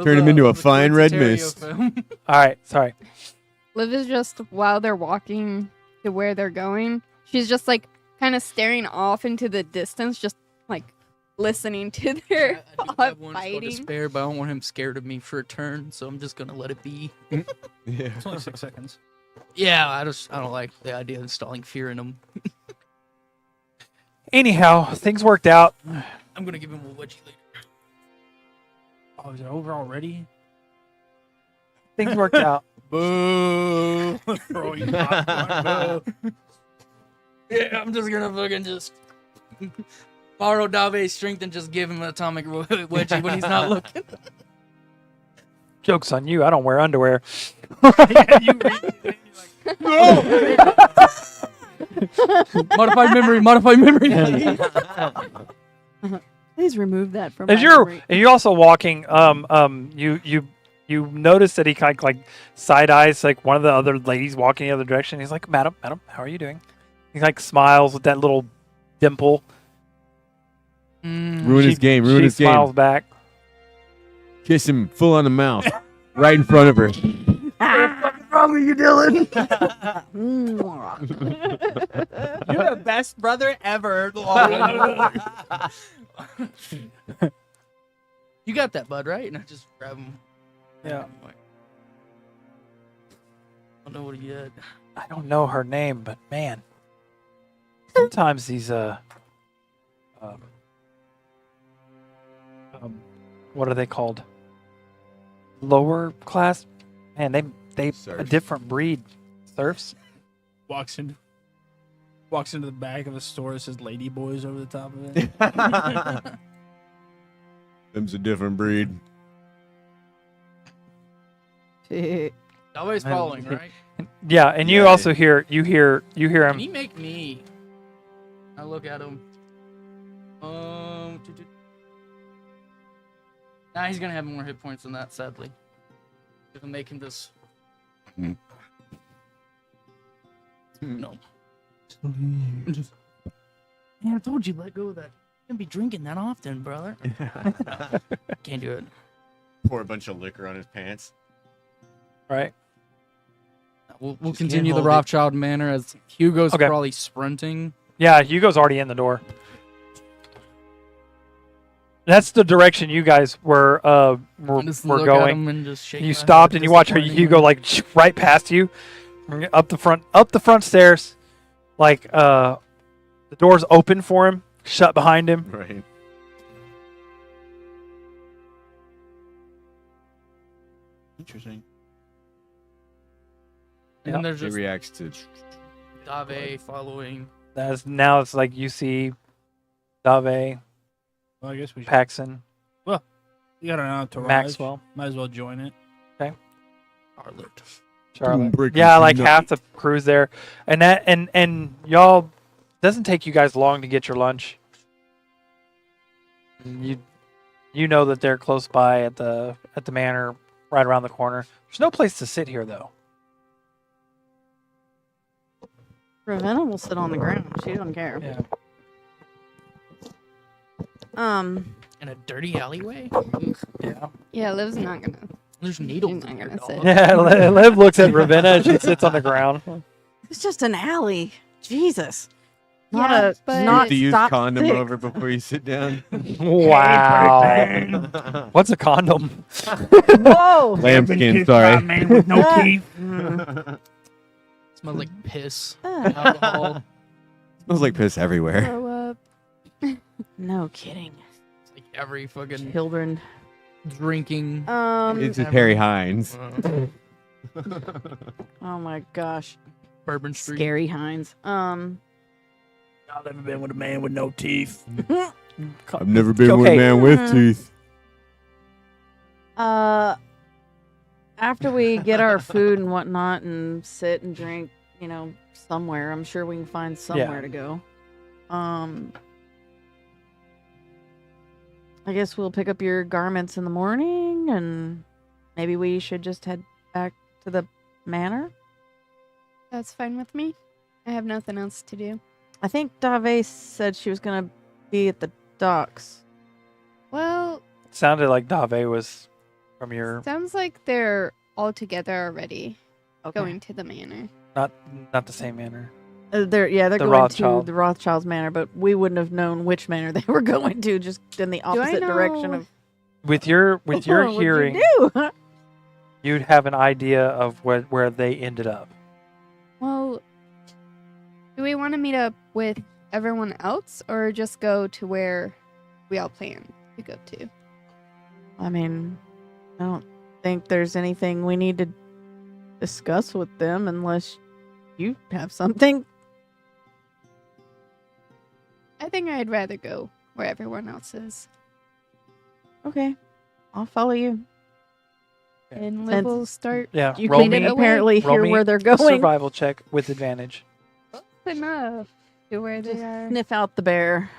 Turn him into a fine red mist. All right, sorry. Liv is just while they're walking to where they're going, she's just like kind of staring off into the distance, just like listening to their I do have one spell to fighting. spare, but I don't want him scared of me for a turn, so I'm just gonna let it be. Yeah. It's only 6 seconds. Yeah, I don't like the idea of installing fear in him. Anyhow, things worked out. I'm gonna give him a wedgie later. Oh, is it over already? Things worked out. Boo! Throw you popcorn, boo. Yeah, I'm just gonna fucking just borrow Dave's strength and just give him an atomic wedgie when he's not looking. Joke's on you. I don't wear underwear. Yeah, you read it and you're like, Modified memory. Please remove that from As my you're memory. and you're also walking, you notice that he kind of like side eyes like one of the other ladies walking the other direction. He's like, "Madam, how are you doing?" He like smiles with that little dimple. Ruin his game. Ruin She his smiles game. back. Kiss him full on the mouth. Right in front of her. wrong with you, Dylan? You're the best brother ever. You got that, bud, right? And I just grab him. Yeah. I don't know what he did. I don't know her name, but man, sometimes these what are they called? Lower class, man. They a Serfs. different breed. Serfs. Walks into the back of a store that says Lady Boys over the top of it. Them's a different breed. Always following, right? Yeah, and you Yeah. also hear Can him. he make me? I look at him. Nah, he's gonna have more hit points than that, sadly. It'll make him just. No. Just. Man, I told you let go of that. You can't be drinking that often, brother. Can't do it. Pour a bunch of liquor on his pants. Right. We'll Just continue can't the hold it. Rothschild manner as Hugo's Okay. probably sprinting. Yeah, Hugo's already in the door. That's the direction you guys were I just were look at going. him and just shake You my stopped head and you watch her disappointingly. Hugo like right past you, up the front stairs, like the doors open for him, shut behind him. Right. Interesting. And then there's He just reacts to. Dave following. Now it's like you see Dave, Well, I guess we should. Paxson, You got an entourage. Maxwell, Might as well join it. Charlotte. Charlotte. breaking Yeah, like nut. half the crew's there, and that and y'all doesn't take you guys long to get your lunch. You know that they're close by at the manor, right around the corner. There's no place to sit here though. Ravenna will sit on the ground. She don't care. Yeah. In a dirty alleyway? Ugh, Yeah. Yeah, Liv's not gonna. there's needles not in there, gonna say. dog. Yeah, Liv looks at Ravenna and she sits on the ground. It's just an alley. Jesus. Yeah, Not a but- You not have to use stop condom stick. over before you sit down. Wow. What's a condom? Whoa. Lambskin, sorry. Man with no teeth. Smells like piss. Ah, Alcohol. Smells like piss everywhere. Grow up. no kidding. It's like every fucking Children. drinking. It's just Harry Hines. Oh my gosh. Bourbon Street. Scary Hines. I've never been with a man with no teeth. I've never been with a Okay. man with teeth. After we get our food and whatnot and sit and drink, somewhere, I'm sure we can find somewhere to go. I guess we'll pick up your garments in the morning, and maybe we should just head back to the manor. That's fine with me. I have nothing else to do. I think Dave said she was gonna be at the docks. Well, Sounded like Dave was from your sounds like they're all together already, Okay. going to the manor. not the same manner. They're The going Rothschild. to the Rothschild's manor, but we wouldn't have known which manor they were going to, just in the I opposite direction know- of. With your What'd hearing, you do? you'd have an idea of where they ended up. Well, do we want to meet up with everyone else or just go to where we all plan to go to? I mean, I don't think there's anything we need to discuss with them unless you have something. I think I'd rather go where everyone else is. Okay, I'll follow you. And Liv Since will start Yeah, You roll can me it away. apparently roll hear me where they're a going. survival check with advantage. enough to where they are. Sniff out the bear.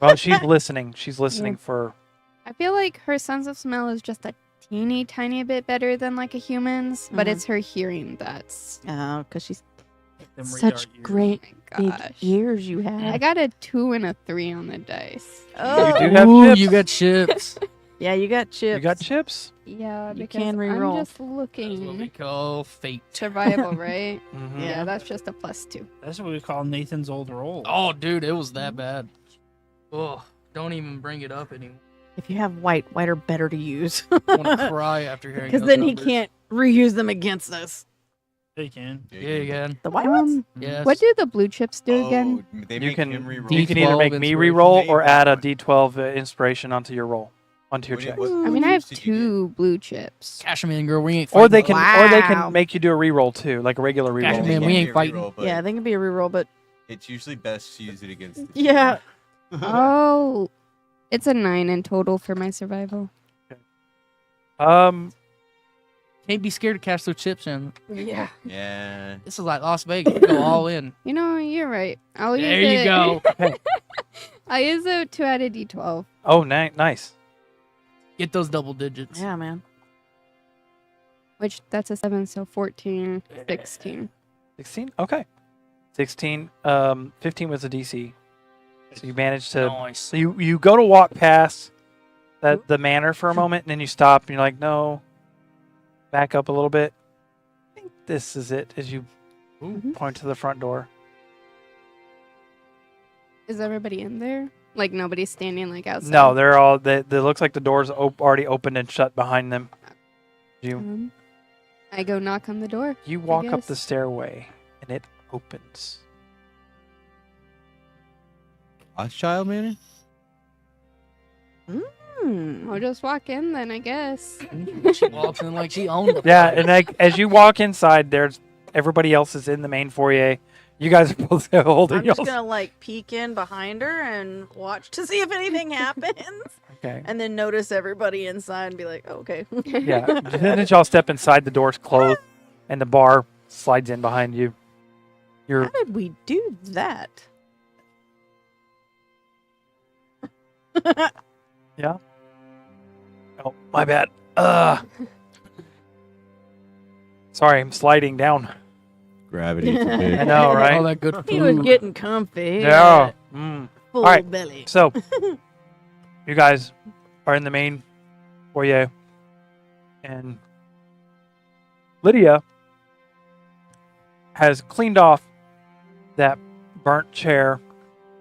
Well, she's listening. She's listening for. I feel like her sense of smell is just a teeny tiny bit better than like a human's, but Mhm. it's her hearing that's Oh, because she's Them such radar ears. great oh my big gosh. ears you have. I got a 2 and a 3 on the dice. Oh. You do have Ooh, chips. you got chips. Yeah, you got chips. You got chips. Yeah, You because can reroll. I'm just That's what we looking call fate. survival, right? Mhm. Yeah, that's just a +2. That's what we call Nathan's old roll. Oh, dude, it was that bad. Oh, don't even bring it up anymore. If you have white are better to use. I want to cry after hearing. Because those then numbers. he can't reuse them against us. They can. Yeah, you can. The white ones? Yes. What do the blue chips do again? They You make can him reroll. you can either D12 make me inspiration. re-roll or Save add a one. D12 inspiration onto your roll, onto your What check. what I mean, I have chips did you 2 blue chips. Cash 'em in, girl. We ain't. Or they fighting. Wow. can make you do a re-roll too, like a regular get? Gosh, re-roll. They man, can we be ain't a fighting. reroll, but Yeah, they can be a reroll, but it's usually best to use it against. The yeah. Oh, it's a 9 in total for my survival. Can't be scared to cash those chips in. Yeah. Yeah. This is like Las Vegas. We go all in. You know, you're right. I'll use There it. you go. I'll use it to add a D12. Oh, nice. Get those double digits. Yeah, man. Which that's a 7, so 14, 16. 16. Okay. 16. 15 was a DC. So you managed to. Nice. So you go to walk past the manor for a moment, and then you stop, and you're like, no. Back up a little bit. I think this is it. As you point to the front door. Is everybody in there? Like nobody's standing like outside? No, they're all. They looks like the doors already opened and shut behind them. You I go knock on the door. you walk up the guess. stairway, and it opens. Rothschild Manor? I'll just walk in then, I guess. She walks in like she owned the Yeah, place. and like as you walk inside, there's everybody else is in the main foyer. You guys are both holding I'm just y'all's- gonna like peek in behind her and watch to see if anything happens, Okay. and then notice everybody inside and be like, oh, okay. Yeah. Then as y'all step inside, the door's closed, and the bar slides in behind you. You're How did we do that? yeah. Oh, my bad. Sorry, I'm sliding down. Gravity forbid. I know, right? All that good He was food. getting comfy. Yeah. Mm. Full Alright. belly. So, you guys are in the main foyer, and Lydia has cleaned off that burnt chair,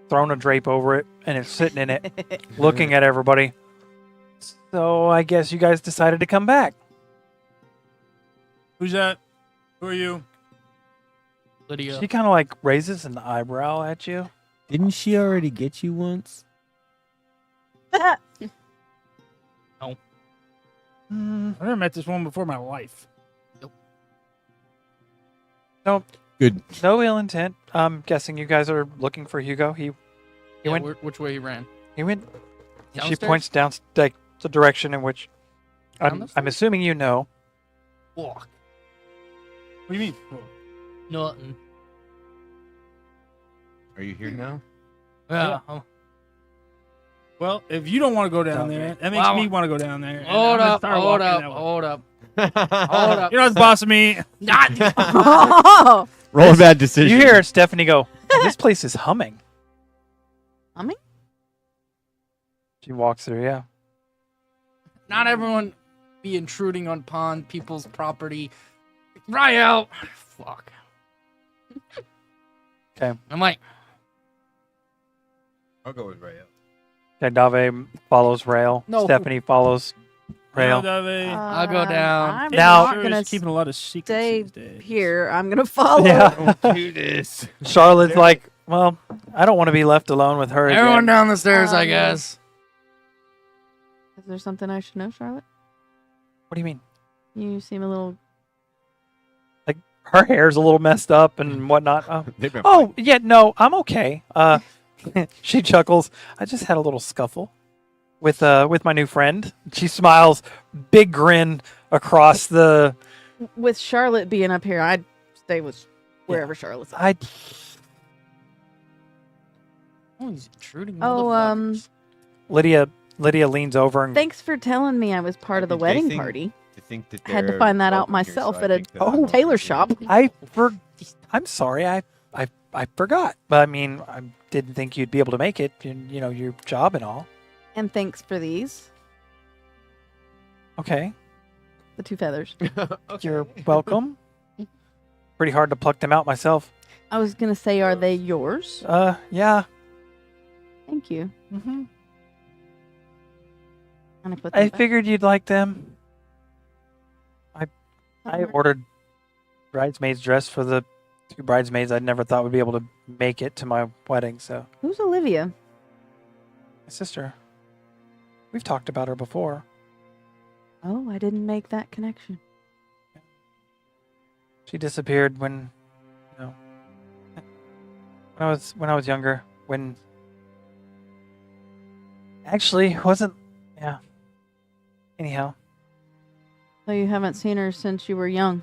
thrown a drape over it, and is sitting in it, looking at everybody. So, I guess you guys decided to come back. Who's that? Who are you? Lydia. She kind of like raises an eyebrow at you. Didn't she already get you once? Mm, I've never met this woman before in my life. Good. no ill intent. I'm guessing you guys are looking for Hugo. He Yeah, went. which way he ran? He went. She Downstairs? points down like the direction in which Down the I'm stairs? assuming you know. Walk. What do you mean? Nothing. Are you here now? Yeah. Well, if you don't want to go down Okay. there, that makes Wow. me want to go down there. and I'm Hold gonna up, start hold walking up, that way. hold up, hold up. You're not the boss of me. Not Oh, Roll a bad decision. You hear Stephanie go, this place is humming. Humming? She walks through, yeah. Not everyone be intruding on people's property. Rael! Fuck. Okay. I'm like, I'll go with Rayo. Okay, Dave follows Rail. No. Stephanie follows Rail. I'm I'll go down. I'm Now- not gonna keeping a lot of secrets stay these days. here. I'm gonna follow. Yeah. Don't do this. Charlotte's like, well, I don't want to be left alone with her. Everyone again. down the stairs, I Um, guess. Is there something I should know, Charlotte? What do you mean? You seem a little. Her hair's a little messed up and whatnot. Oh, They've been oh yeah, no, I'm okay. She chuckles. I just had a little scuffle with my new friend. She smiles, big grin across the. With Charlotte being up here, I'd stay with wherever Charlotte's at. I Oh, he's intruding. Oh, motherfuckers. Lydia leans over and Thanks for telling me I was part of the They wedding think- party. To think that I had to they're find that out welcome here, myself so I at a think that I'm tailor welcome shop. here. I'm sorry. I forgot. But I mean, I didn't think you'd be able to make it. You know, your job and all. And thanks for these. Okay, The 2 feathers. you're welcome. Pretty hard to pluck them out myself. I was gonna say, are they yours? Yeah. Thank you. Mm-hmm. And I put them I back. figured you'd like them. I ordered bridesmaid's dress for the 2 bridesmaids I never thought would be able to make it to my wedding. So Who's Olivia? my sister. We've talked about her before. Oh, I didn't make that connection. She disappeared when, you know, when I was younger. When actually wasn't. Yeah. Anyhow, So you haven't seen her since you were young.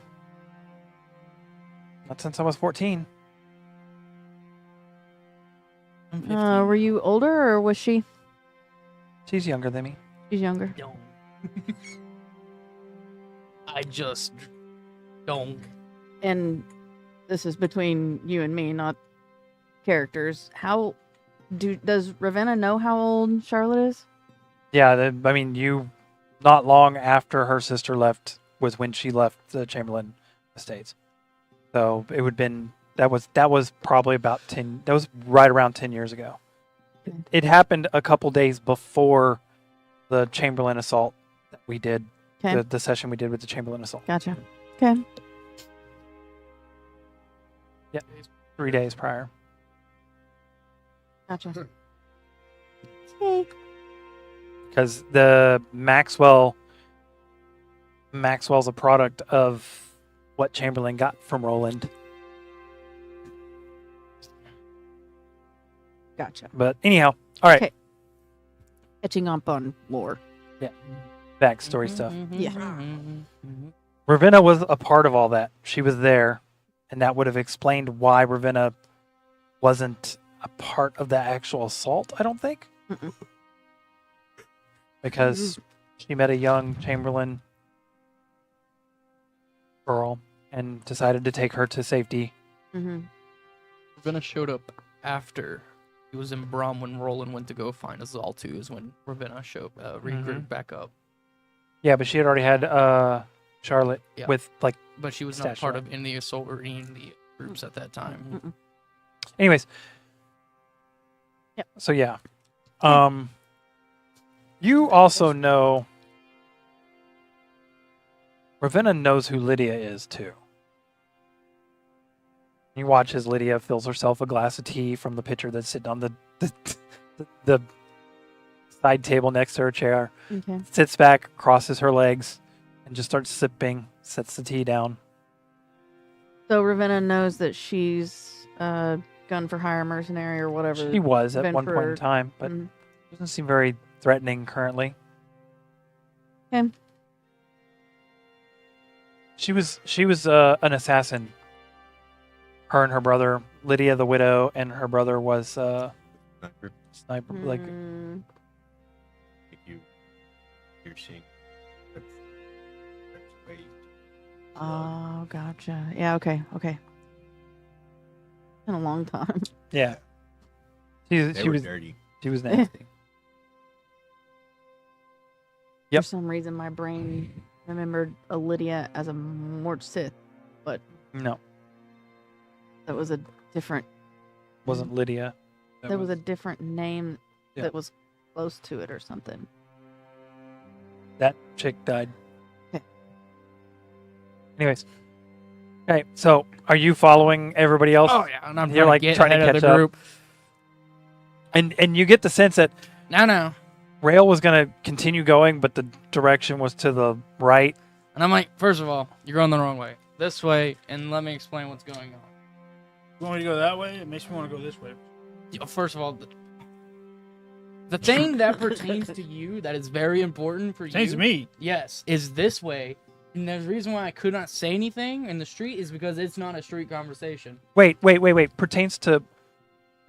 not since I was 14. I'm 15. Were you older or was she? She's younger than me. She's younger. Don't. I just don't. And this is between you and me, not characters. How does Ravenna know how old Charlotte is? Yeah, I mean, you. Not long after her sister left was when she left the Chamberlain Estates. So it would been that was probably about 10. That was right around 10 years ago. Okay. It happened a couple days before the Chamberlain assault that we did. Okay. The session we did with the Chamberlain assault. Gotcha. Okay. 3 days prior. Gotcha. Okay. Because the Maxwell's a product of what Chamberlain got from Roland. Gotcha. But anyhow, all right, Okay. Catching up on lore. backstory stuff. Yeah. Ravenna was a part of all that. She was there, and that would have explained why Ravenna wasn't a part of the actual assault, I don't think. Mm-mm. Because she met a young Chamberlain girl and decided to take her to safety. Mm-hmm. Ravenna showed up after he was in Brom when Roland went to go find Azaltu is when Ravenna regrouped back up. Yeah, but she had already had Charlotte Yeah. with, like, But she was not Stashed part up. of any of the assault or any of the groups at that time. Mm-mm. anyways. Yep. So, yeah. You also know Ravenna knows who Lydia is too. You watch as Lydia fills herself a glass of tea from the pitcher that's sitting on the side table next to her chair. Okay. Sits back, crosses her legs, and just starts sipping. Sets the tea down. So Ravenna knows that she's a gun for hire mercenary or whatever. She was at one point in Adventurer. time, but Mhm. doesn't seem very threatening currently. Okay. She was an assassin. Her and her brother, Lydia the widow, and her brother was sniper. Like Mm, piercing. That's the way you Oh, gotcha. Yeah, okay. Been a long time. Yeah. They She were was dirty. she was nasty. Yep. For some reason, my brain remembered a Lydia as a Mort Sith. No, That was a different. wasn't Lydia. There was a different name Yeah. that was close to it or something. That chick died. Okay. Anyways. Okay, so are you following everybody else? Oh yeah, and I'm You're, like, get trying to ahead of catch the up. group. And you get the sense that No. Rail was going to continue going, but the direction was to the right. And I'm like, first of all, you're going the wrong way. This way, and let me explain what's going on. You want me to go that way? It makes me want to go this way. First of all, the thing that pertains to you that is very important for Change you, me. yes, is this way. And the reason why I could not say anything in the street is because it's not a street conversation. Wait. Pertains to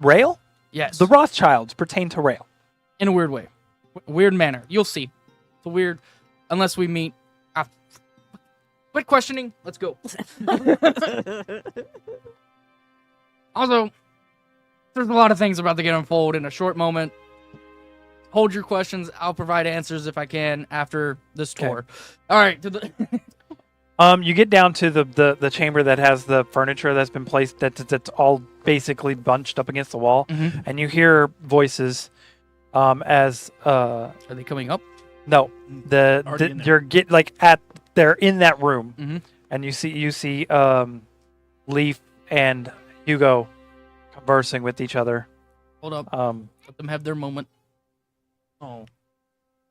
Rail? Yes, The Rothschilds pertain to Rail. in a weird way, weird manner. You'll see. It's a weird, unless we meet. Quit questioning. Let's go. Also, there's a lot of things about to get unfold in a short moment. Hold your questions. I'll provide answers if I can after this tour. All right. You get down to the chamber that has the furniture that's been placed that's all basically bunched up against the wall, Mhm. and you hear voices as Are they coming up? no Already in there. you're get like at they're in that room, Mhm. and you see Leaf and Hugo conversing with each other. Hold up. Um, Let them have their moment. Oh.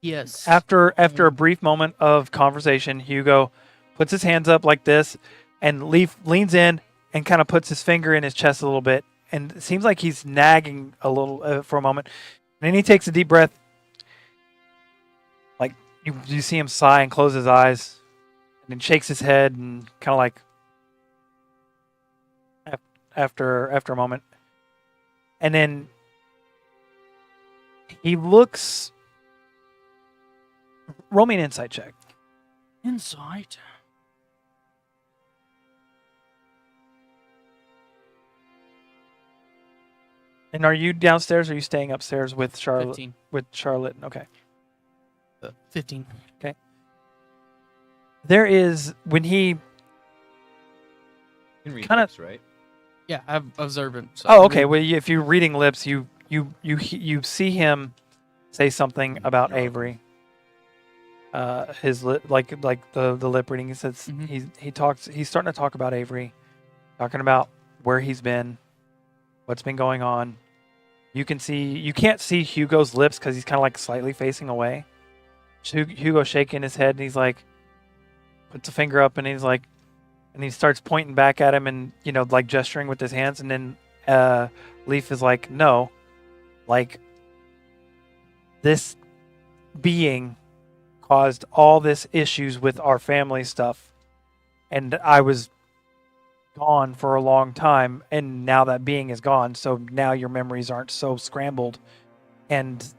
Yes. after a brief moment of conversation, Hugo puts his hands up like this, and Leaf leans in and kind of puts his finger in his chest a little bit, and it seems like he's nagging a little for a moment. And then he takes a deep breath. Like you see him sigh and close his eyes, and then shakes his head and kind of like after a moment, and then he looks. Roll me an insight check. Insight. And are you downstairs or are you staying upstairs with Charlotte? 15. With Charlotte. Okay. 15. There is when he You can read Kinda- lips, right? Yeah, I'm observant. So Oh, okay. Well, if you're reading lips, you see him say something about Avery. His like the lip reading. He says Mhm. he's starting to talk about Avery, talking about where he's been, what's been going on. You can't see Hugo's lips because he's kind of like slightly facing away. Hugo's shaking his head and he's like, puts a finger up and he's like, and he starts pointing back at him and like gesturing with his hands, and then Leaf is like, no, like this being caused all this issues with our family stuff, and I was gone for a long time, and now that being is gone, so now your memories aren't so scrambled, and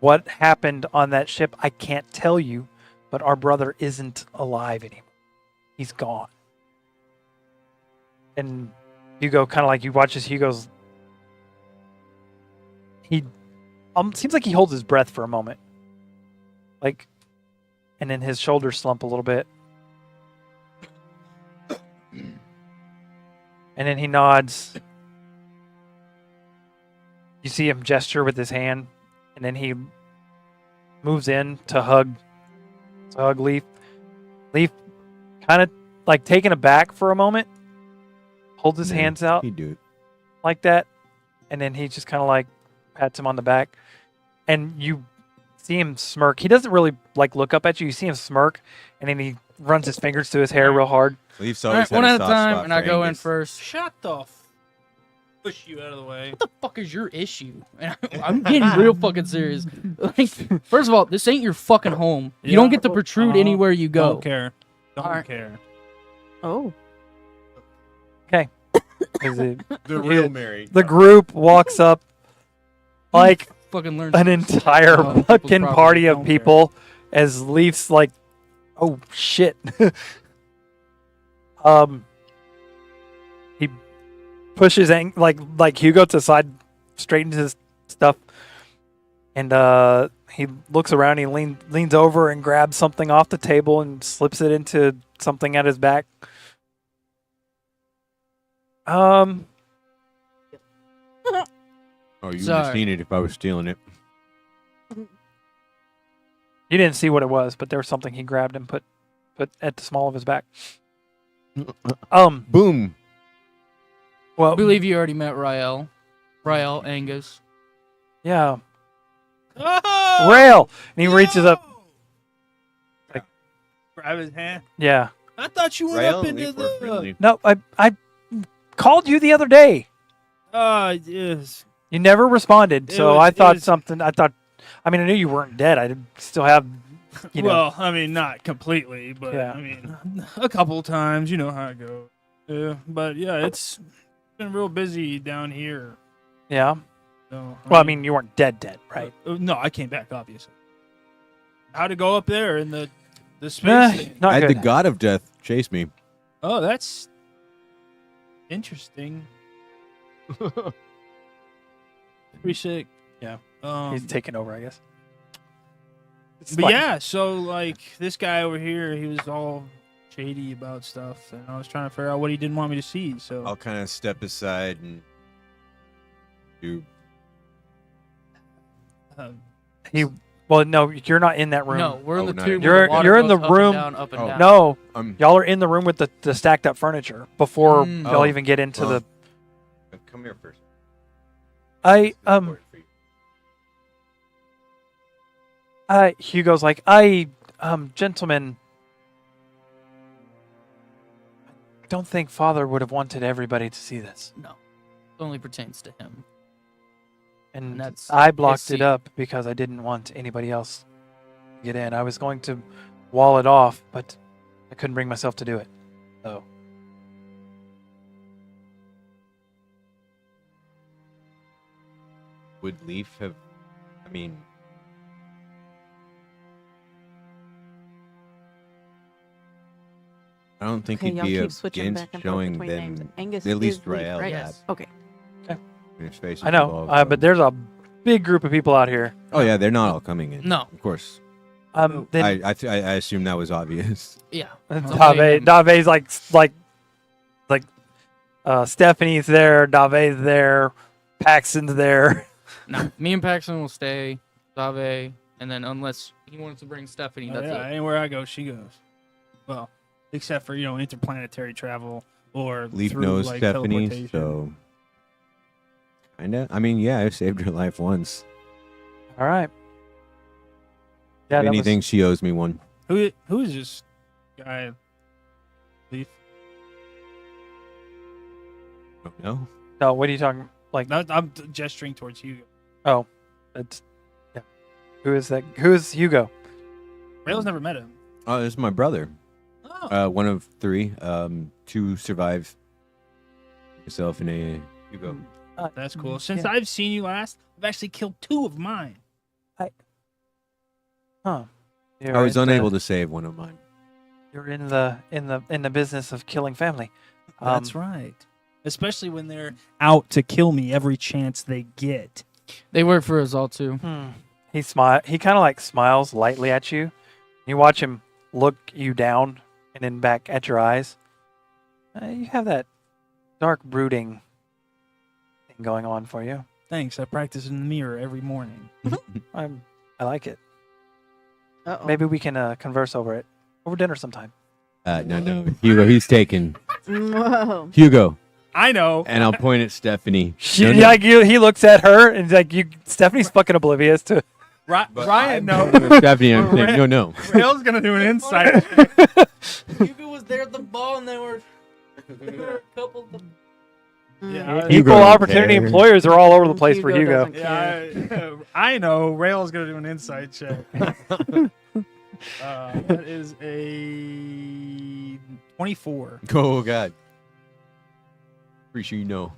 what happened on that ship I can't tell you, but our brother isn't alive anymore. He's gone. And Hugo kind of like, you watch as Hugo's, he seems like he holds his breath for a moment, like, and then his shoulders slump a little bit, and then he nods. You see him gesture with his hand, and then he moves in to hug Leaf. Leaf kind of like taken aback for a moment, holds his hands out He do it. like that, and then he just kind of like pats him on the back, and you see him smirk. He doesn't really like look up at you. You see him smirk, and then he runs his fingers through his hair real hard. Leaf's All always right, one had at a soft time, spot and I for go in Angus. first. Shut the push you out of the way. What the fuck is your issue? I'm getting real fucking serious. Like, first of all, this ain't your fucking home. You Yeah. don't get to protrude anywhere you go. Don't care. Don't Alright. care. Oh. Is it- The real Mary. the group walks up like Fucking learn. an entire Oh, people's fucking property, party of don't care. people, as Leaf's like, oh shit. He pushes like Hugo to the side, straightens his stuff, and he looks around. He leans over and grabs something off the table and slips it into something at his back. Oh, you would have Sorry. seen it if I was stealing it. You didn't see what it was, but there was something he grabbed and put at the small of his back. Boom. Well, I believe you already met Rael. Rael Angus. yeah, Oh! Rail, and he reaches up. Grab his hand. Yeah, I thought you went Rael up and into Leaf were friendly. no, I called you the other day. Yes. You never responded, It so was- I it thought was- something. I mean, I knew you weren't dead. I did still have, you know. Well, I mean, not completely, but Yeah. I mean, a couple of times. You know how it goes. Yeah, but yeah, it's been real busy down here. Yeah. So, Well, I mean, you weren't dead, right? no, I came back obviously. How to go up there in the space? Nah, thing? not I had good. the god of death chase me. Oh, that's interesting. Pretty sick. Yeah. Um, He's taking over, I guess. It's But fine. yeah, so like this guy over here, he was all shady about stuff, and I was trying to figure out what he didn't want me to see. So I'll kind of step aside and do. um, Well, no, you're not in that room. No, we're in Oh, the no, tube. you're- where the water you're in goes the up and room- down, up and Oh. down. No, I'm y'all are in the room with the stacked up furniture before Mm. y'all Oh. even get into Well, the. come here first. I It's important for you. Hugo's like, gentlemen, I don't think Father would have wanted everybody to see this, No, it only pertains to him. and that's I his blocked it seat. up because I didn't want anybody else to get in. I was going to wall it off, but I couldn't bring myself to do it. So. Would Leaf have? I mean, I don't think Okay, he'd y'all be keep switching against back and forth showing between names. them Angus at least is Leaf, Rael right? Yes. Okay. in his face. I know, but there's a big group of people out here. Oh yeah, they're not all coming in. No. of course. Then I assume that was obvious. Yeah. Dave's like Stephanie's there, Dave's there, Paxton's there. No, me and Paxton will stay. Dave, and then unless he wants to bring Stephanie, oh, that's yeah, it. anywhere I go, she goes. Well, except for interplanetary travel or Leaf through, knows like, Stephanie, teleportation. so kinda. I mean, yeah, I saved her life once. All right. Yeah, if that anything, was, she owes me one. Who is this guy? Leaf. No, no. What are you talking? Like, No, I'm gesturing towards you. it's yeah. Who is that? Who is Hugo? Rail's never met him. oh, this is my brother. Oh, One of three. Two survived. Myself and a Hugo. that's cool. Since yeah. I've seen you last, I've actually killed 2 of mine. Huh? I was unable to save one of mine. You're in the business of killing family. That's right. Especially when they're out to kill me every chance they get. They work for us all too. He He kind of like smiles lightly at you. You watch him look you down and then back at your eyes. You have that dark brooding thing going on for you. Thanks. I practice in the mirror every morning. I like it. Uh-oh. Maybe we can converse over dinner sometime. No. Hugo, he's taken. Whoa. Hugo, I know. and I'll point at Stephanie. She, No, no. like he looks at her and he's like, Stephanie's fucking oblivious to. Ryan, no. Stephanie, I'm saying, no. Rail's gonna do an insight. Hugo was there at the ball, and there were a couple of Yeah, Hugo Equal don't opportunity care. employers are all over the place for Hugo Hugo. doesn't yeah. I know. Rail's gonna do an insight check. That is a 24. Oh God. Pretty sure you know.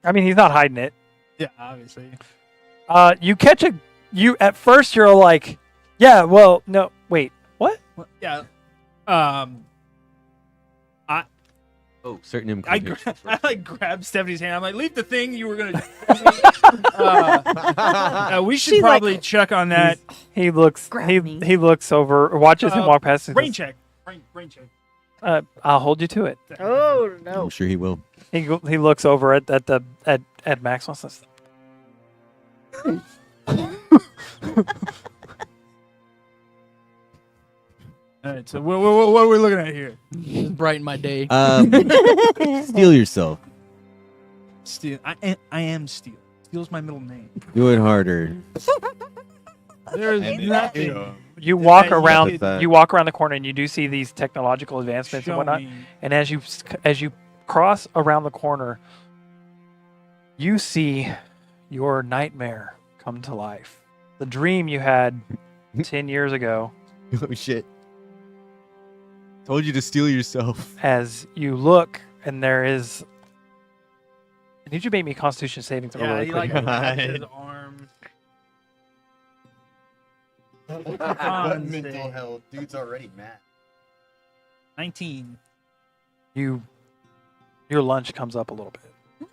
I mean, he's not hiding it. Yeah, obviously. You catch you at first you're like Yeah. Well, no. Wait. What? Yeah. Oh, certain I implications. like grabbed Stephanie's hand. I'm like, leave the thing you were gonna. We should She's like- probably check on that. He looks. Grab me. He looks over, watches him walk past. And Brain goes, check. Brain check. I'll hold you to it. Oh I'm no. sure he will. He looks over at Maxwell. And says, All right. So what are we looking at here? Just brighten my day. Steal yourself. Steel. I am Steel. Steel's my middle name. Do it harder. There's nothing. you walk Yeah, you around. get that. You walk around the corner, and you do see these technological advancements and Show whatnot. me. And as you cross around the corner, you see your nightmare come to life. The dream you had 10 years ago. Oh shit! Told you to steal yourself. As you look, and there is. I need you to make me a Constitution saving throw Yeah, really he quick. like grabs his arm. Mental health. Dude's already mad. 19. Your lunch comes up a little bit.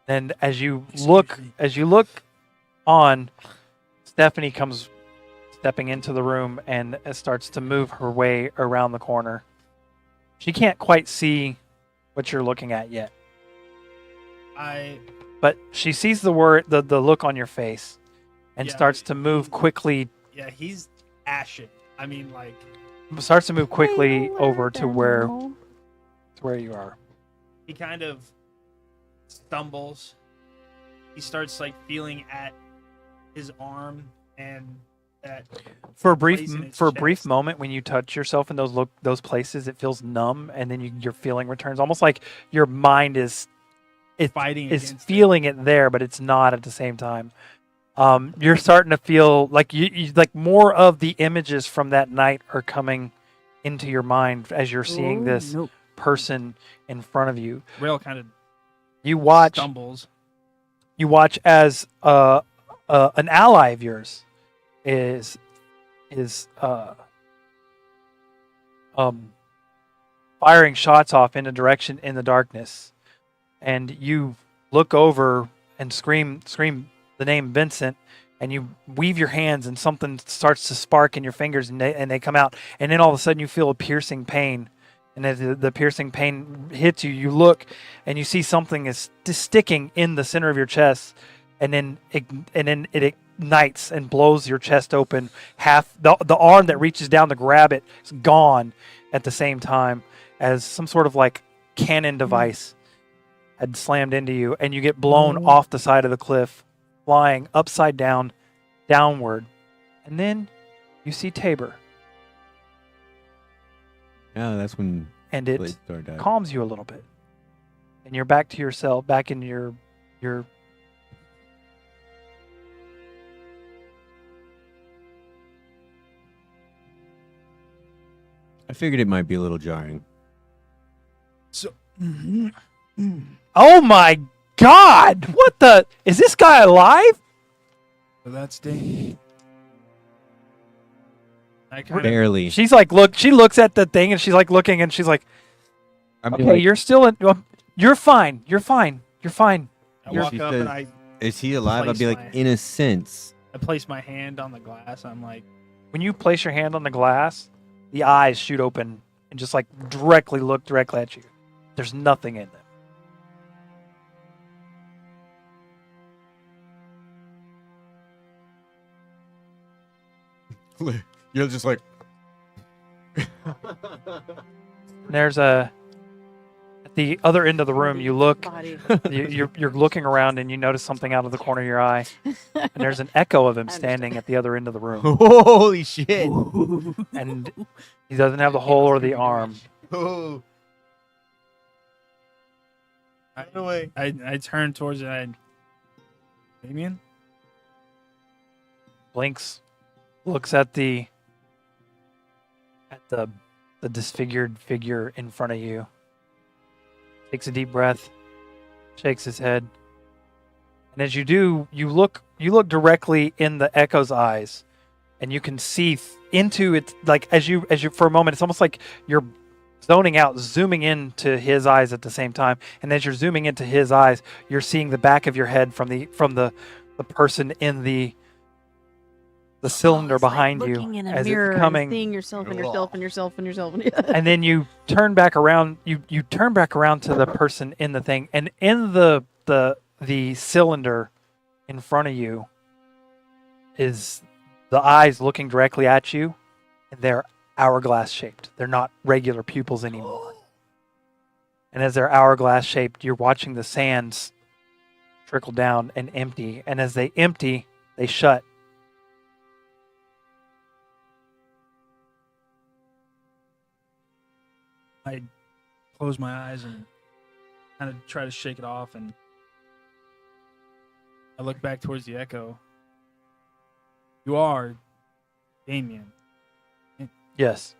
And as you look on, Stephanie comes stepping into the room and starts to move her way around the corner. She can't quite see what you're looking at yet, but she sees the look on your face and Yeah, starts to move quickly. Yeah, he's ashen. I mean, like, Starts to move quickly over to where you are. he kind of stumbles. He starts like feeling at his arm and that For a place in his brief chest. moment, when you touch yourself in those places, it feels numb, and then your feeling returns, almost like your mind is fighting is against feeling it there, but it's not at the same time. You're starting to feel like you like more of the images from that night are coming into your mind as you're seeing this person in front of you. Rail kind of You watch stumbles. as an ally of yours is firing shots off in a direction in the darkness, and you look over and scream the name Vincent, and you weave your hands, and something starts to spark in your fingers, and they come out, and then all of a sudden you feel a piercing pain. And as the piercing pain hits you, you look and you see something is sticking in the center of your chest, and then it ignites and blows your chest open. Half the arm that reaches down to grab it is gone at the same time, as some sort of like cannon device had slammed into you, and you get blown off the side of the cliff, flying upside down, downward, and then you see Tabor, Yeah, that's when and it Blade Star died. calms you a little bit, and you're back to yourself, back in your. I figured it might be a little jarring. So, Oh my God! What the? Is this guy alive? that's Dane. I kind of Barely. She's like, look. She looks at the thing, and she's like looking, and she's like, I mean, okay, like, you're still in. You're fine. You're fine. You're fine. I You're- walk she up says- and I is he alive? I'd place be like, my- in a sense. place my hand on the glass. I'm like, When you place your hand on the glass, the eyes shoot open and just like look directly at you. There's nothing in them. You're just like. There's at the other end of the room. You look. Body. You're looking around, and you notice something out of the corner of your eye. And there's an echo of him standing at the other end of the room. Holy shit! And he doesn't have the hole or the arm. Oh. I turn towards it. And Damien, Blinks, looks at the disfigured figure in front of you. Takes a deep breath, shakes his head, And as you do, you look directly in the Echo's eyes, and you can see into it. Like as you for a moment, it's almost like you're zoning out, zooming into his eyes at the same time. And as you're zooming into his eyes, you're seeing the back of your head from the person in the cylinder it's like behind looking you in a as mirror it's coming. and seeing yourself and yourself and yourself and yourself. And then you turn back around. You turn back around to the person in the thing, and in the cylinder in front of you is the eyes looking directly at you, and they're hourglass shaped. They're not regular pupils anymore. And as they're hourglass shaped, you're watching the sands trickle down and empty. And as they empty, they shut. I close my eyes and kind of try to shake it off, and I look back towards the Echo. You are Damien. Yes.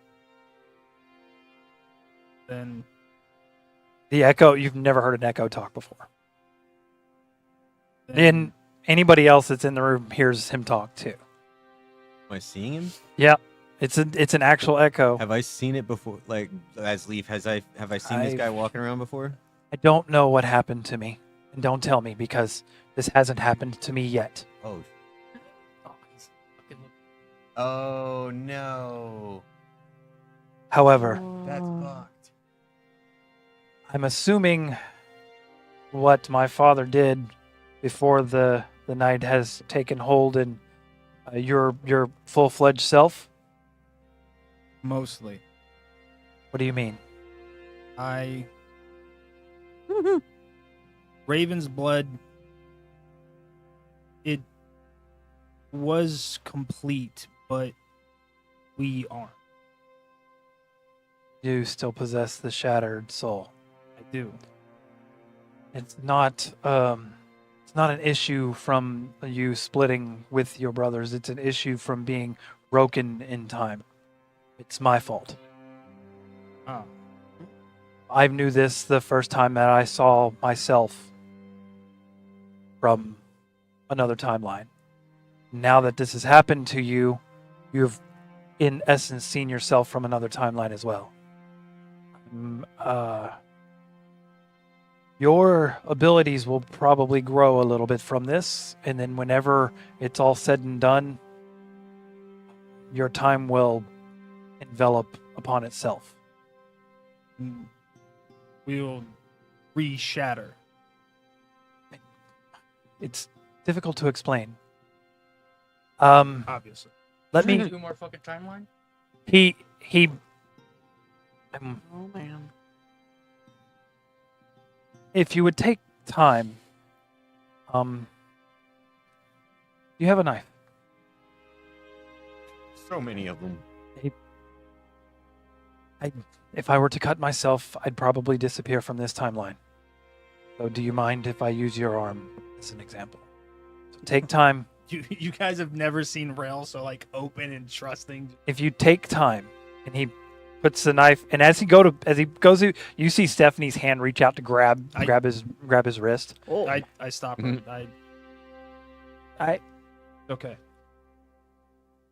Then The Echo, you've never heard an Echo talk before. then And anybody else that's in the room hears him talk too. Am I seeing him? Yeah. It's an actual Echo. Have I seen it before? Like as Leaf, have I seen this guy walking around before? I don't know what happened to me. And don't tell me because this hasn't happened to me yet. Oh. Oh, he's fucking Oh no. However, That's Oh. fucked. I'm assuming what my father did before the night has taken hold in your full-fledged self. mostly What do you mean? I Raven's blood, it was complete, but we aren't. You still possess the shattered soul. I do. It's not an issue from you splitting with your brothers. It's an issue from being broken in time. It's my fault. Oh. I knew this the first time that I saw myself from another timeline. Now that this has happened to you, you've in essence seen yourself from another timeline as well. Your abilities will probably grow a little bit from this, and then whenever it's all said and done, your time will envelop upon itself. We'll re-shatter. It's difficult to explain. Obviously. Let me. Two more fucking timeline. He. Oh man. If you would take time, you have a knife. So many of them. If I were to cut myself, I'd probably disappear from this timeline. So do you mind if I use your arm as an example? So take time. You guys have never seen Rail so like open and trusting. If you take time, and he puts the knife, and as he goes, you see Stephanie's hand reach out to grab his wrist. Oh. I stop her. I Okay.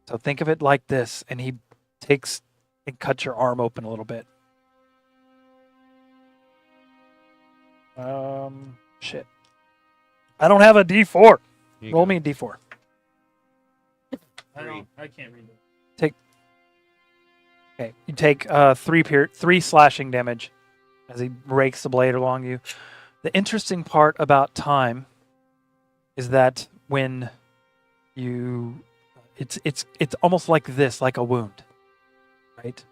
So think of it like this, and he takes and cuts your arm open a little bit. Shit. I don't have a D4. Here you Roll go. me a D4. I can't read it. Okay, you take three slashing damage as he rakes the blade along you. The interesting part about time is that when it's almost like this, like a wound, right?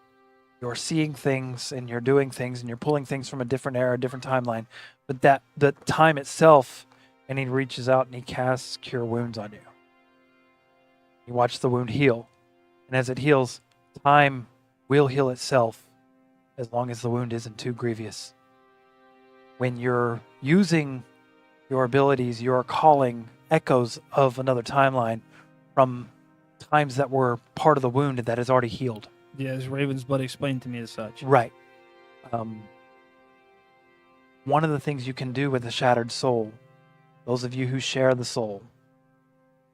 You're seeing things and you're doing things and you're pulling things from a different era, a different timeline, but that the time itself, and he reaches out and he casts Cure Wounds on you. You watch the wound heal, and as it heals, time will heal itself as long as the wound isn't too grievous. When you're using your abilities, you're calling echoes of another timeline from times that were part of the wound that has already healed. Yeah, as Raven's blood explained to me as such. Right. One of the things you can do with a shattered soul those of you who share the soul,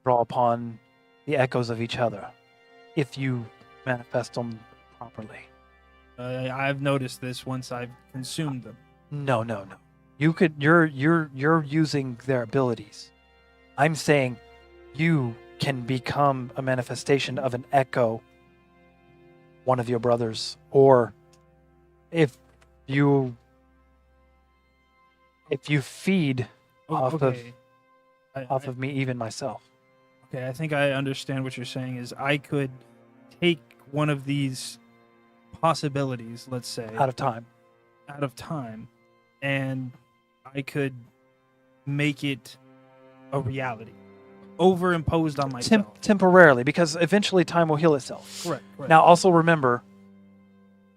draw upon the echoes of each other if you manifest them properly. I've noticed this once I've consumed them. No. You're using their abilities. I'm saying you can become a manifestation of an echo, one of your brothers, or if you feed off Okay. of me, even myself. Okay, I think I understand what you're saying is I could take one of these possibilities, let's say, Out of time. and I could make it a reality, overimposed on myself. Temporarily, because eventually time will heal itself. Correct. Now, also remember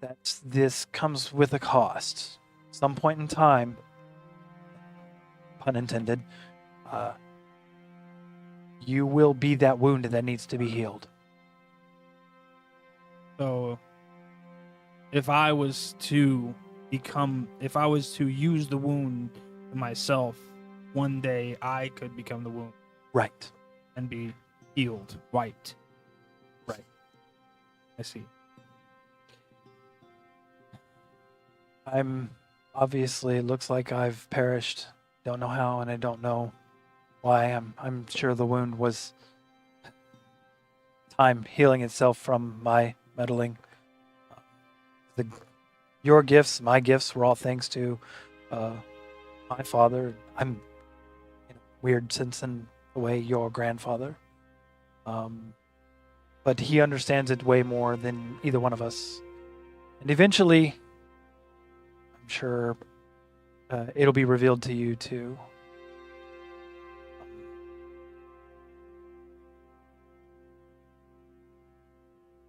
that this comes with a cost. Some point in time, pun intended, you will be that wound that needs to be healed. So, if I was to use the wound myself, one day I could become the wound Right. and be healed. Right. I see. I'm obviously, it looks like I've perished. Don't know how, and I don't know why. I'm sure the wound was time healing itself from my meddling. Your gifts, my gifts, were all thanks to my father. I'm weird sense in the way your grandfather. But he understands it way more than either one of us. And eventually, I'm sure it'll be revealed to you too.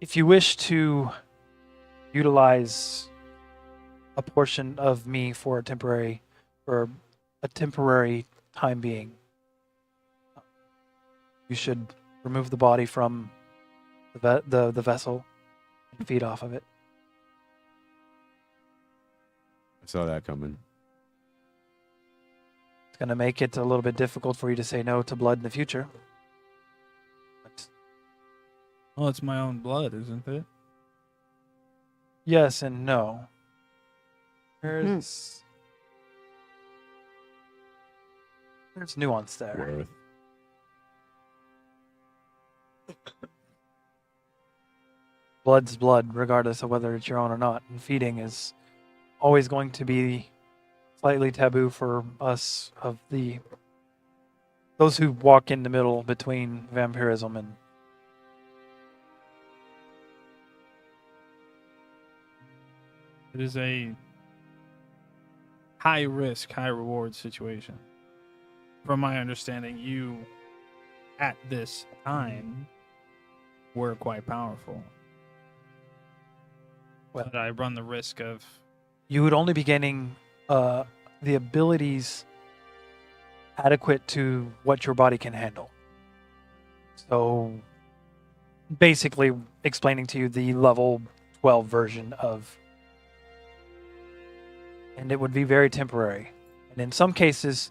If you wish to utilize a portion of me for a temporary time being, you should remove the body from the vessel and feed off of it. I saw that coming. It's going to make it a little bit difficult for you to say no to blood in the future. But Well, it's my own blood, isn't it? yes and no. There's nuance there. Worth. Blood's blood, regardless of whether it's your own or not. And feeding is always going to be slightly taboo for us of those who walk in the middle between vampirism and It is a high risk, high reward situation. From my understanding, you, at this time, were quite powerful. Well- But I run the risk of you would only be gaining the abilities adequate to what your body can handle. So basically explaining to you the level 12 version of, and it would be very temporary, and in some cases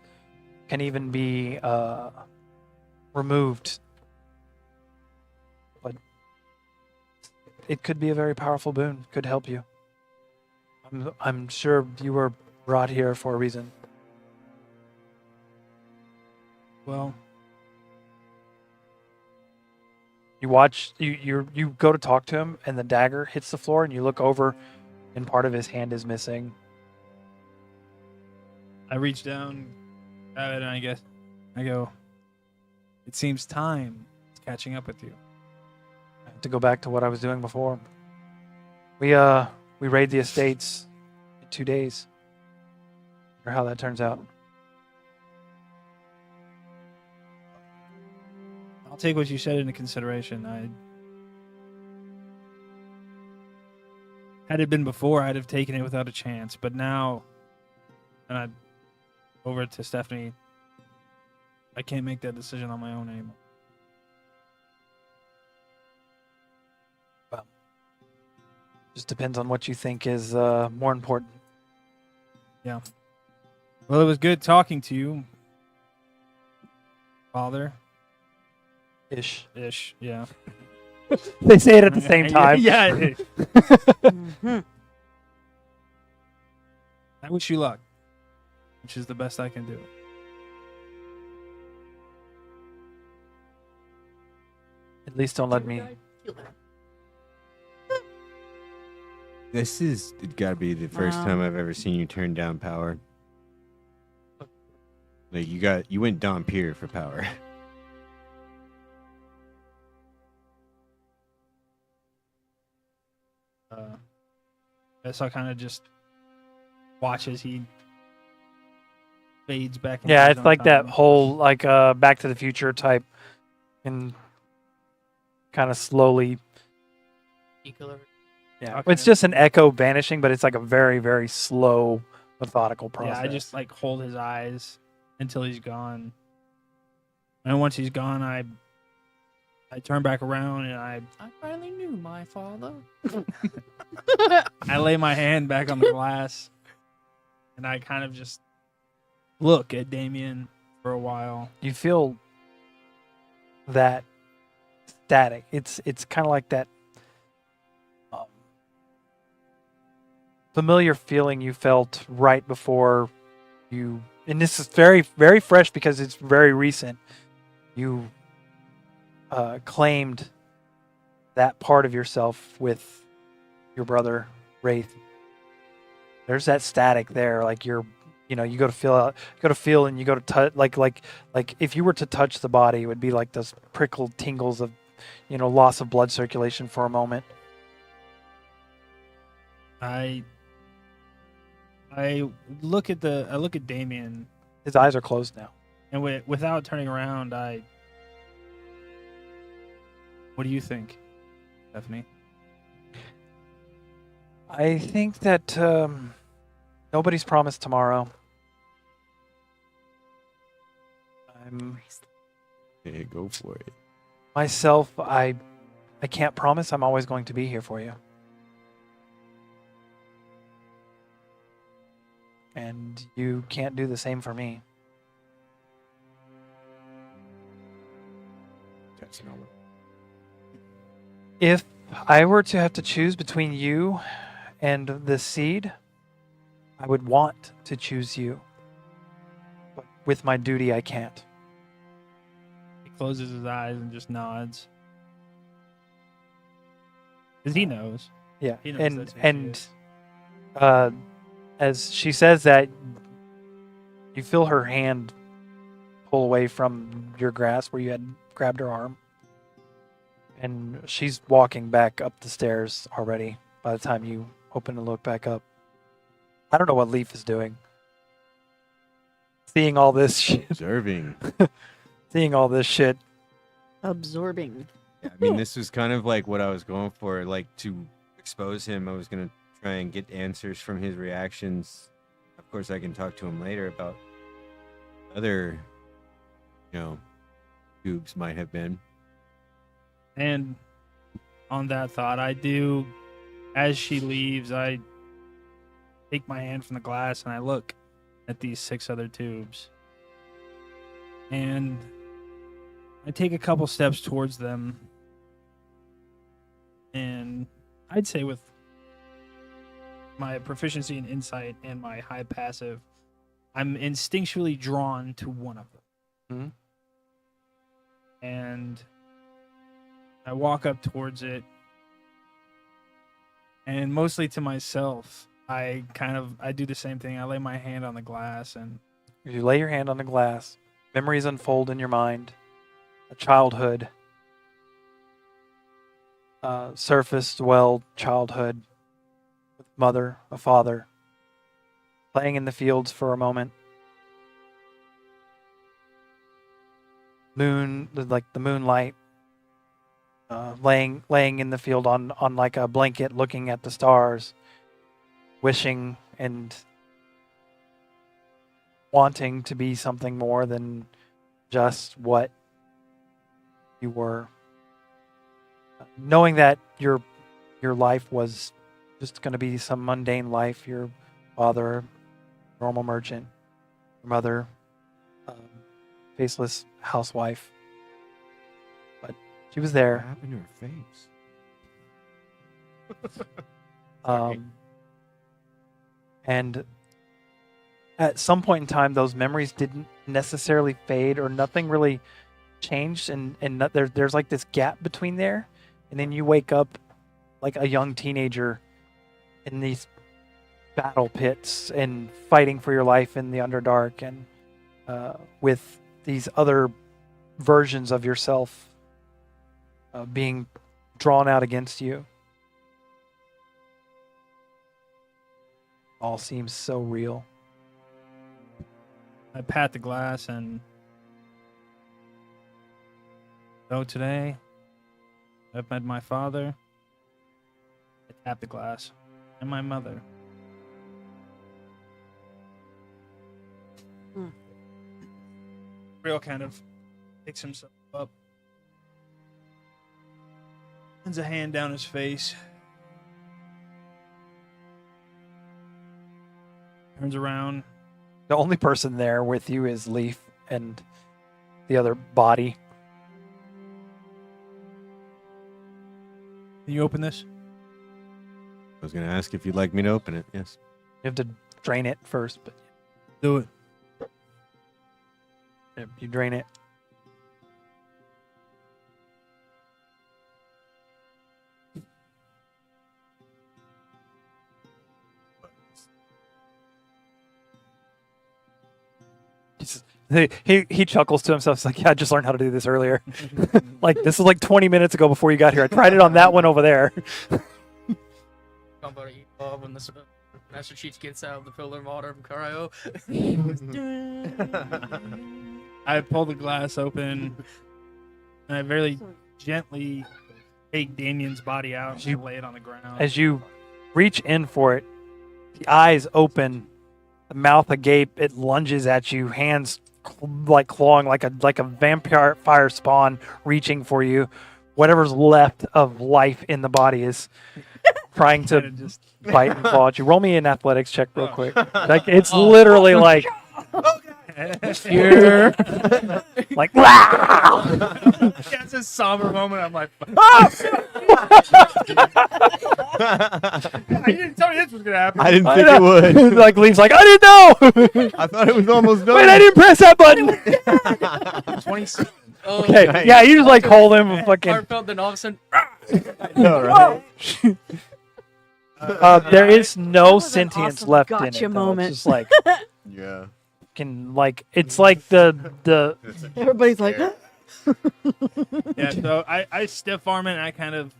can even be removed, but it could be a very powerful boon, could help you. I'm sure you were brought here for a reason. well, You watch, you go to talk to him, and the dagger hits the floor, and you look over, and part of his hand is missing. I reach down, grab it, and I go, it seems time is catching up with you. To go back to what I was doing before, we raid the estates in 2 days. Or how that turns out. I'll take what you said into consideration. Had it been before, I'd have taken it without a chance. But now, and I over to Stephanie, I can't make that decision on my own anymore. Just depends on what you think is more important. Well, it was good talking to you. Father Ish. ish. Yeah. They say it at the same time. Yeah. Mhm. I wish you luck, which is the best I can do. At least don't let me. This is gotta be the first Wow. time I've ever seen you turn down power. Like you went Dompier for power. Guess I kind of just watch as he fades back. Into Yeah, his it's own like that time. whole Back to the Future type, and kind of slowly. Yeah, Okay. it's just an echo vanishing, but it's like a very, very slow, methodical process. Yeah, I just like hold his eyes until he's gone, and once he's gone, I turn back around and I finally knew my father. I lay my hand back on the glass, and I kind of just look at Damien for a while. You feel that static. It's kind of like that familiar feeling you felt right before you. And this is very, very fresh because it's very recent. You claimed that part of yourself with your brother Wraith. There's that static there, like you go to feel out, you go to feel, and you go to touch, like if you were to touch the body, it would be like those prickled tingles of, loss of blood circulation for a moment. I look at Damien, His eyes are closed now. and without turning around, what do you think, Stephanie? I think that nobody's promised tomorrow. I'm Yeah, go for it. myself. I can't promise I'm always going to be here for you. And you can't do the same for me. That's not what. If I were to have to choose between you and the seed, I would want to choose you. But with my duty, I can't. He closes his eyes and just nods, because he knows. Yeah, He knows and that's who she and is. as she says that, you feel her hand pull away from your grasp where you had grabbed her arm, and she's walking back up the stairs already by the time you open and look back up. I don't know what Leaf is doing. Seeing all this shit. Observing. Seeing all this shit. Absorbing. Yeah, I mean, this was kind of like what I was going for. Like, to expose him, I was going to try and get answers from his reactions. Of course, I can talk to him later about other, tubes might have been. And on that thought, I do, as she leaves, I take my hand from the glass and I look at these 6 other tubes. And I take a couple steps towards them. And I'd say with my proficiency in insight and my high passive, I'm instinctually drawn to one of them. And I walk up towards it, and mostly to myself, I do the same thing. I lay my hand on the glass, and You lay your hand on the glass. Memories unfold in your mind. A childhood. Surfaced well childhood. With mother, a father. Playing in the fields for a moment. The moonlight. Laying in the field on like a blanket, looking at the stars, wishing and wanting to be something more than just what you were. Knowing that your life was just going to be some mundane life. Your father, normal merchant. Your mother, faceless housewife. But she was What there. happened to her face? And at some point in time, those memories didn't necessarily fade, or nothing really changed, and there's like this gap between there, and then you wake up like a young teenager in these battle pits and fighting for your life in the Underdark, and with these other versions of yourself being drawn out against you. All seems so real. I pat the glass and so today I've met my father. I tap the glass and my mother. Real kind of picks himself up. Runs a hand down his face. Turns around. The only person there with you is Leaf and the other body. Can you open this? I was going to ask if you'd like me to open it. Yes. You have to drain it first, but Do it. you drain it. He chuckles to himself. He's like, yeah, I just learned how to do this earlier. Like, this is like 20 minutes ago before you got here. I tried it on that one over there. About to eat when the Master Chief gets out of the pillar of water from Cryo. I pull the glass open and I very gently take Danien's body out and lay it on the ground. As you reach in for it, the eyes open, the mouth agape, it lunges at you, hands like clawing like a vampire fire spawn reaching for you. Whatever's left of life in the body is trying to just bite and claw at you. Roll me an athletics check real quick. Like, it's literally like here. like wow. That's a somber moment. I'm like, I didn't tell you this was gonna happen. I didn't think it would. Like Leaf's like, I didn't know. I thought it was almost done. Wait, I didn't press that button. 27. Oh, Okay, Nice. yeah, you just like hold him and fucking. Heartfelt, then all of a sudden, No, right? There is no That was an sentience awesome left in gotcha it. Though. moment. It's just like Yeah. can like it's like the Everybody's like, Yeah, so I stiff arm it and I kind of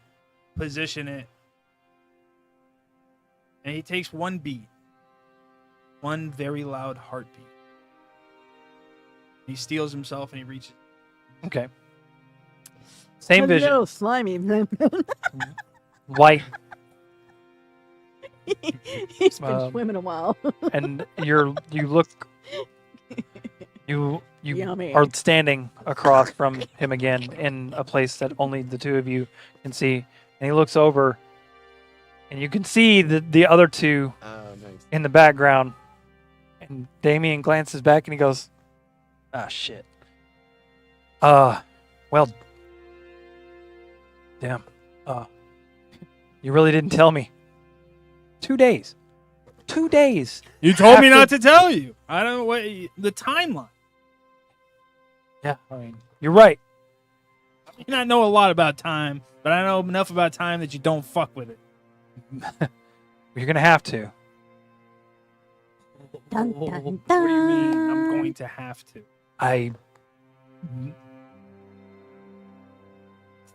position it. And he takes one beat. One very loud heartbeat. He steals himself and he reaches. okay. Same vision. hello, slimy. White, He's been Um, swimming a while. and you look. You Yummy. are standing across from him again in a place that only the two of you can see, and he looks over, and you can see the other two Oh, nice. in the background. And Damien glances back and he goes, "Ah, shit. Well, damn. You really didn't tell me. 2 days. 2 days. You told me After- not to tell you. I don't know what the timeline. Yeah, I mean, you're right. I may not know a lot about time, but I know enough about time that you don't fuck with it. You're gonna have to. Dun, dun, What do you mean? I'm dun. going to have to.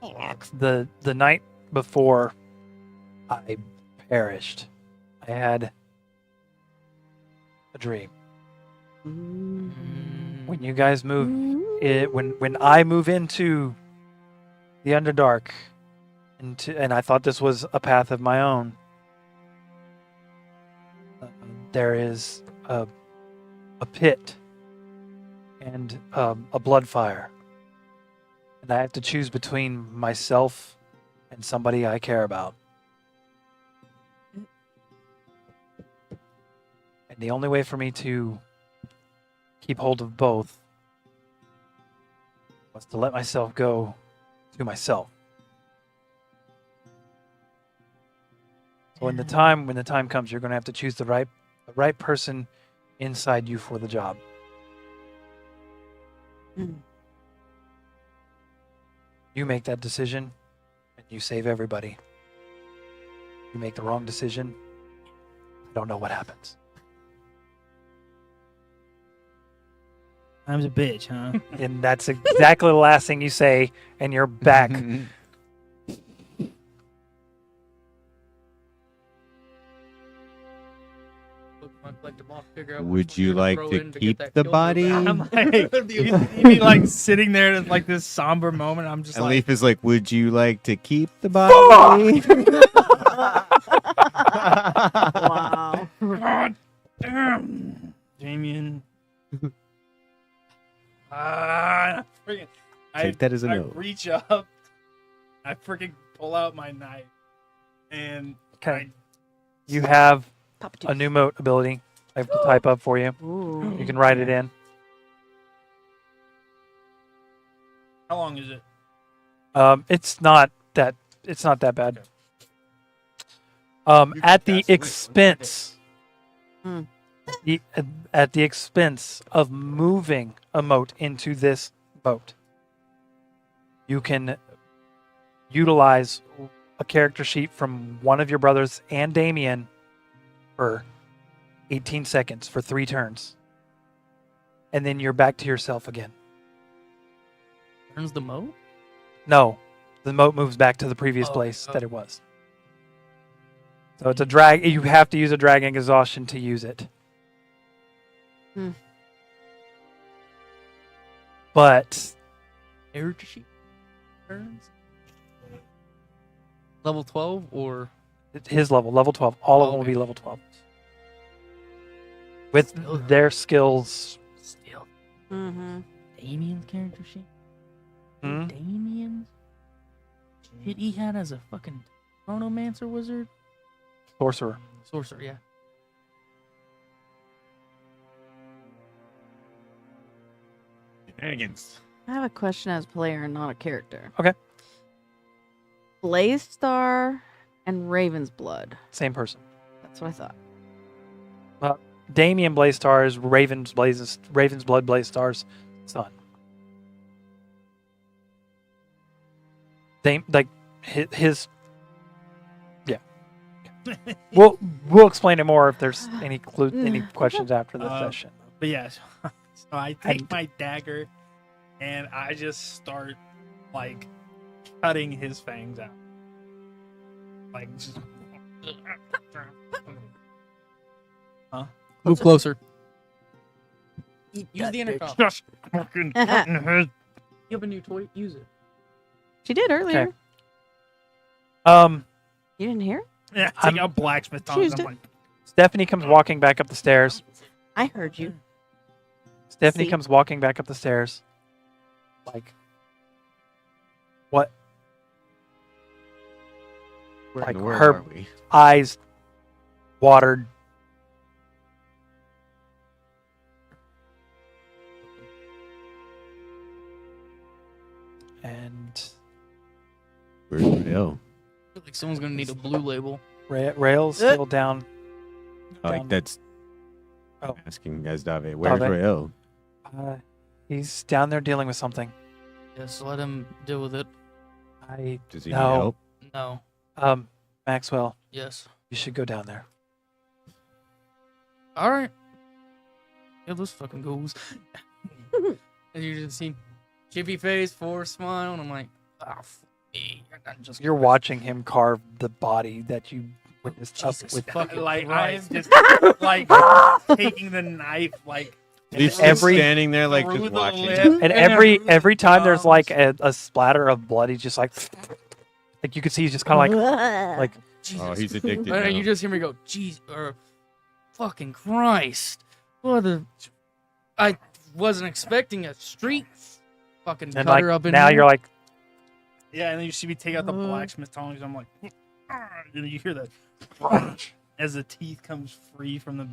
The night before I perished, I had a dream. When you guys move when I move into the Underdark, and I thought this was a path of my own, there is a pit and a blood fire, and I have to choose between myself and somebody I care about. And the only way for me to keep hold of both was to let myself go to myself. So when the time comes, you're going to have to choose the right person inside you for the job. You make that decision, and you save everybody. You make the wrong decision, I don't know what happens. Time's a bitch, huh? And that's exactly the last thing you say, and you're back. Would you like to keep the body? I'm like, you mean like sitting there in like this somber moment? I'm just And like, Leaf is like, would you like to keep the body? Wow. God damn, Damien. Take that as a I no. reach up, I freaking pull out my knife, and Okay. You have Papa a new moat ability I have to type up for you. Ooh. You can write it in. how long is it? It's not that bad. You At can the cast Wish. expense, Hmm. at the expense of moving a moat into this boat, you can utilize a character sheet from one of your brothers and Damien for 18 seconds for 3 turns, and then you're back to yourself again. Turns the moat? No, the moat moves back to the previous Oh, place okay. that it was. So it's a drag. You have to use a dragon exhaustion to use it. Hmm. But Character sheet turns? Level 12 or his level 12. All of them will Okay. be level 12. With their skills. still Mm-hmm. Damien's character sheet? Hmm? Damien's? Shit he had as a fucking chronomancer wizard? Sorcerer. Sorcerer, yeah. Shenanigans. I have a question as a player and not a character. Okay. Blaze Star and Raven's Blood. Same person. That's what I thought. Damien Blaze-Star is Raven's Blood Blaze-Star's son. His yeah. We'll explain it more if there's any questions after the session. But yeah, so I take And- my dagger and I just start like cutting his fangs out. Like just Move closer. eat Use that the bitch. intercom. Just fucking cutting his. You have a new toy? Use it. She did earlier. Okay. You didn't hear? Yeah, I'm- take out blacksmith She tongs. used I'm it. like, Stephanie comes walking back up the stairs. I heard you. Stephanie See? comes walking back up the stairs. Like, what? Where Like in the world her- are we? Eyes watered. And Where's Rael? I feel like someone's gonna need a blue label. Rail's still down. Like Down. that's Oh. asking guys Dave. Where's Dave. Rael? He's down there dealing with something. Yes, let him deal with it. Does he No. need help? No. Maxwell, Yes. you should go down there. All right. Yeah, those fucking goes. And you just see chippy face, forced smile, and I'm like, oh, fuck me. You're not just You're watching him carve the body that you witnessed up Jesus with. fucking like I'm Christ. just like taking the knife like He's just every- standing there like through just the watching. lip And then every through time the there's like gums. a splatter of blood, he's just like you can see he's just kind of like Jesus. Oh, he's addicted And now. you just hear me go, jeez, or fucking Christ. What the? I wasn't expecting a street fucking and cutter like up in now here. you're like yeah, and then you see me take out the blacksmith tongs. I'm like, "Ah," and then you hear the crunch as the teeth comes free from the.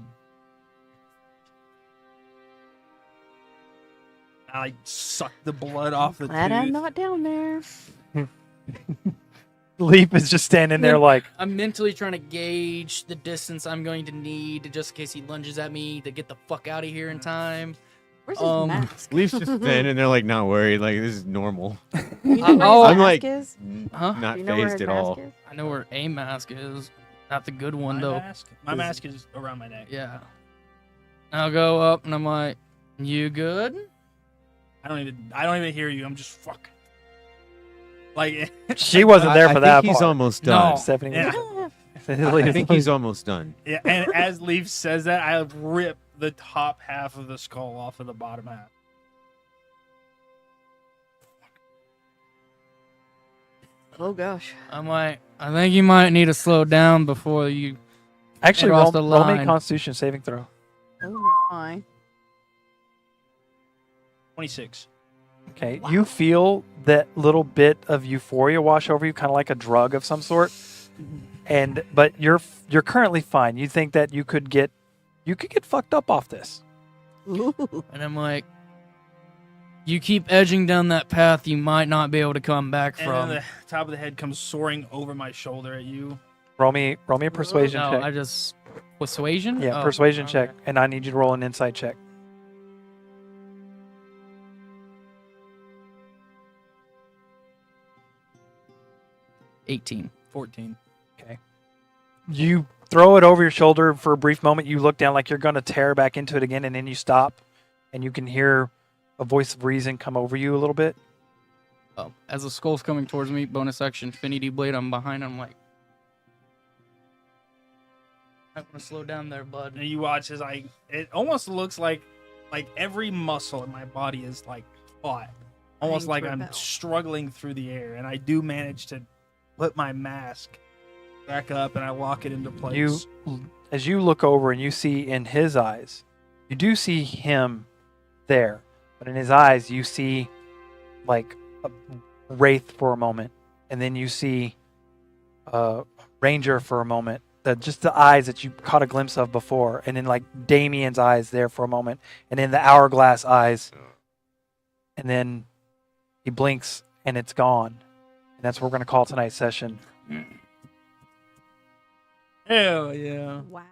I like suck the blood off the Glad I'm tooth. not down there. Leap is just standing there like, I'm mentally trying to gauge the distance I'm going to need just in case he lunges at me to get the fuck out of here in time. Where's his mask? Leaf's just standing there like not worried, like this is normal. You know where Oh, his I'm mask like is? Huh? not Do you know where phased his at all. mask is? I know where a mask is. Not the good one, My though. mask? My mask is around my neck. Yeah. I'll go up and I'm like, you good? I don't even hear you. I'm just fuck. Like she wasn't there for I that think he's part. almost done. No. Stephanie Yeah. was- I think he's almost done. Yeah, and as Leaf says that, I rip the top half of the skull off of the bottom half. Oh gosh. I'm like, I think you might need to slow down before you. Actually, Cross roll, the roll me a line. Constitution saving throw. Oh my. 26. Okay, you feel that little bit of euphoria wash over you, kind of like a drug of some sort, but you're currently fine. You think that you could get fucked up off this. And I'm like, you keep edging down that path you might not be able to come back And from. then the top of the head comes soaring over my shoulder at you. Roll me a persuasion No, check. I just persuasion. Yeah, Oh, persuasion okay. check, and I need you to roll an insight check. 18. 14. You throw it over your shoulder for a brief moment. You look down like you're going to tear back into it again, and then you stop, and you can hear a voice of reason come over you a little bit. Oh, as the skull's coming towards me, bonus action, Infinity Blade. I'm behind. I'm like, I want to slow down there, bud. And you watch as it almost looks like every muscle in my body is like taut. Almost Trying like to I'm rebel. struggling through the air, and I do manage to put my mask back up and I lock it into place. As you look over and you see in his eyes, you do see him there, but in his eyes you see like a wraith for a moment, and then you see Ranger for a moment. Just the eyes that you caught a glimpse of before, and then like Damien's eyes there for a moment, and then the hourglass eyes, and then he blinks and it's gone. And that's what we're gonna call tonight's session. Hell yeah. Wow.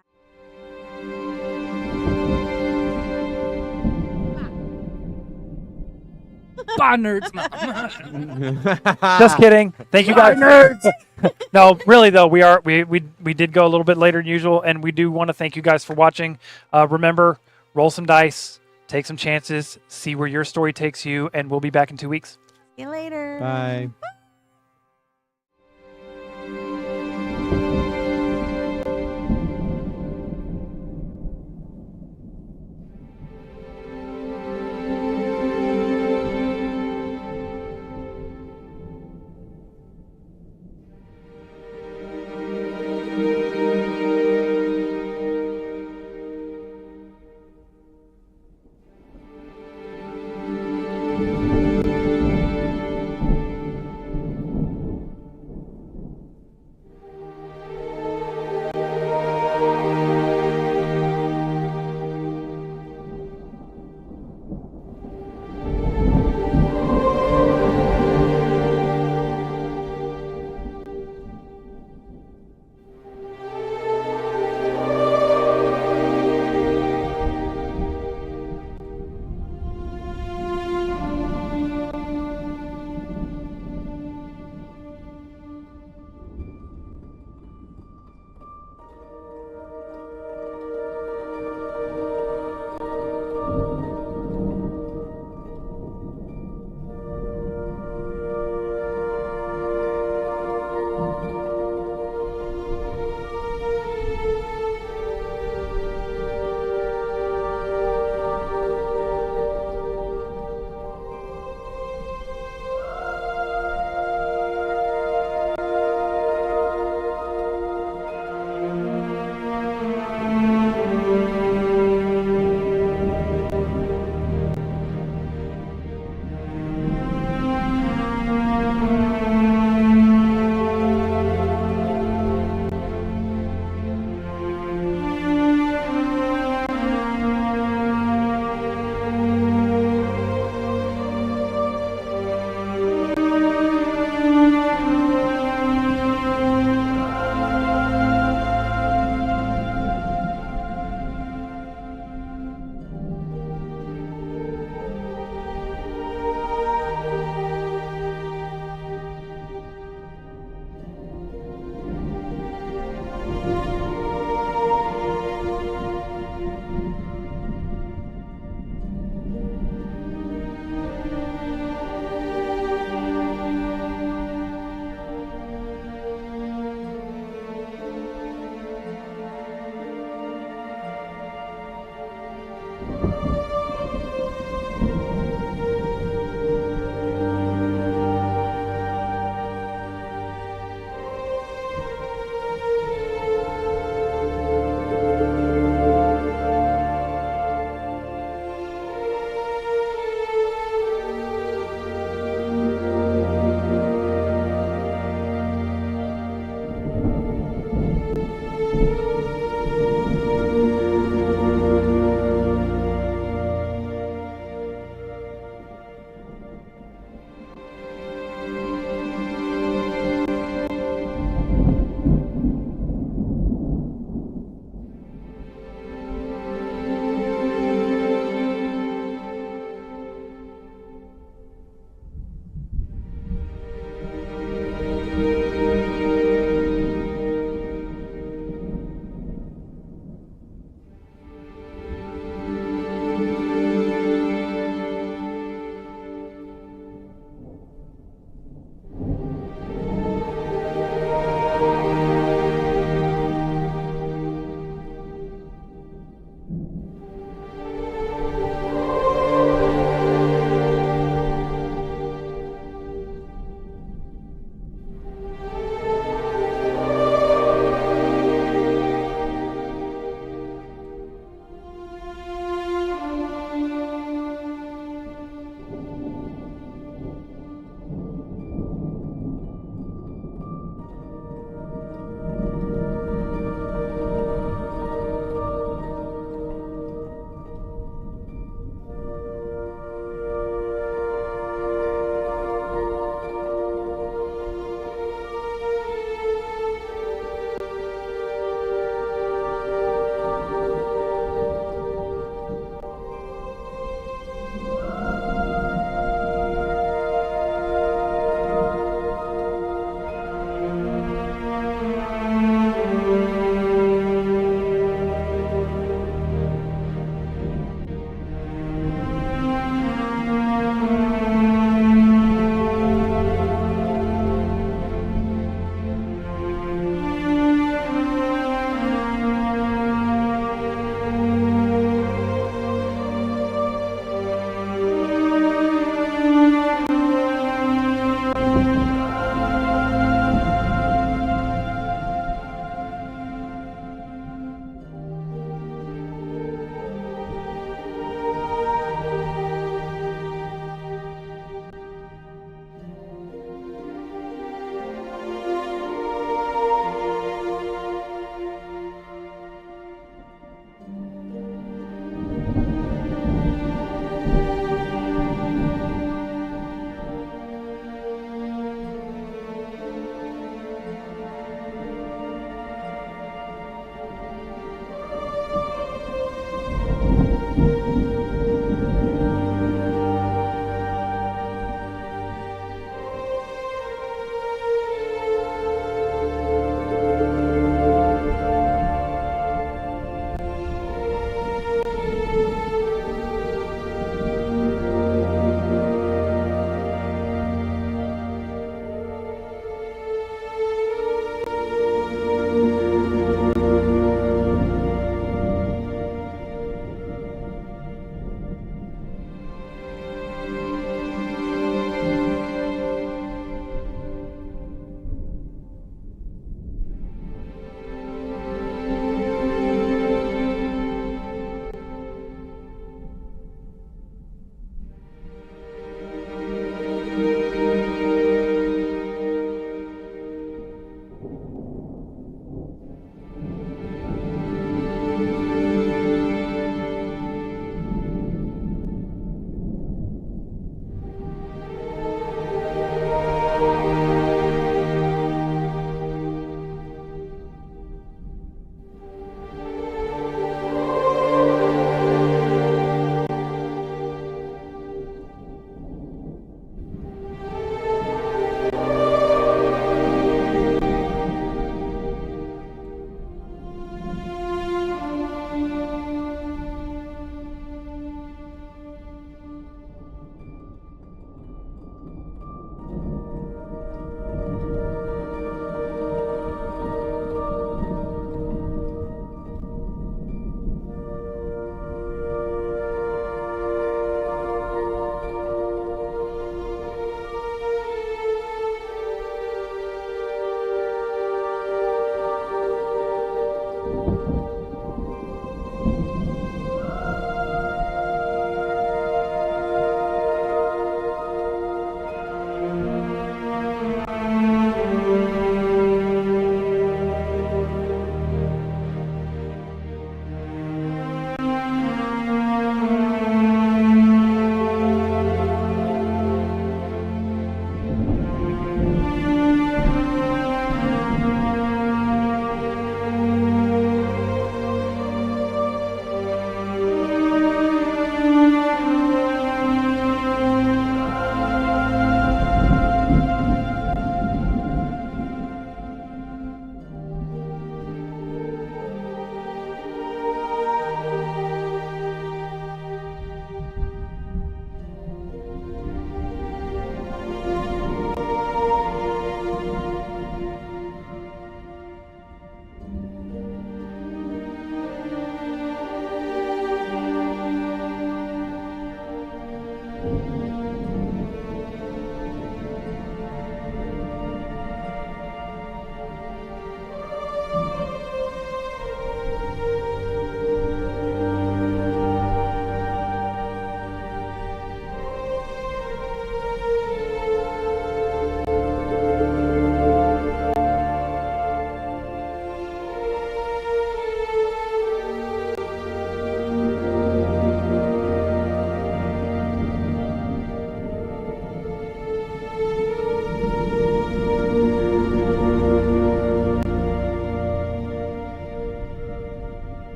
Bye, nerds. No. Just kidding. Thank you guys. No, really though, we did go a little bit later than usual, and we do want to thank you guys for watching. Remember, roll some dice, take some chances, see where your story takes you, and we'll be back in 2 weeks. See you later. Bye.